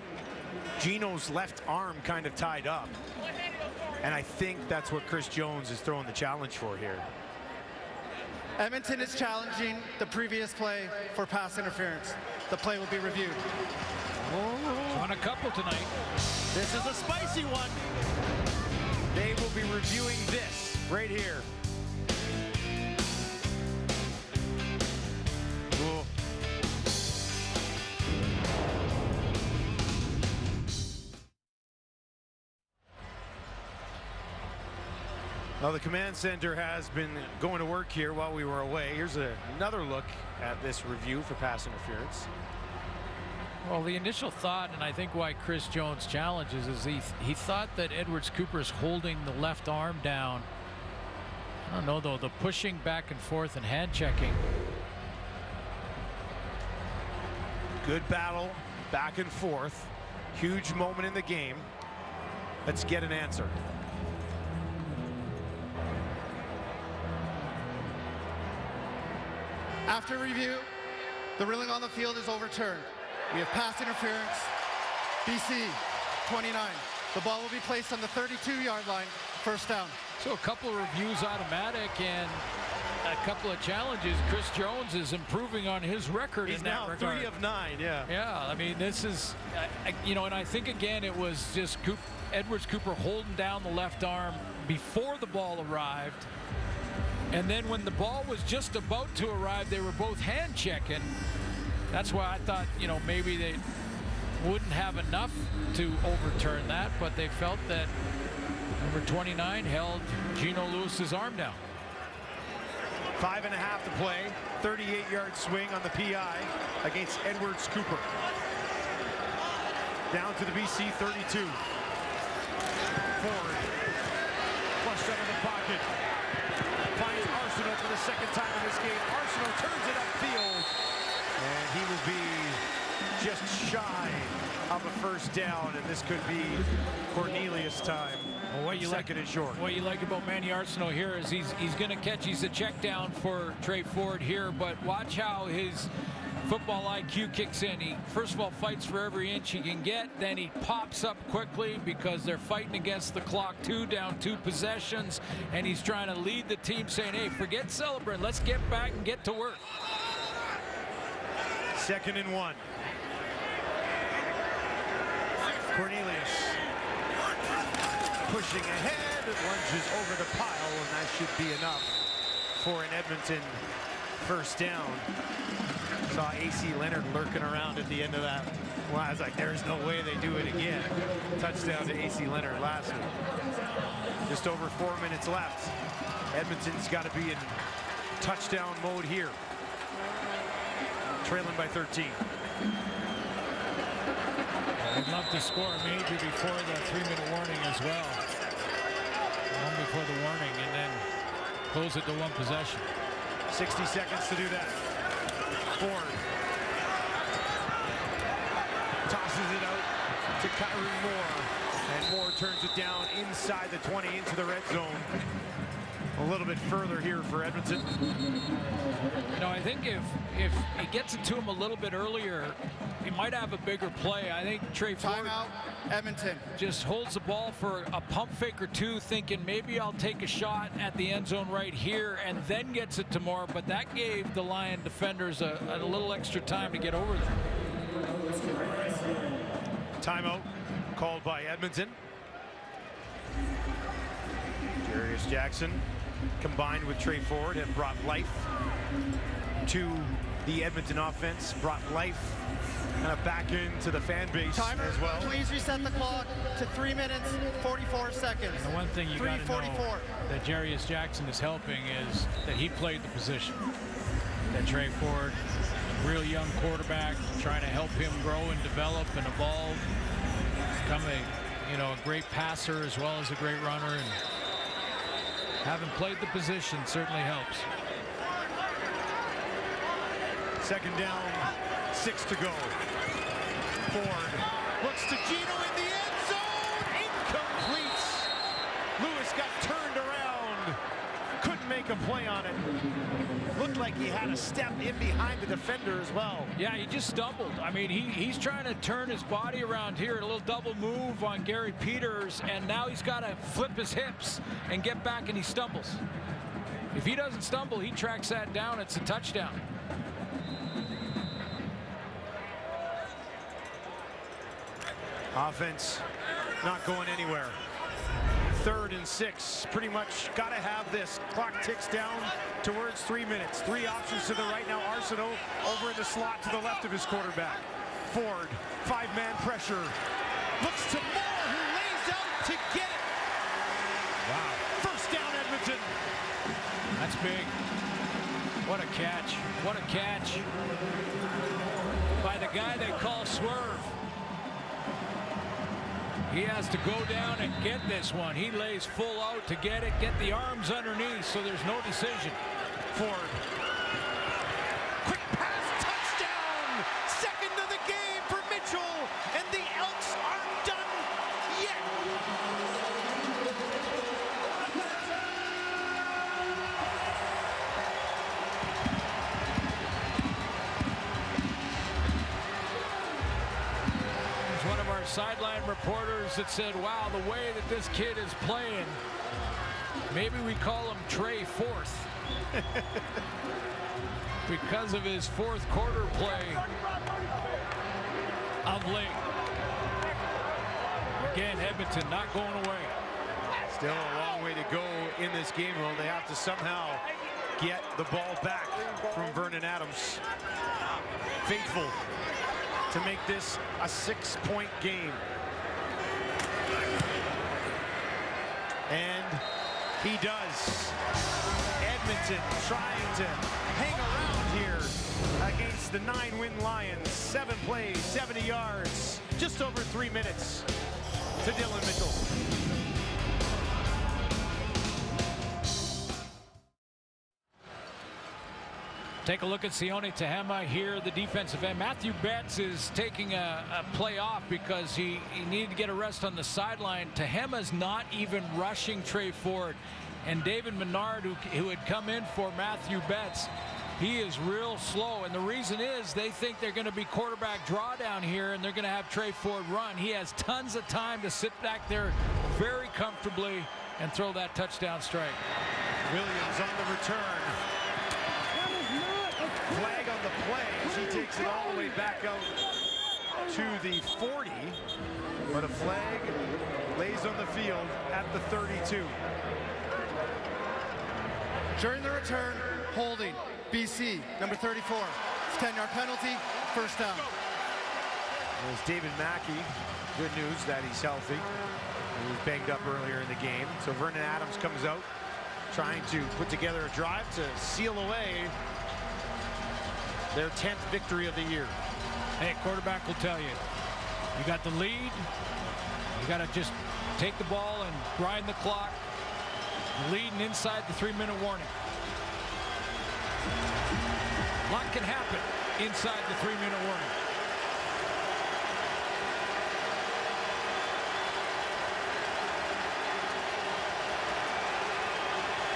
Gino's left arm kind of tied up. And I think that's what Chris Jones is throwing the challenge for here. Edmonton is challenging the previous play for pass interference. The play will be reviewed. On a couple tonight. This is a spicy one. They will be reviewing this right here. Cool. Well, the command center has been going to work here while we were away. Here's another look at this review for pass interference. Well, the initial thought, and I think why Chris Jones challenges, is he thought that Edwards Cooper is holding the left arm down. I don't know, though, the pushing back and forth and hand checking. Good battle, back and forth. Huge moment in the game. Let's get an answer. After review, the ruling on the field is overturned. We have pass interference. BC 29. The ball will be placed on the 32-yard line. 1st down. So a couple of reviews automatic and a couple of challenges. Chris Jones is improving on his record in that regard. He's now 3 of 9, yeah. Yeah, I mean, this is, you know, and I think, again, it was just Edwards Cooper holding down the left arm before the ball arrived. And then when the ball was just about to arrive, they were both hand checking. That's why I thought, maybe they wouldn't have enough to overturn that, but they felt that number 29 held Gino Lewis's arm down. 5.5 to play. 38-yard swing on the PI against Edwards Cooper. Down to the BC 32. Ford. Flushed out of the pocket. Finds Arsenault for the second time in this game. Arsenault turns it upfield. And he will be just shy of a first down. And this could be Cornelius time. Well, Second and short. What you like about Manny Arsenault here is he's going to catch. He's a check down for Trey Ford here, but watch how his football IQ kicks in. He first of all fights for every inch he can get, then he pops up quickly because they're fighting against the clock too, down 2 possessions, and he's trying to lead the team saying, hey, forget celebrating, let's get back and get to work. 2nd and 1. Cornelius pushing ahead, lunges over the pile, and that should be enough for an Edmonton first down. Saw AC Leonard lurking around at the end of that. Well, I was like, there's no way they do it again. Touchdown to AC Leonard last week. Just over 4 minutes left. Edmonton's got to be in touchdown mode here. Trailing by 13. I'd love to score maybe before the 3-minute warning as well. One before the warning and then close it to 1 possession. 60 seconds to do that. Ford tosses it out to Kyrie Moore. And Moore turns it down inside the 20 into the red zone. A little bit further here for Edmonton. I think if he gets it to him a little bit earlier, he might have a bigger play. I think Trey Ford Timeout, Edmonton. just holds the ball for a pump fake or two, thinking maybe I'll take a shot at the end zone right here, and then gets it to Moore. But that gave the Lion defenders a little extra time to get over there. Timeout called by Edmonton. Darius Jackson combined with Trey Ford have brought life to the Edmonton offense, brought life kind of back into the fan base Timer, as well. please reset the clock to 3 minutes, 44 seconds. The one thing you got to know 3:44. that Darius Jackson is helping is that he played the position. That Trey Ford, a real young quarterback, trying to help him grow and develop and evolve, become a great passer as well as a great runner, and having played the position certainly helps. 2nd down, 6 to go. Ford looks to Gino in the end zone. Incomplete. Lewis got turned around. Couldn't make a play on it. Looked like he had a step in behind the defender as well. Yeah, he just stumbled. I mean, he's trying to turn his body around here, a little double move on Gary Peters, and now he's got to flip his hips and get back, and he stumbles. If he doesn't stumble, he tracks that down. It's a touchdown. Offense not going anywhere. 3rd and 6. Pretty much got to have this. Clock ticks down towards 3 minutes. 3 options to the right now. Arsenault over in the slot to the left of his quarterback. Ford, 5-man pressure. Looks to Moore, who lays out to get it. Wow. First down, Edmonton. That's big. What a catch. What a catch by the guy they call Swerve. He has to go down and get this one. He lays full out to get it, get the arms underneath, so there's no decision. Ford. Quick pass, touchdown! 2nd of the game for Mitchell, and the Elks aren't done yet. One of our sideline reporters that said, wow, the way that this kid is playing, maybe we call him Trey Fourth because of his 4th quarter play of late. Again, Edmonton not going away. Still a long way to go in this game, though. They have to somehow get the ball back from Vernon Adams. Faithful to make this a 6-point game. And he does. Edmonton trying to hang around here against the 9-win Lions. 7 plays, 70 yards, just over 3 minutes to Dylan Mitchell. Take a look at Sione Tehama here, the defensive end. Matthew Betts is taking a play off because he needed to get a rest on the sideline. Tehama's not even rushing Trey Ford. And David Menard, who had come in for Matthew Betts, he is real slow. And the reason is they think they're going to be quarterback draw down here and they're going to have Trey Ford run. He has tons of time to sit back there very comfortably and throw that touchdown strike. Williams on the return. Flag on the play. She takes it all the way back out to the 40, but a flag lays on the field at the 32. During the return, holding, BC, number 34. It's 10-yard penalty, first down. There's David Mackey. Good news that he's healthy. He was banged up earlier in the game. So Vernon Adams comes out trying to put together a drive to seal away their 10th victory of the year. Hey, quarterback will tell you, you got the lead, you got to just take the ball and grind the clock. Leading inside the 3-minute warning. A lot can happen inside the 3-minute warning.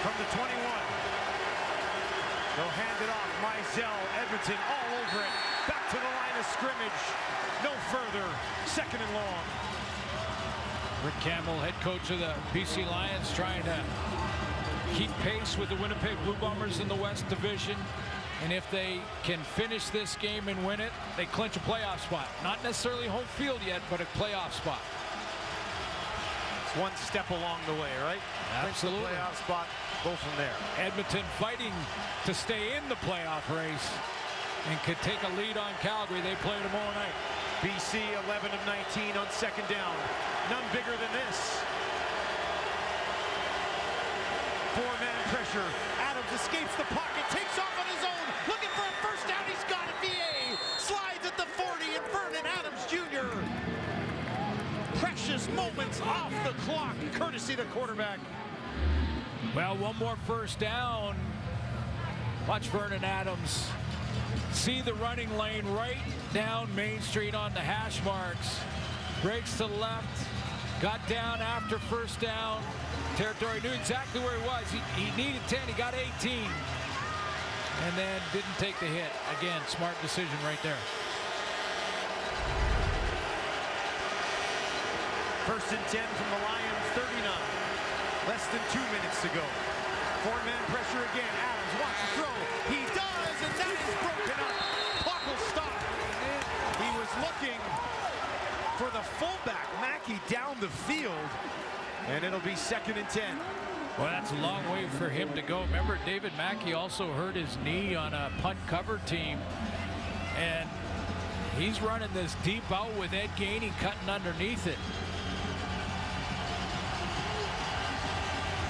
From the 21. They'll hand it off. Mizell, Edmonton all over it. Back to the line of scrimmage. No further. 2nd and long. Rick Campbell, head coach of the BC Lions, trying to keep pace with the Winnipeg Blue Bombers in the West Division. And if they can finish this game and win it, they clinch a playoff spot. Not necessarily home field yet, but a playoff spot. It's one step along the way, right? Absolutely. Clinch the playoff spot, go from there. Edmonton fighting to stay in the playoff race and could take a lead on Calgary. They play tomorrow night. BC 11 of 19 on 2nd down. None bigger than this. 4-man pressure. Adams escapes the pocket, takes off on his own, looking for a first down. He's got it. VA slides at the 40, and Vernon Adams Jr. Precious moments off the clock, courtesy the quarterback. Well, one more first down. Watch Vernon Adams see the running lane right down Main Street on the hash marks. Breaks to the left. Got down after first down. Territory, knew exactly where he was. He needed 10. He got 18. And then didn't take the hit. Again, smart decision right there. 1st and 10 from the Lions, 39. Less than 2 minutes to go. 4-man pressure again. Adams wants to throw. He does, and that is broken up. Clock will stop. He was looking for the fullback, Mackey, down the field, and it'll be 2nd and 10. Well, that's a long way for him to go. Remember, David Mackey also hurt his knee on a punt cover team, and he's running this deep out with Ed Gainey cutting underneath it.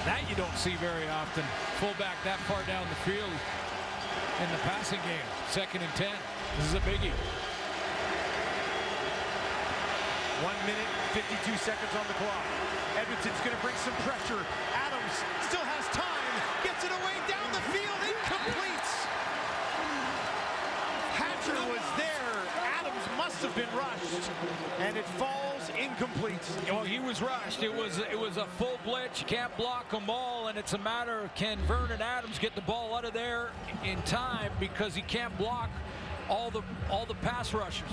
That you don't see very often. Fullback that far down the field in the passing game. 2nd and 10. This is a biggie. 1 minute, 52 seconds on the clock. Edmonton's going to bring some pressure. Adams still has time. Gets it away down the field. Incomplete. Hatcher was there. Adams must have been rushed. And it falls incomplete. Oh, he was rushed. It was a full blitz. You can't block them all, and it's a matter of can Vernon Adams get the ball out of there in time, because he can't block all the pass rushers.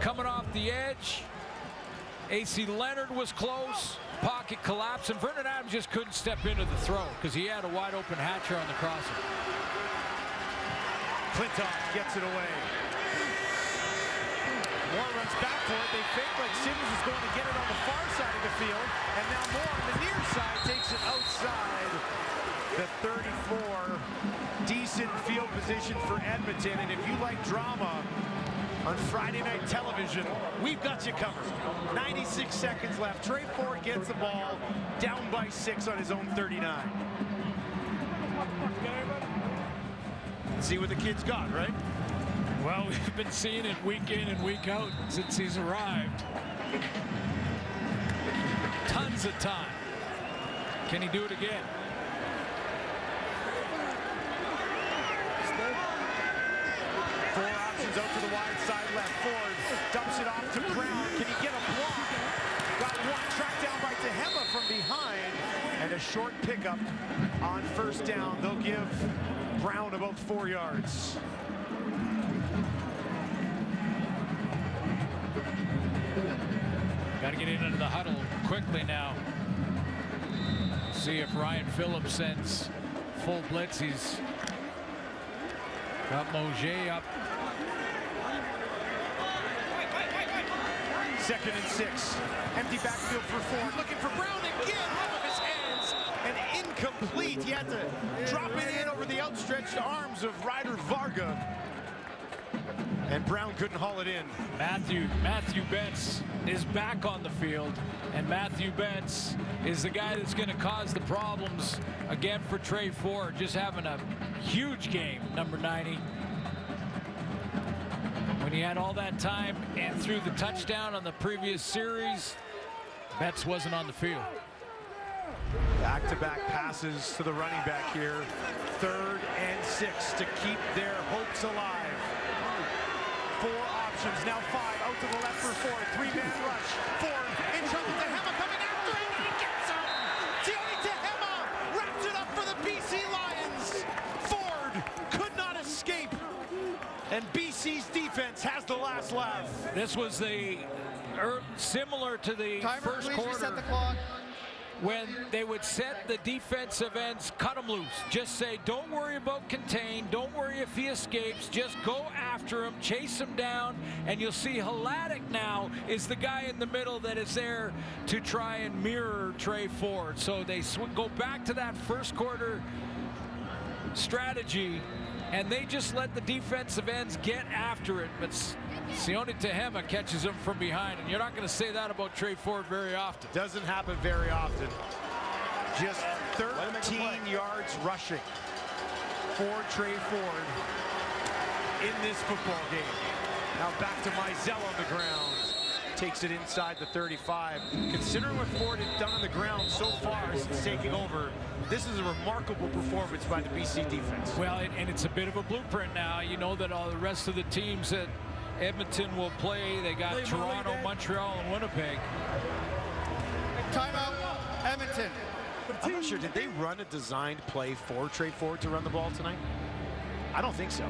Coming off the edge, AC Leonard was close. Pocket collapsed, and Vernon Adams just couldn't step into the throw because he had a wide open Hatcher on the crosser. Clinton gets it away. Moore runs back for it. They fake like Simmons is going to get it on the far side of the field. And now Moore on the near side takes it outside the 34. Decent field position for Edmonton. And if you like drama on Friday night television, we've got you covered. 96 seconds left. Trey Ford gets the ball down by 6 on his own 39. See what the kid's got, right? Well, we've been seeing it week in and week out since he's arrived. Tons of time. Can he do it again? Four options out to the wide side left. Ford dumps it off to Brown. Can he get a block? Got one tracked down by Tehema from behind. And a short pickup on first down. They'll give Brown about 4 yards. Got to get into the huddle quickly now. See if Ryan Phillips sends full blitz. He's got Mauger up. 2nd and 6. Empty backfield for Ford. Looking for Brown again. Off of his hands. And incomplete. He had to drop it in over the outstretched arms of Ryder Varga. And Brown couldn't haul it in. Matthew Betts is back on the field, and Matthew Betts is the guy that's going to cause the problems again for Trey Ford. Just having a huge game, number 90. When he had all that time and threw the touchdown on the previous series, Betts wasn't on the field. Back-to-back passes to the running back here. 3rd and 6 to keep their hopes alive. 4 options, now 5 out to the left for Ford. 3-man rush. Ford in trouble. Tehema coming after him, and he gets him. Tioni Tehema wraps it up for the BC Lions. Ford could not escape, and BC's defense has the last laugh. This was the similar to the first quarter. Reset the clock. When they would set the defensive ends, cut him loose. Just say, don't worry about contain. Don't worry if he escapes. Just go after him, chase him down, and you'll see Hladik now is the guy in the middle that is there to try and mirror Trey Ford. So they go back to that first quarter strategy, and they just let the defensive ends get after it. But Tioni Tehema catches him from behind, and you're not going to say that about Trey Ford very often. Doesn't happen very often. Just 13 yards rushing for Trey Ford in this football game. Now back to Mizell on the ground. Takes it inside the 35. Considering what Ford has done on the ground so far since taking over, this is a remarkable performance by the BC defense. Well, and it's a bit of a blueprint now. You know that all the rest of the teams that Edmonton will play, they got Toronto, Montreal, and Winnipeg. Timeout, Edmonton. I'm not sure, did they run a designed play for Trey Ford to run the ball tonight? I don't think so.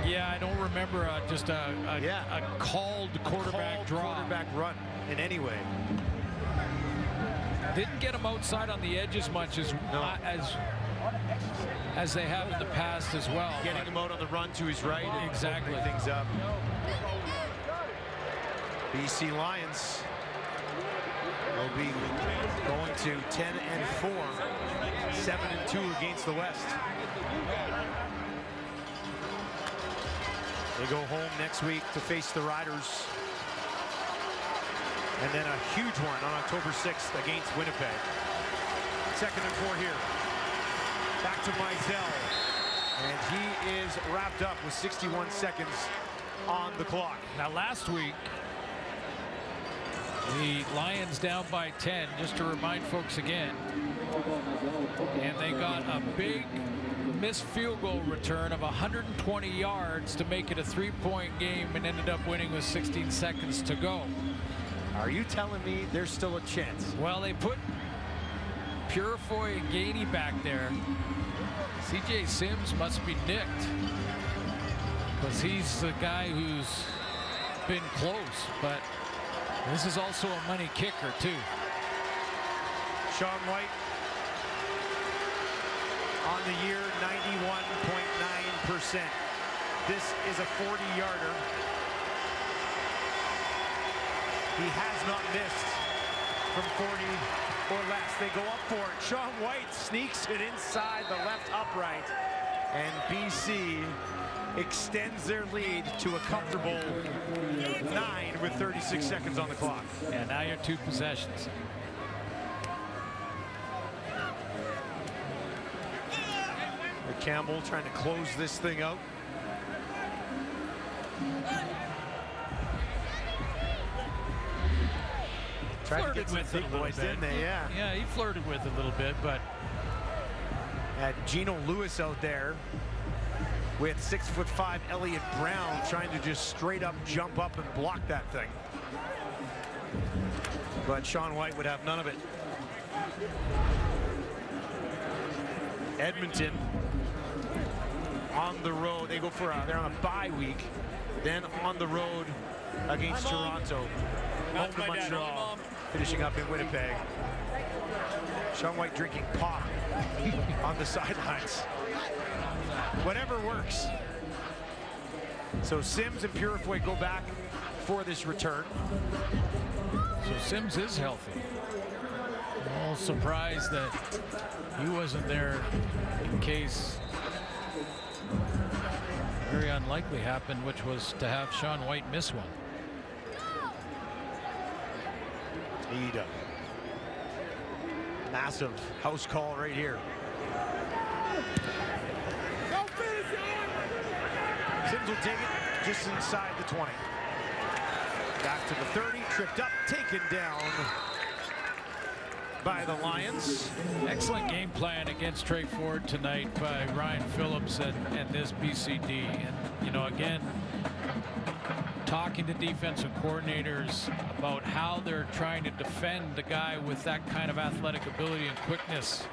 Yeah, I don't remember just a called quarterback draw. Quarterback run in any way. Didn't get him outside on the edge as much as they have in the past as well. Getting him out on the run to his right. Exactly. And things up. BC Lions will be going to 10-4, 7-2 against the West. They go home next week to face the Riders. And then a huge one on October 6th against Winnipeg. 2nd and 4 here. Back to Mizell. And he is wrapped up with 61 seconds on the clock. Now last week, the Lions down by 10, just to remind folks again. And they got a big missed field goal return of 120 yards to make it a 3-point game and ended up winning with 16 seconds to go. Are you telling me there's still a chance? Well, they put Purifoy and Gainey back there. CJ Sims must be nicked because he's the guy who's been close, but this is also a money kicker too. Sean White on the year, 91.9%. This is a 40-yarder. He has not missed from 40 or less. They go up for it. Sean White sneaks it inside the left upright. And BC extends their lead to a comfortable 9 with 36 seconds on the clock. And now you're 2 possessions. Campbell trying to close this thing out. Tried to get some big boys, didn't they? Yeah. Yeah, he flirted with it a little bit, but had Gino Lewis out there with 6'5" Elliott Brown trying to just straight up jump up and block that thing. But Sean White would have none of it. Edmonton on the road. They go for they're on a bye week. Then on the road against Toronto. Home to Montreal. Finishing up in Winnipeg. Sean White drinking pop on the sidelines. Whatever works. So Sims and Purifoy go back for this return. So Sims is healthy. I'm all surprised that he wasn't there in case very unlikely happened, which was to have Sean White miss one. Need a massive house call right here. Sims will take it just inside the 20. Back to the 30, tripped up, taken down by the Lions. Excellent game plan against Trey Ford tonight by Ryan Phillips and this BCD. And, you know, again, talking to defensive coordinators about how they're trying to defend the guy with that kind of athletic ability and quickness.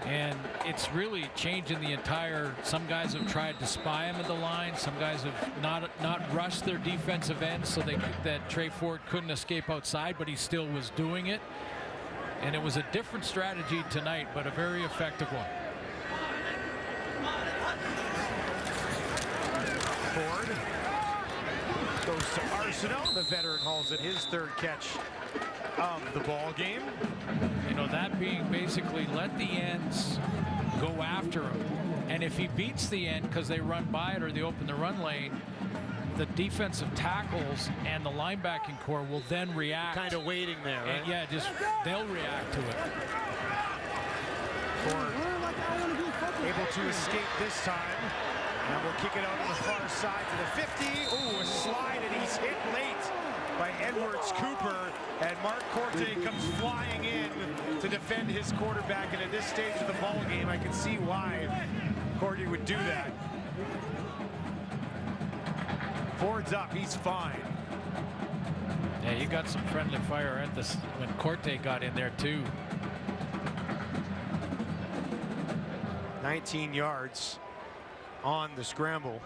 And it's really changing the entire, some guys have tried to spy him at the line. Some guys have not rushed their defensive end so that Trey Ford couldn't escape outside, but he still was doing it. And it was a different strategy tonight, but a very effective one. Ford goes to Arsenault. The veteran hauls it, his third catch of the ball game. You know, that being basically let the ends go after him. And if he beats the end because they run by it or they open the run lane, the defensive tackles and the linebacking core will then react. Kind of waiting there, right? And yeah, just they'll react to it. Ford able to escape this time. And we'll kick it out on the far side to the 50. Ooh, a slide, and he's hit late by Edwards Cooper. And Mark Corte comes flying in to defend his quarterback. And at this stage of the ball game, I can see why Corte would do that. Ford's up, he's fine. Yeah, you got some friendly fire at this when Corte got in there too. 19 yards on the scramble.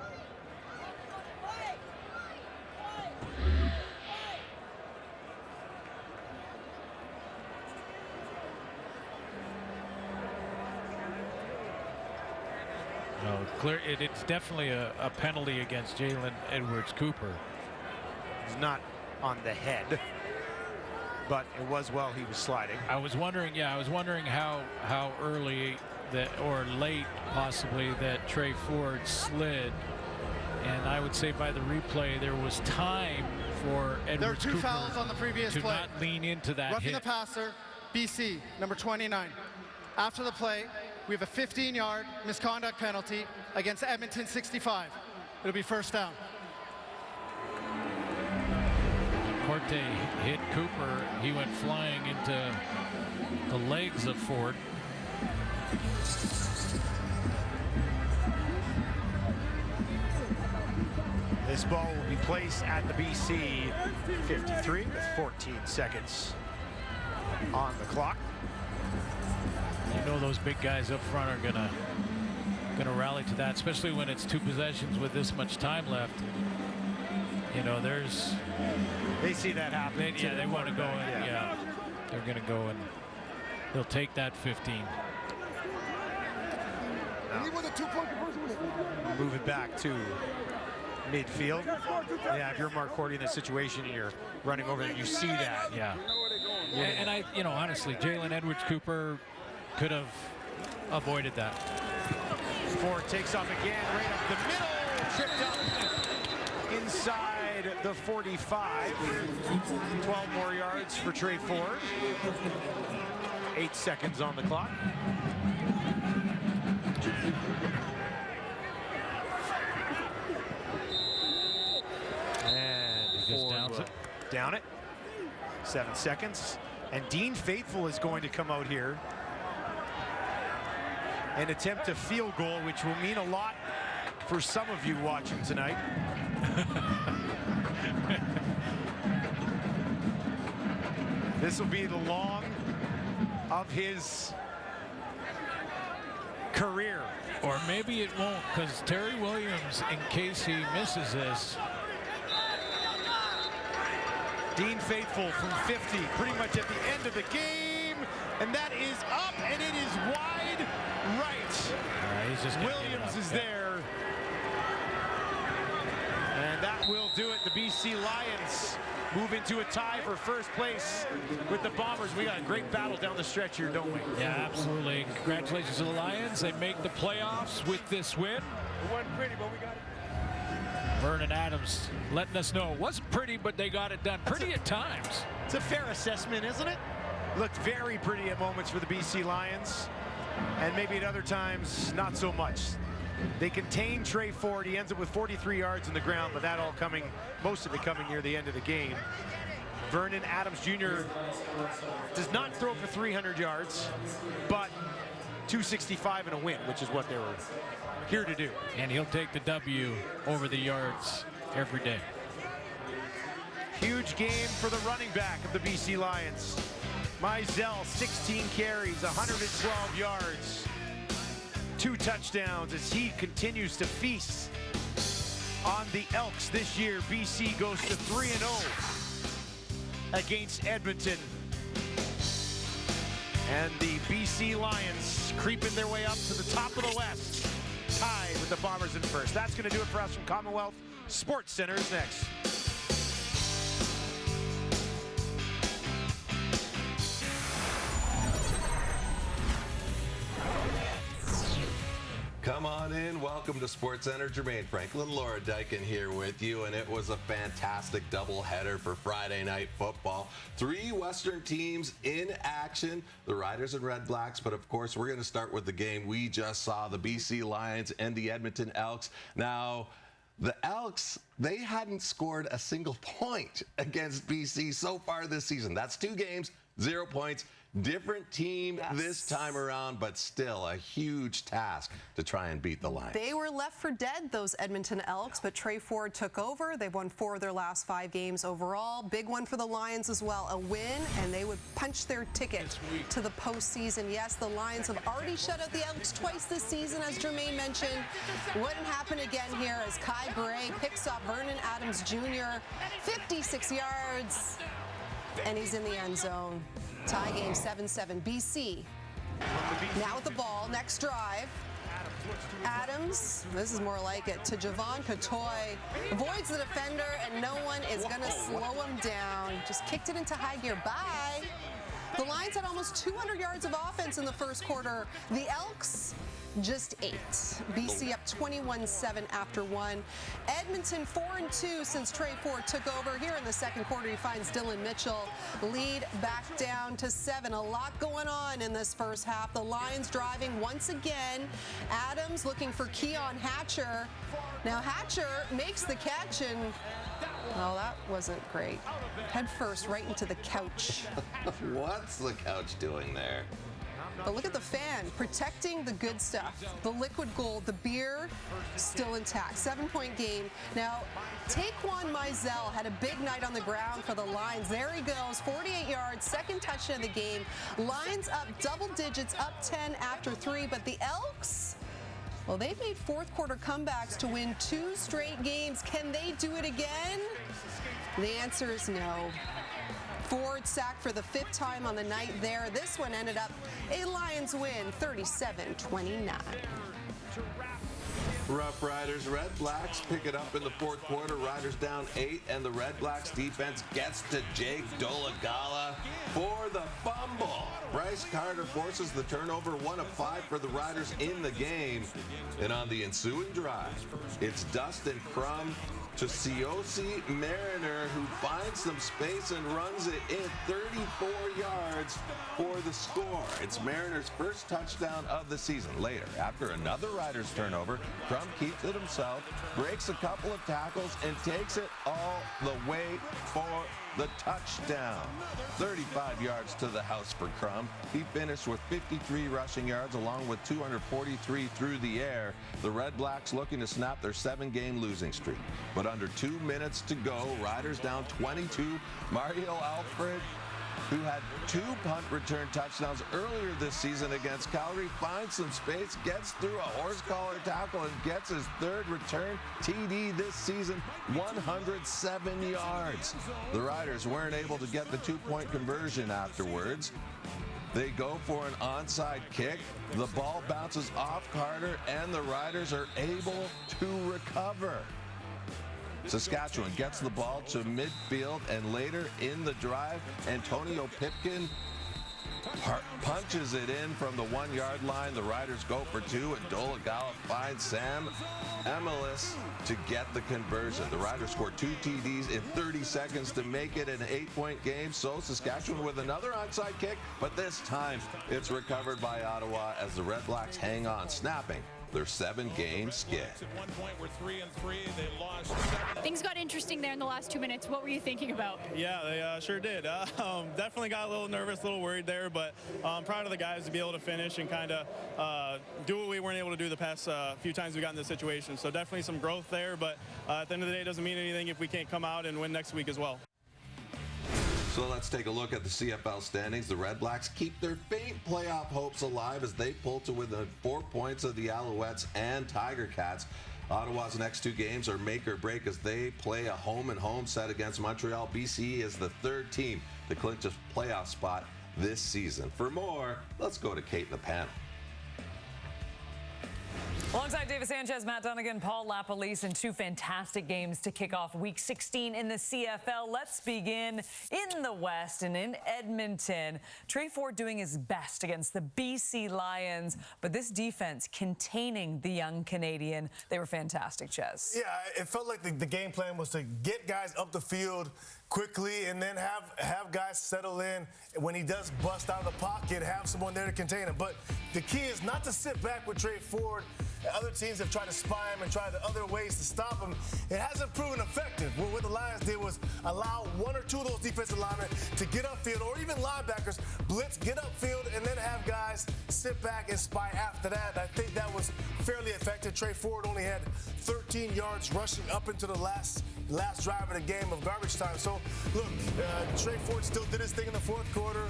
No, clear. It's definitely a penalty against Jalen Edwards Cooper. He's not on the head, but it was while he was sliding. I was wondering, yeah, I was wondering how early that or late possibly that Trey Ford slid, and I would say by the replay there was time for Edwards There are two Cooper fouls on the previous to play. not lean into that Roughing hit. the passer, BC, number 29. After the play, we have a 15-yard misconduct penalty against Edmonton 65. It'll be first down. Corte hit Cooper. He went flying into the legs of Ford. This ball will be placed at the BC 53 with 14 seconds on the clock. You know those big guys up front are gonna rally to that, especially when it's 2 possessions with this much time left. You know, they see that happen. Yeah, they want to go in. Yeah, they're gonna go and they'll take that 15. Move it back to midfield. Yeah, if you're Mark Cordy in this situation and you're running over there, you see that. Yeah. And I, honestly, Jalen Edwards-Cooper could have avoided that. Ford takes off again, right up the middle, tripped up inside the 45. 12 more yards for Trey Ford. 8 seconds on the clock. And He just downs it. Down it. 7 seconds. And Dean Faithful is going to come out here and attempt a field goal, which will mean a lot for some of you watching tonight. This will be the long of his career. Or maybe it won't, because Terry Williams, in case he misses this. Dean Faithful from 50, pretty much at the end of the game. And that is up, and it is wide right. He's just Williams is there. And that will do it. The BC Lions move into a tie for first place with the Bombers. We got a great battle down the stretch here, don't we? Yeah, absolutely. Congratulations to the Lions. They make the playoffs with this win. It wasn't pretty, but we got it. Vernon Adams letting us know it wasn't pretty, but they got it done. Pretty at times. It's a fair assessment, isn't it? Looked very pretty at moments for the BC Lions, and maybe at other times, not so much. They contain Trey Ford. He ends up with 43 yards in the ground, but that all coming, most of it coming near the end of the game. Vernon Adams Jr. does not throw for 300 yards, but 265 and a win, which is what they were here to do. And he'll take the W over the yards every day. Huge game for the running back of the BC Lions. Mizell, 16 carries, 112 yards, 2 touchdowns as he continues to feast on the Elks this year. BC goes to 3-0 against Edmonton. And the BC Lions creeping their way up to the top of the West, tied with the Bombers in first. That's going to do it for us from Commonwealth Sports Center is next. Come on in. Welcome to Sports Center. Jermaine Franklin, Laura Dykin here with you, and it was a fantastic doubleheader for Friday Night Football. 3 Western teams in action, the Riders and Red Blacks, but of course we're going to start with the game we just saw, the BC Lions and the Edmonton Elks. Now, the Elks, they hadn't scored a single point against BC so far this season. That's 2 games, 0 points. Different team this time around, but still a huge task to try and beat the Lions. They were left for dead, those Edmonton Elks, but Trey Ford took over. They've won 4 of their last 5 games overall. Big one for the Lions as well, a win, and they would punch their ticket to the postseason. Yes, the Lions have already shut out the Elks twice this season, as Jermaine mentioned. Wouldn't happen again here as Kai Bray picks off Vernon Adams Jr., 56 yards, and he's in the end zone. Tie game 7-7. BC now with the ball. Next drive. Adams, this is more like it, to Javon Catoy. Avoids the defender, and no one is going to slow him down. Just kicked it into high gear. Bye. The Lions had almost 200 yards of offense in the first quarter. The Elks, just 8. BC up 21-7 after 1. Edmonton 4-2 since Trey Ford took over. Here in the second quarter, he finds Dylan Mitchell. Lead back down to 7. A lot going on in this first half. The Lions driving once again. Adams looking for Keon Hatcher. Now Hatcher makes the catch, and oh, that wasn't great. Head first right into the couch. What's the couch doing there? But look at the fan, protecting the good stuff. The liquid gold, the beer, still intact. 7-point game. Now, Taquan Mizell had a big night on the ground for the Lions. There he goes, 48 yards, second touchdown of the game. Lions up double digits, up 10 after 3. But the Elks, well, they've made fourth quarter comebacks to win 2 straight games. Can they do it again? The answer is no. Ford sacked for the 5th time on the night there. This one ended up a Lions win, 37-29. Rough Riders, Red Blacks pick it up in the fourth quarter. Riders down 8, and the Red Blacks defense gets to Jake Dolegala for the fumble. Bryce Carter forces the turnover, 1 of 5 for the Riders in the game. And on the ensuing drive, it's Dustin Crum to Ciosi Mariner, who finds some space and runs it in 34 yards for the score. It's Mariner's first touchdown of the season. Later, after another Riders turnover, Crum keeps it himself, breaks a couple of tackles, and takes it all the way for the touchdown. 35 yards to the house for Crum. He finished with 53 rushing yards along with 243 through the air. The Red Blacks looking to snap their 7-game losing streak. But under 2 minutes to go, Riders down 22. Mario Alfred, who had 2 punt return touchdowns earlier this season against Calgary, finds some space, gets through a horse collar tackle, and gets his 3rd return TD this season, 107 yards. The Riders weren't able to get the 2-point conversion afterwards. They go for an onside kick. The ball bounces off Carter, and the Riders are able to recover. Saskatchewan gets the ball to midfield, and later in the drive, Antonio Pipkin punches it in from the 1-yard line. The Riders go for 2, and Dolegala finds Sam Emilis to get the conversion. The Riders score 2 TDs in 30 seconds to make it an 8-point game. So Saskatchewan with another onside kick, but this time it's recovered by Ottawa as the Red Blacks hang on, snapping their 7-game skid. At one point, we're 3-3. They lost 7. Things got interesting there in the last 2 minutes. What were you thinking about? Yeah, they sure did. Definitely got a little nervous, a little worried there, but I'm proud of the guys to be able to finish and kind of do what we weren't able to do the past few times we got in this situation. So definitely some growth there, but at the end of the day, it doesn't mean anything if we can't come out and win next week as well. So let's take a look at the CFL standings. The Red Blacks keep their faint playoff hopes alive as they pull to within 4 points of the Alouettes and Tiger Cats. Ottawa's next 2 games are make or break as they play a home-and-home set against Montreal. BC is the 3rd team to clinch a playoff spot this season. For more, let's go to Kate in the panel. Alongside David Sanchez, Matt Dunnigan, Paul LaPolice, and 2 fantastic games to kick off Week 16 in the CFL. Let's begin in the West and in Edmonton. Trey Ford doing his best against the BC Lions, but this defense containing the young Canadian. They were fantastic, Ches. Yeah, it felt like the game plan was to get guys up the field quickly and then have guys settle in. When he does bust out of the pocket, have someone there to contain him. But the key is not to sit back with Trey Ford. Other teams have tried to spy him and tried other ways to stop him. It hasn't proven effective. What the Lions did was allow 1 or 2 of those defensive linemen to get upfield, or even linebackers blitz, get upfield, and then have guys sit back and spy after that. I think that was fairly effective. Trey Ford only had 13 yards rushing up into the last drive of the game of garbage time. So, look, Trey Ford still did his thing in the fourth quarter,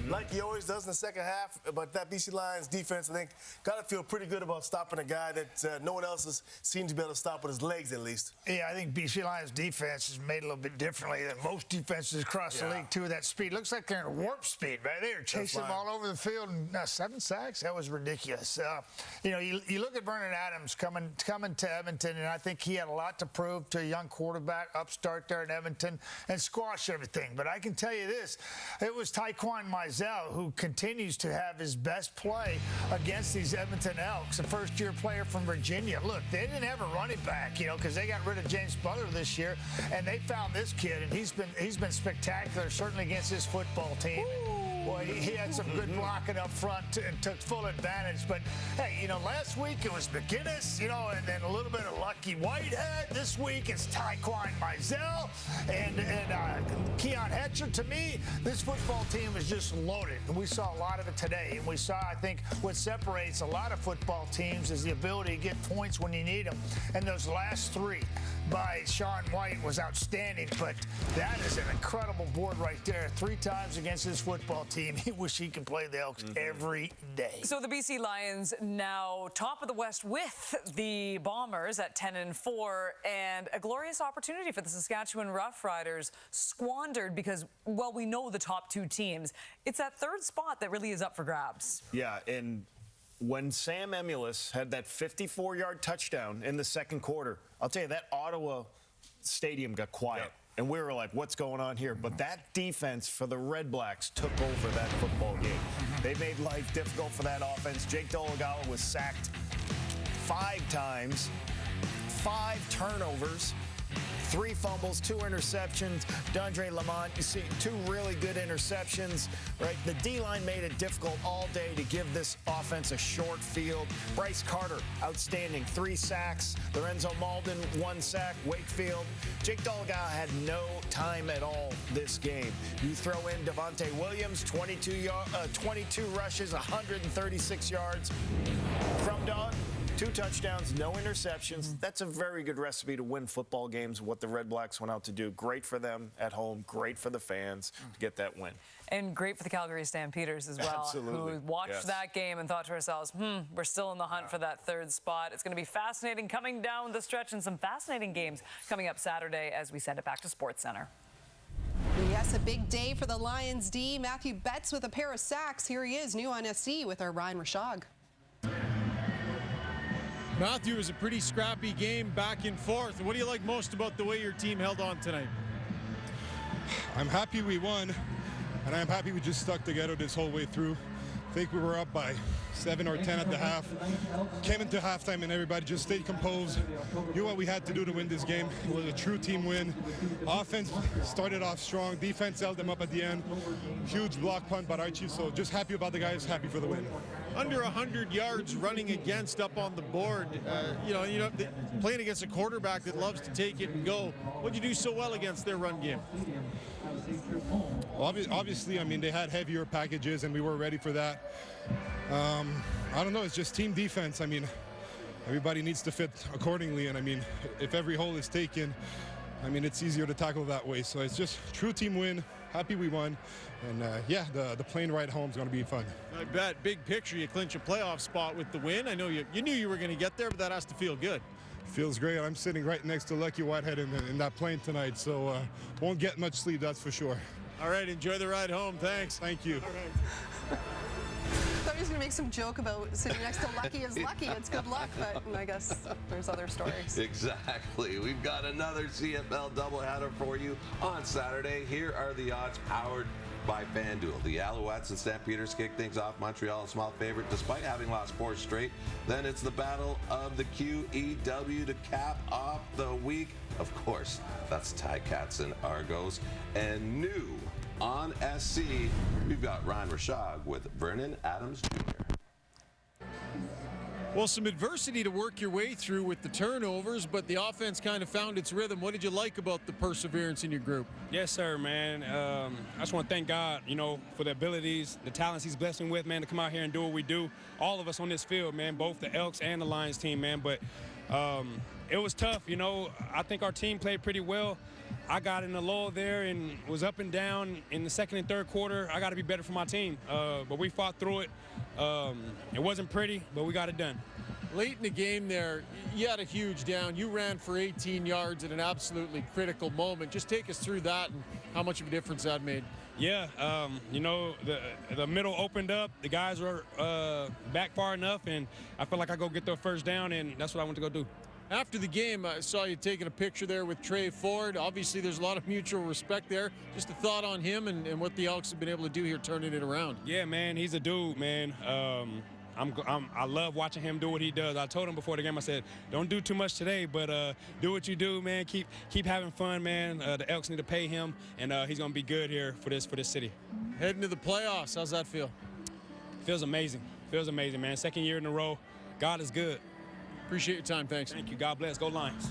like he always does in the second half. But that BC Lions defense, I think, got to feel pretty good about stopping a guy that no one else has seemed to be able to stop with his legs, at least. Yeah, I think BC Lions defense is made a little bit differently than most defenses across the league, too. That speed looks like they're in warp speed, right? They were chasing them all over the field. And 7 sacks? That was ridiculous. You look at Vernon Adams coming to Edmonton, and I think he had a lot to prove to a young quarterback, upstart there in Edmonton, and squash everything. But I can tell you this, it was Taekwon Mizell who continues to have his best play against these Edmonton Elks, a first-year player from Virginia. Look, they didn't have a running back, because they got rid of James Butler this year, and they found this kid, and he's been spectacular, certainly against his football team. Boy, he had some good blocking up front and took full advantage. But, hey, last week it was McGinnis, and then a little bit of Lucky Whitehead. This week it's Taekwon Mizell and Keon Hatcher. To me, this football team is just loaded. And we saw a lot of it today. And we saw, I think, what separates a lot of football teams is the ability to get points when you need them. And those last 3 by Sean White was outstanding. But that is an incredible board right there. 3 times against this football team. He wish he could play the Elks every day. So the BC Lions now top of the West with the Bombers at 10-4, and a glorious opportunity for the Saskatchewan Roughriders squandered because, well, we know the top 2 teams. It's that 3rd spot that really is up for grabs. Yeah, and when Sam Emulus had that 54-yard touchdown in the second quarter, I'll tell you, that Ottawa stadium got quiet. Yep. And we were like, what's going on here? But that defense for the Red Blacks took over that football game. They made life difficult for that offense. Jake Dolegala was sacked 5 times, 5 turnovers, 3 fumbles, 2 interceptions. Dondre Lamont, you see 2 really good interceptions, right? The D-line made it difficult all day to give this offense a short field. Bryce Carter, outstanding, 3 sacks. Lorenzo Malden, 1 sack. Wakefield. Jake Dolegala had no time at all this game. You throw in Devontae Williams, 22 rushes, 136 yards. Crum Dog, 2 touchdowns, no interceptions. That's a very good recipe to win football games, what the Red Blacks went out to do. Great for them at home, great for the fans to get that win. And great for the Calgary Stampeders as well, Absolutely. who watched that game and thought to ourselves, we're still in the hunt for that 3rd spot. It's going to be fascinating coming down the stretch, and some fascinating games coming up Saturday as we send it back to SportsCenter. Yes, a big day for the Lions D. Matthew Betts with a pair of sacks. Here he is, new on SC with our Ryan Rashog. Matthew, was a pretty scrappy game back and forth. What do you like most about the way your team held on tonight? I'm happy we won, and I'm happy we just stuck together this whole way through. I think we were up by 7 or 10 at the half. Came into halftime and everybody just stayed composed. Knew what we had to do to win this game. It was a true team win. Offense started off strong. Defense held them up at the end. Huge block punt by Archie. So just happy about the guys, happy for the win. Under 100 yards running against up on the board. Playing against a quarterback that loves to take it and go. What'd you do so well against their run game? Well, obviously, I mean, they had heavier packages and we were ready for that. I don't know, it's just team defense. I mean, everybody needs to fit accordingly, and I mean, if every hole is taken, I mean, it's easier to tackle that way. So it's just true team win. Happy we won, and yeah, the plane ride home is going to be fun. I bet. Big picture, you clinch a playoff spot with the win. I know you knew you were going to get there, but that has to feel good. Feels great. I'm sitting right next to Lucky Whitehead in that plane tonight, so won't get much sleep, that's for sure. All right, enjoy the ride home. Thanks. Thank you. I thought he was going to make some joke about sitting next to Lucky is lucky. It's good luck, but I guess there's other stories. Exactly. We've got another CFL doubleheader for you on Saturday. Here are the odds powered by FanDuel. The Alouettes and Stampeders kick things off. Montreal, a small favorite, despite having lost 4 straight. Then it's the battle of the QEW to cap off the week. Of course, that's Ticats and Argos. And new on SC, we've got Ryan Rashog with Vernon Adams Jr. Well, some adversity to work your way through with the turnovers, but the offense kind of found its rhythm. What did you like about the perseverance in your group? Yes, sir, man. I just want to thank God, for the abilities, the talents he's blessing with, man, to come out here and do what we do. All of us on this field, man, both the Elks and the Lions team, man. But it was tough, I think our team played pretty well. I got in the lull there and was up and down in the second and third quarter. I got to be better for my team. But we fought through it. It wasn't pretty, but we got it done. Late in the game there, you had a huge down. You ran for 18 yards at an absolutely critical moment. Just take us through that and how much of a difference that made. Yeah, the middle opened up. The guys were back far enough, and I felt like I go get the first down, and that's what I went to go do. After the game, I saw you taking a picture there with Trey Ford. Obviously, there's a lot of mutual respect there. Just a thought on him and what the Elks have been able to do here, turning it around. Yeah, man, he's a dude, man. I love watching him do what he does. I told him before the game, I said, don't do too much today, but do what you do, man. Keep having fun, man. The Elks need to pay him, and he's going to be good here for this city. Heading to the playoffs, how's that feel? Feels amazing. Feels amazing, man. Second year in a row. God is good. Appreciate your time. Thanks. Thank you. God bless. Go Lions.